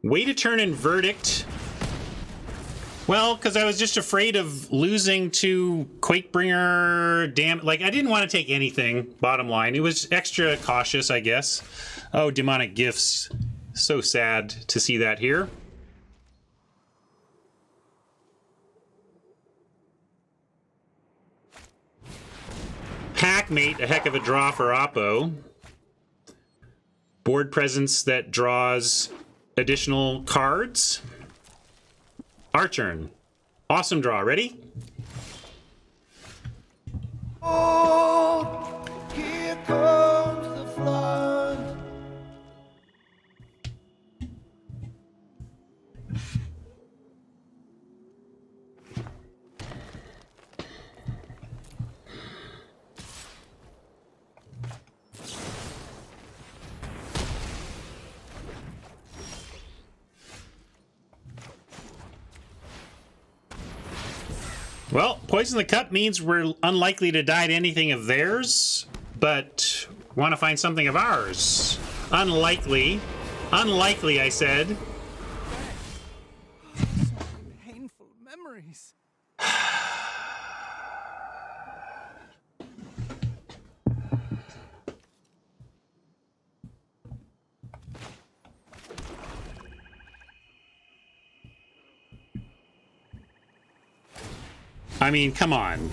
Wait a turn in Verdict. Well, because I was just afraid of losing to Quakebringer. Damn, like I didn't want to take anything, bottom line. It was extra cautious, I guess. Oh, Demonic Gifts. So sad to see that here. Packmate, a heck of a draw for Oppo. Board presence that draws additional cards. Our turn. Awesome draw. Ready? Oh, here comes the flood. Well, Poison the Cup means we're unlikely to die to anything of theirs, but want to find something of ours. Unlikely. Unlikely, I said. Painful memories. I mean, come on.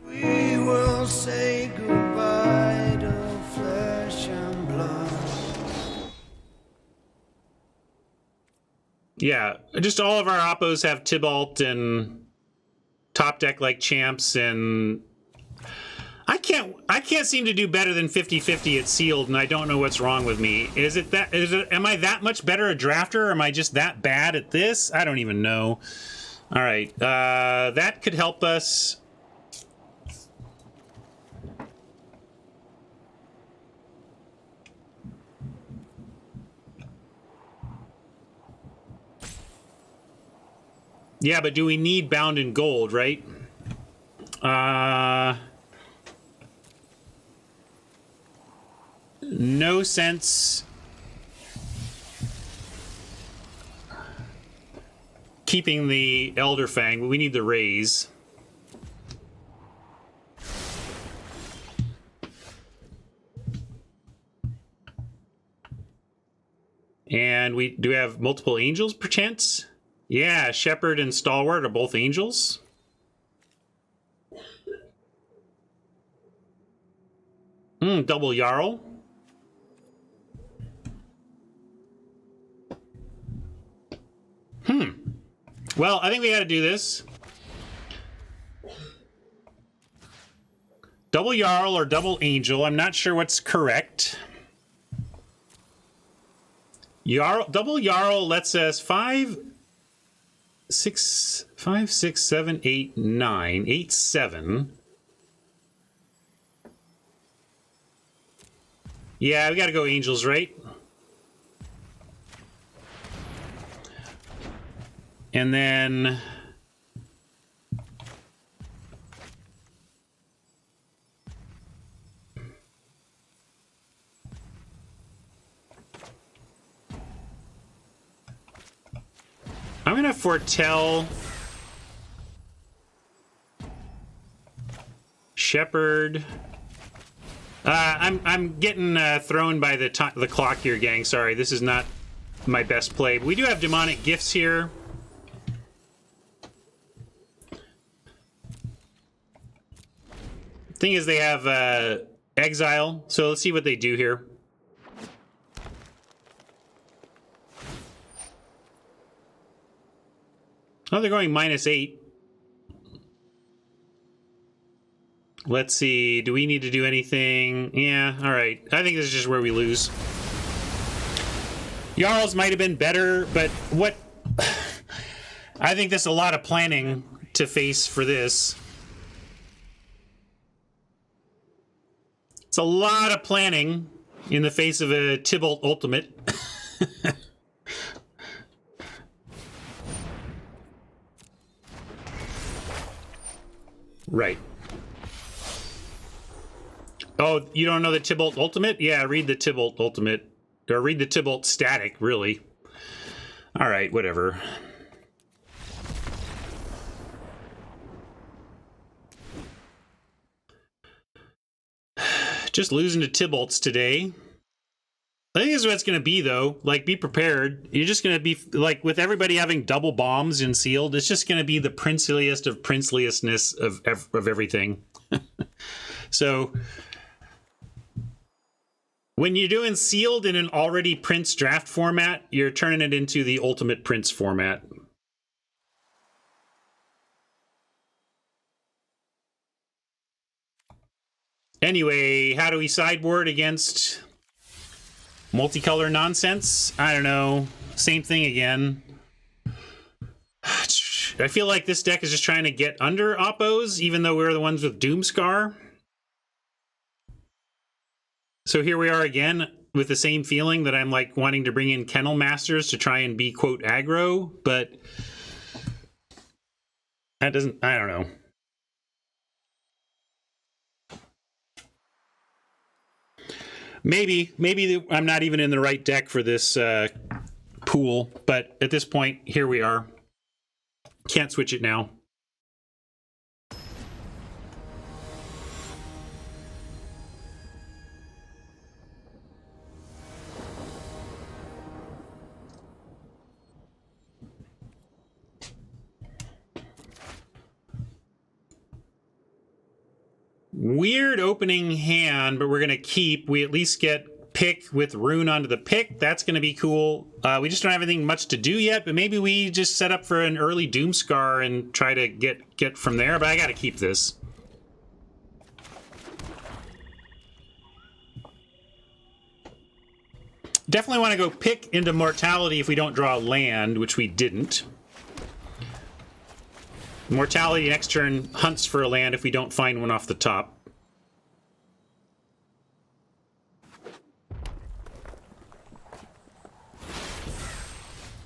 We will say goodbye to flesh and blood. Yeah, just all of our Oppos have Tybalt and top deck like champs, and I can't seem to do better than 50-50 at sealed, and I don't know what's wrong with me. Am I that much better a drafter, or am I just that bad at this? I don't even know. All right, that could help us. Yeah, but do we need bound in gold, right? No sense keeping the Elder Fang, but we need the raise. And we do have multiple angels, perchance? Yeah, Shepherd and Stalwart are both angels. Double Jarl. Well, I think we got to do this. Double Jarl or double Angel. I'm not sure what's correct. Jarl, double Jarl lets us 5, 6, 7, 8, 9, 8, 7. Yeah, we gotta go Angels, right? And then... I'm gonna foretell Shepherd. I'm getting thrown by the clock here, gang. Sorry, this is not my best play. But we do have demonic gifts here. Thing is, they have exile. So let's see what they do here. Oh, they're going -8. Let's see. Do we need to do anything? Yeah, all right. I think this is just where we lose. Jarls might have been better, but what... I think there's a lot of planning to face for this. It's a lot of planning in the face of a Tybalt Ultimate. Right. Oh, you don't know the Tybalt Ultimate? Yeah, read the Tybalt Ultimate. Or read the Tybalt Static, really. Alright, whatever. Just losing to Tybalts today. I think this is what it's going to be, though. Like, be prepared. You're just going to be, like, with everybody having double bombs in sealed, it's just going to be the princeliest of princeliestness of everything. So, when you're doing sealed in an already prince draft format, you're turning it into the ultimate prince format. Anyway, how do we sideboard against multicolor nonsense? I don't know. Same thing again. I feel like this deck is just trying to get under Oppos, even though we're the ones with Doomscar. So here we are again with the same feeling that I'm like wanting to bring in Kennel Masters to try and be, quote, aggro, but that doesn't, I don't know. Maybe I'm not even in the right deck for this pool, but at this point, here we are. Can't switch it now. Weird opening hand, but we're going to keep. We at least get pick with Rune onto the pick. That's going to be cool. We just don't have anything much to do yet, but maybe we just set up for an early Doomscar and try to get from there, but I got to keep this. Definitely want to go pick into Mortality if we don't draw land, which we didn't. Mortality next turn hunts for a land if we don't find one off the top.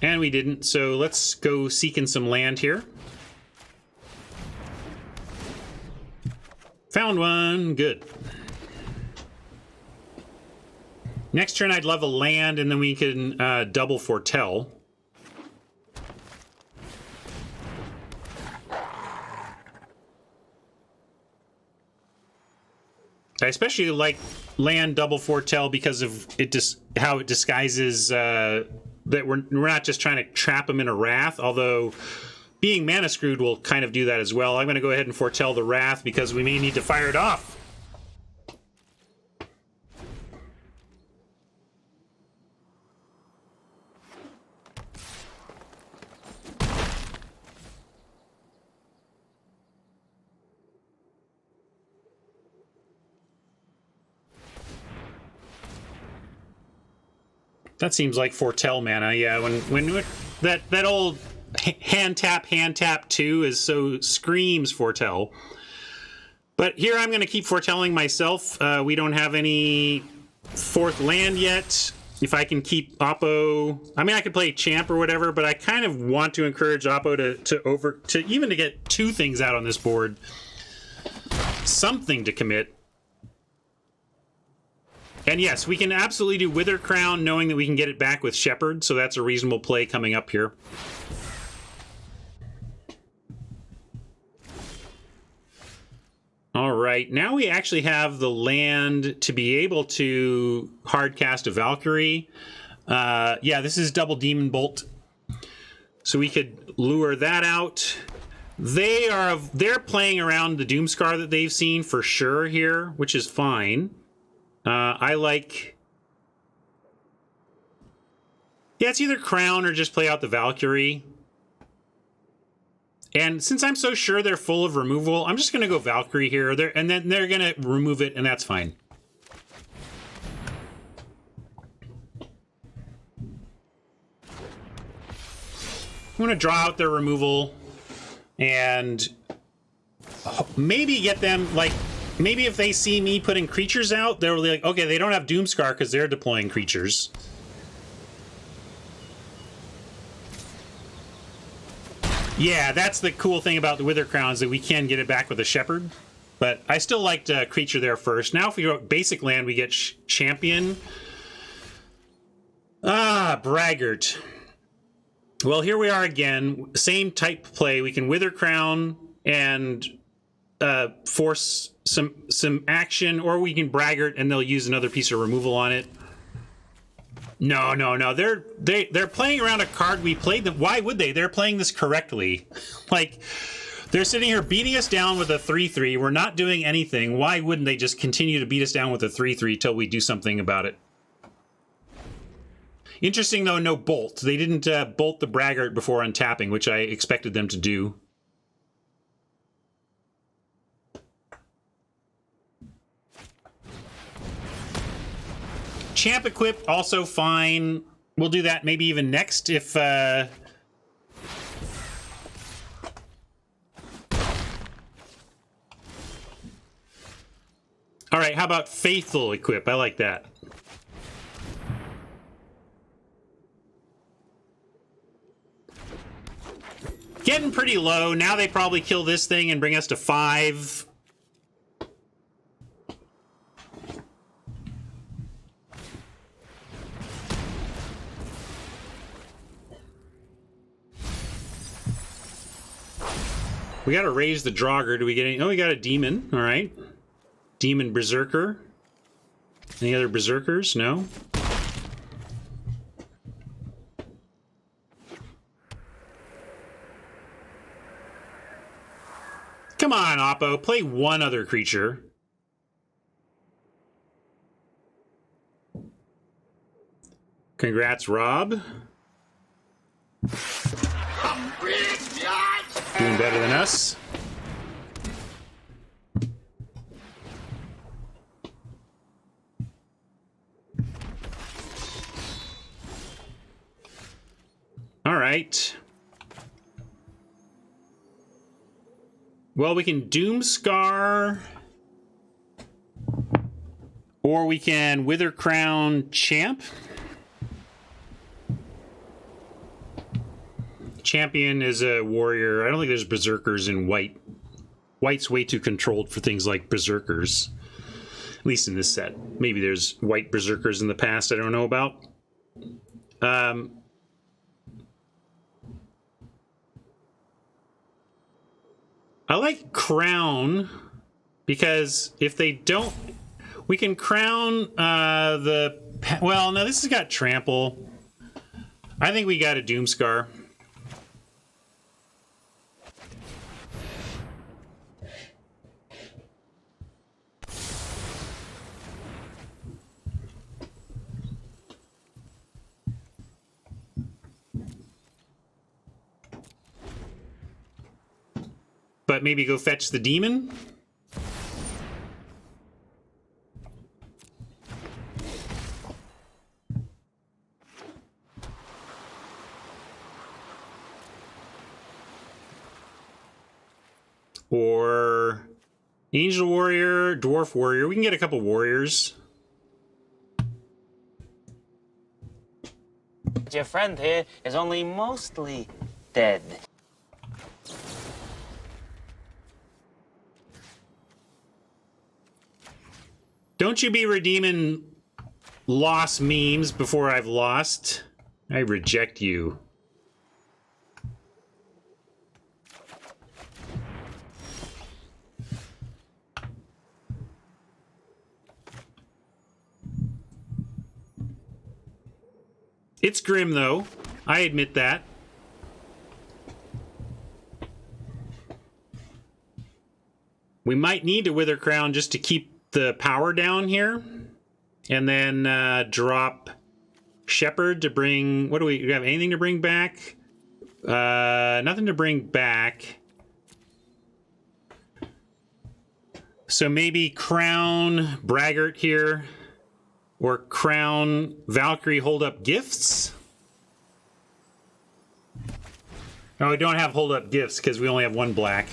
And we didn't, so let's go seeking some land here. Found one, good. Next turn I'd love a land, and then we can double foretell. I especially like land double foretell because of it, just how it disguises that we're not just trying to trap them in a Wrath, although being mana screwed will kind of do that as well. I'm going to go ahead and foretell the Wrath because we may need to fire it off. That seems like foretell mana. Yeah, when that old hand tap 2 is so screams foretell. But here I'm going to keep foretelling myself. We don't have any 4th land yet. If I can keep Oppo, I mean, I could play Champ or whatever, but I kind of want to encourage Oppo to even to get 2 things out on this board. Something to commit. And yes, we can absolutely do Wither Crown, knowing that we can get it back with Shepherd, so that's a reasonable play coming up here. All right, now we actually have the land to be able to hardcast a Valkyrie. Yeah, this is double Demon Bolt, so we could lure that out. They're playing around the Doomscar that they've seen for sure here, which is fine. I like... Yeah, it's either Crown or just play out the Valkyrie. And since I'm so sure they're full of removal, I'm just going to go Valkyrie here, and then they're going to remove it, and that's fine. I'm going to draw out their removal, and maybe get them, like, maybe if they see me putting creatures out, they're like, okay, they don't have Doomscar because they're deploying creatures. Yeah, that's the cool thing about the Wither Crown, is that we can get it back with a Shepherd. But I still liked creature there first. Now if we go basic land, we get Champion. Ah, Braggart. Well, here we are again. Same type play. We can Wither Crown and force some action, or we can Braggart and they'll use another piece of removal on it. No. They're playing around a card we played them. Why would they? They're playing this correctly. Like, they're sitting here beating us down with a 3/3. We're not doing anything. Why wouldn't they just continue to beat us down with a 3/3 till we do something about it? Interesting though, no bolt. They didn't bolt the Braggart before untapping, which I expected them to do. Champ equip, also fine. We'll do that maybe even next if... All right, how about Faithful equip? I like that. Getting pretty low. Now they probably kill this thing and bring us to 5. We got to raise the Draugr. Do we get any? Oh, we got a Demon. All right. Demon Berserker. Any other Berserkers? No. Come on, Oppo. Play one other creature. Congrats, Rob. Doing better than us. All right. Well, we can Doomscar, or we can Wither Crown Champ. Champion is a warrior. I don't think there's berserkers in white. White's way too controlled for things like berserkers. At least in this set. Maybe there's white berserkers in the past I don't know about. I like Crown because if they don't, we can Crown the... Well, no, this has got Trample. I think we got a Doomscar. But maybe go fetch the demon. or Angel Warrior, Dwarf Warrior. We can get a couple warriors. Your friend here is only mostly dead. Don't you be redeeming lost memes before I've lost. I reject you. It's grim, though. I admit that. We might need a Wither Crown just to keep the power down here. And then drop Shepherd to bring... What do we have? Anything to bring back? Nothing to bring back. So maybe Crown Braggart here. Or Crown Valkyrie Hold Up Gifts. Oh, we don't have Hold Up Gifts because we only have one black.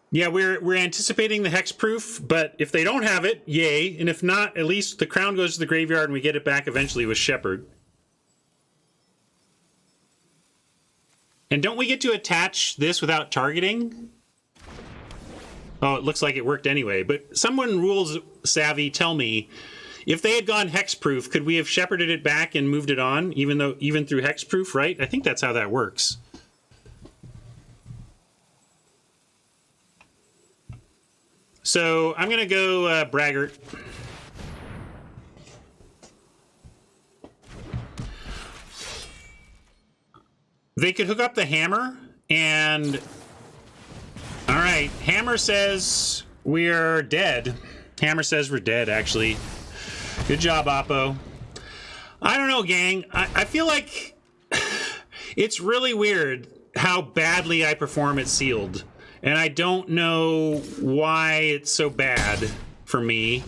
Yeah, we're anticipating the hexproof, but if they don't have it, yay. And if not, at least the crown goes to the graveyard and we get it back eventually with Shepherd. And don't we get to attach this without targeting? Oh, it looks like it worked anyway. But someone rules savvy tell me, if they had gone hexproof, could we have shepherded it back and moved it on, even through hexproof, right? I think that's how that works. So I'm gonna go Braggart. They could hook up the hammer and... All right, hammer says we're dead. Hammer says we're dead, actually. Good job, Oppo. I don't know, gang. I feel like it's really weird how badly I perform at Sealed. And I don't know why it's so bad for me.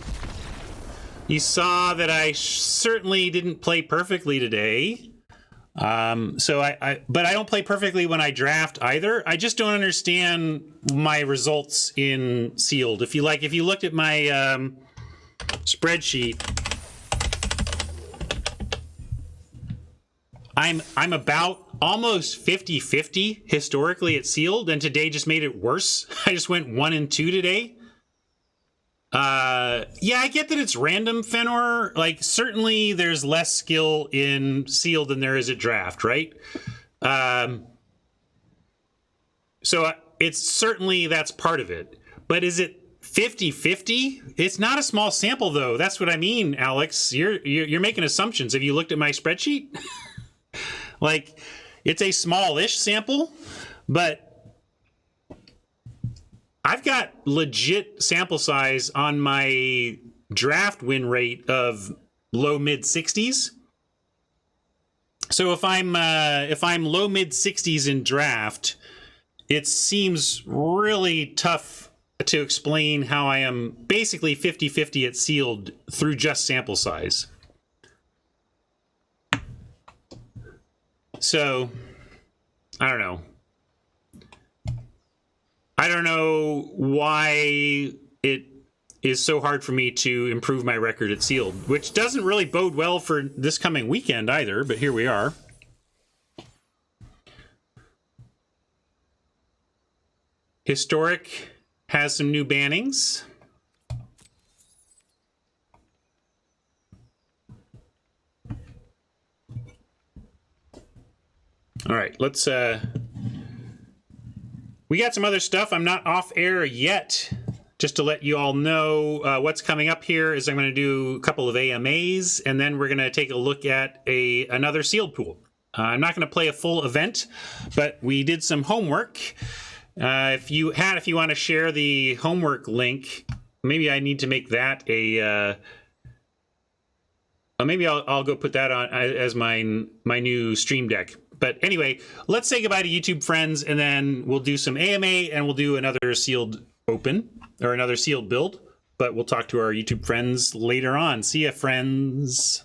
You saw that I certainly didn't play perfectly today. But I don't play perfectly when I draft either. I just don't understand my results in Sealed. If you looked at my spreadsheet, I'm about almost 50-50 historically at Sealed, and today just made it worse. I just went 1 and 2 today. Yeah, I get that it's random, Fenor. Like, certainly there's less skill in Sealed than there is at Draft, right? So it's certainly that's part of it. But is it 50-50? It's not a small sample, though. That's what I mean, Alex. You're making assumptions. Have you looked at my spreadsheet? Like, it's a small-ish sample, but I've got legit sample size on my draft win rate of low mid 60s. So if I'm low mid 60s in draft, it seems really tough to explain how I am basically 50-50 at Sealed through just sample size. So I don't know. I don't know why it is so hard for me to improve my record at Sealed, which doesn't really bode well for this coming weekend either, but here we are. Historic has some new bannings. All right, let's... We got some other stuff. I'm not off air yet. Just to let you all know what's coming up here is I'm going to do a couple of AMAs, and then we're going to take a look at another Sealed pool. I'm not going to play a full event, but we did some homework. If you want to share the homework link, maybe I need to make that maybe I'll go put that on as my new stream deck. But anyway, let's say goodbye to YouTube friends, and then we'll do some AMA, and we'll do another Sealed open, or another Sealed build. But we'll talk to our YouTube friends later on. See ya, friends.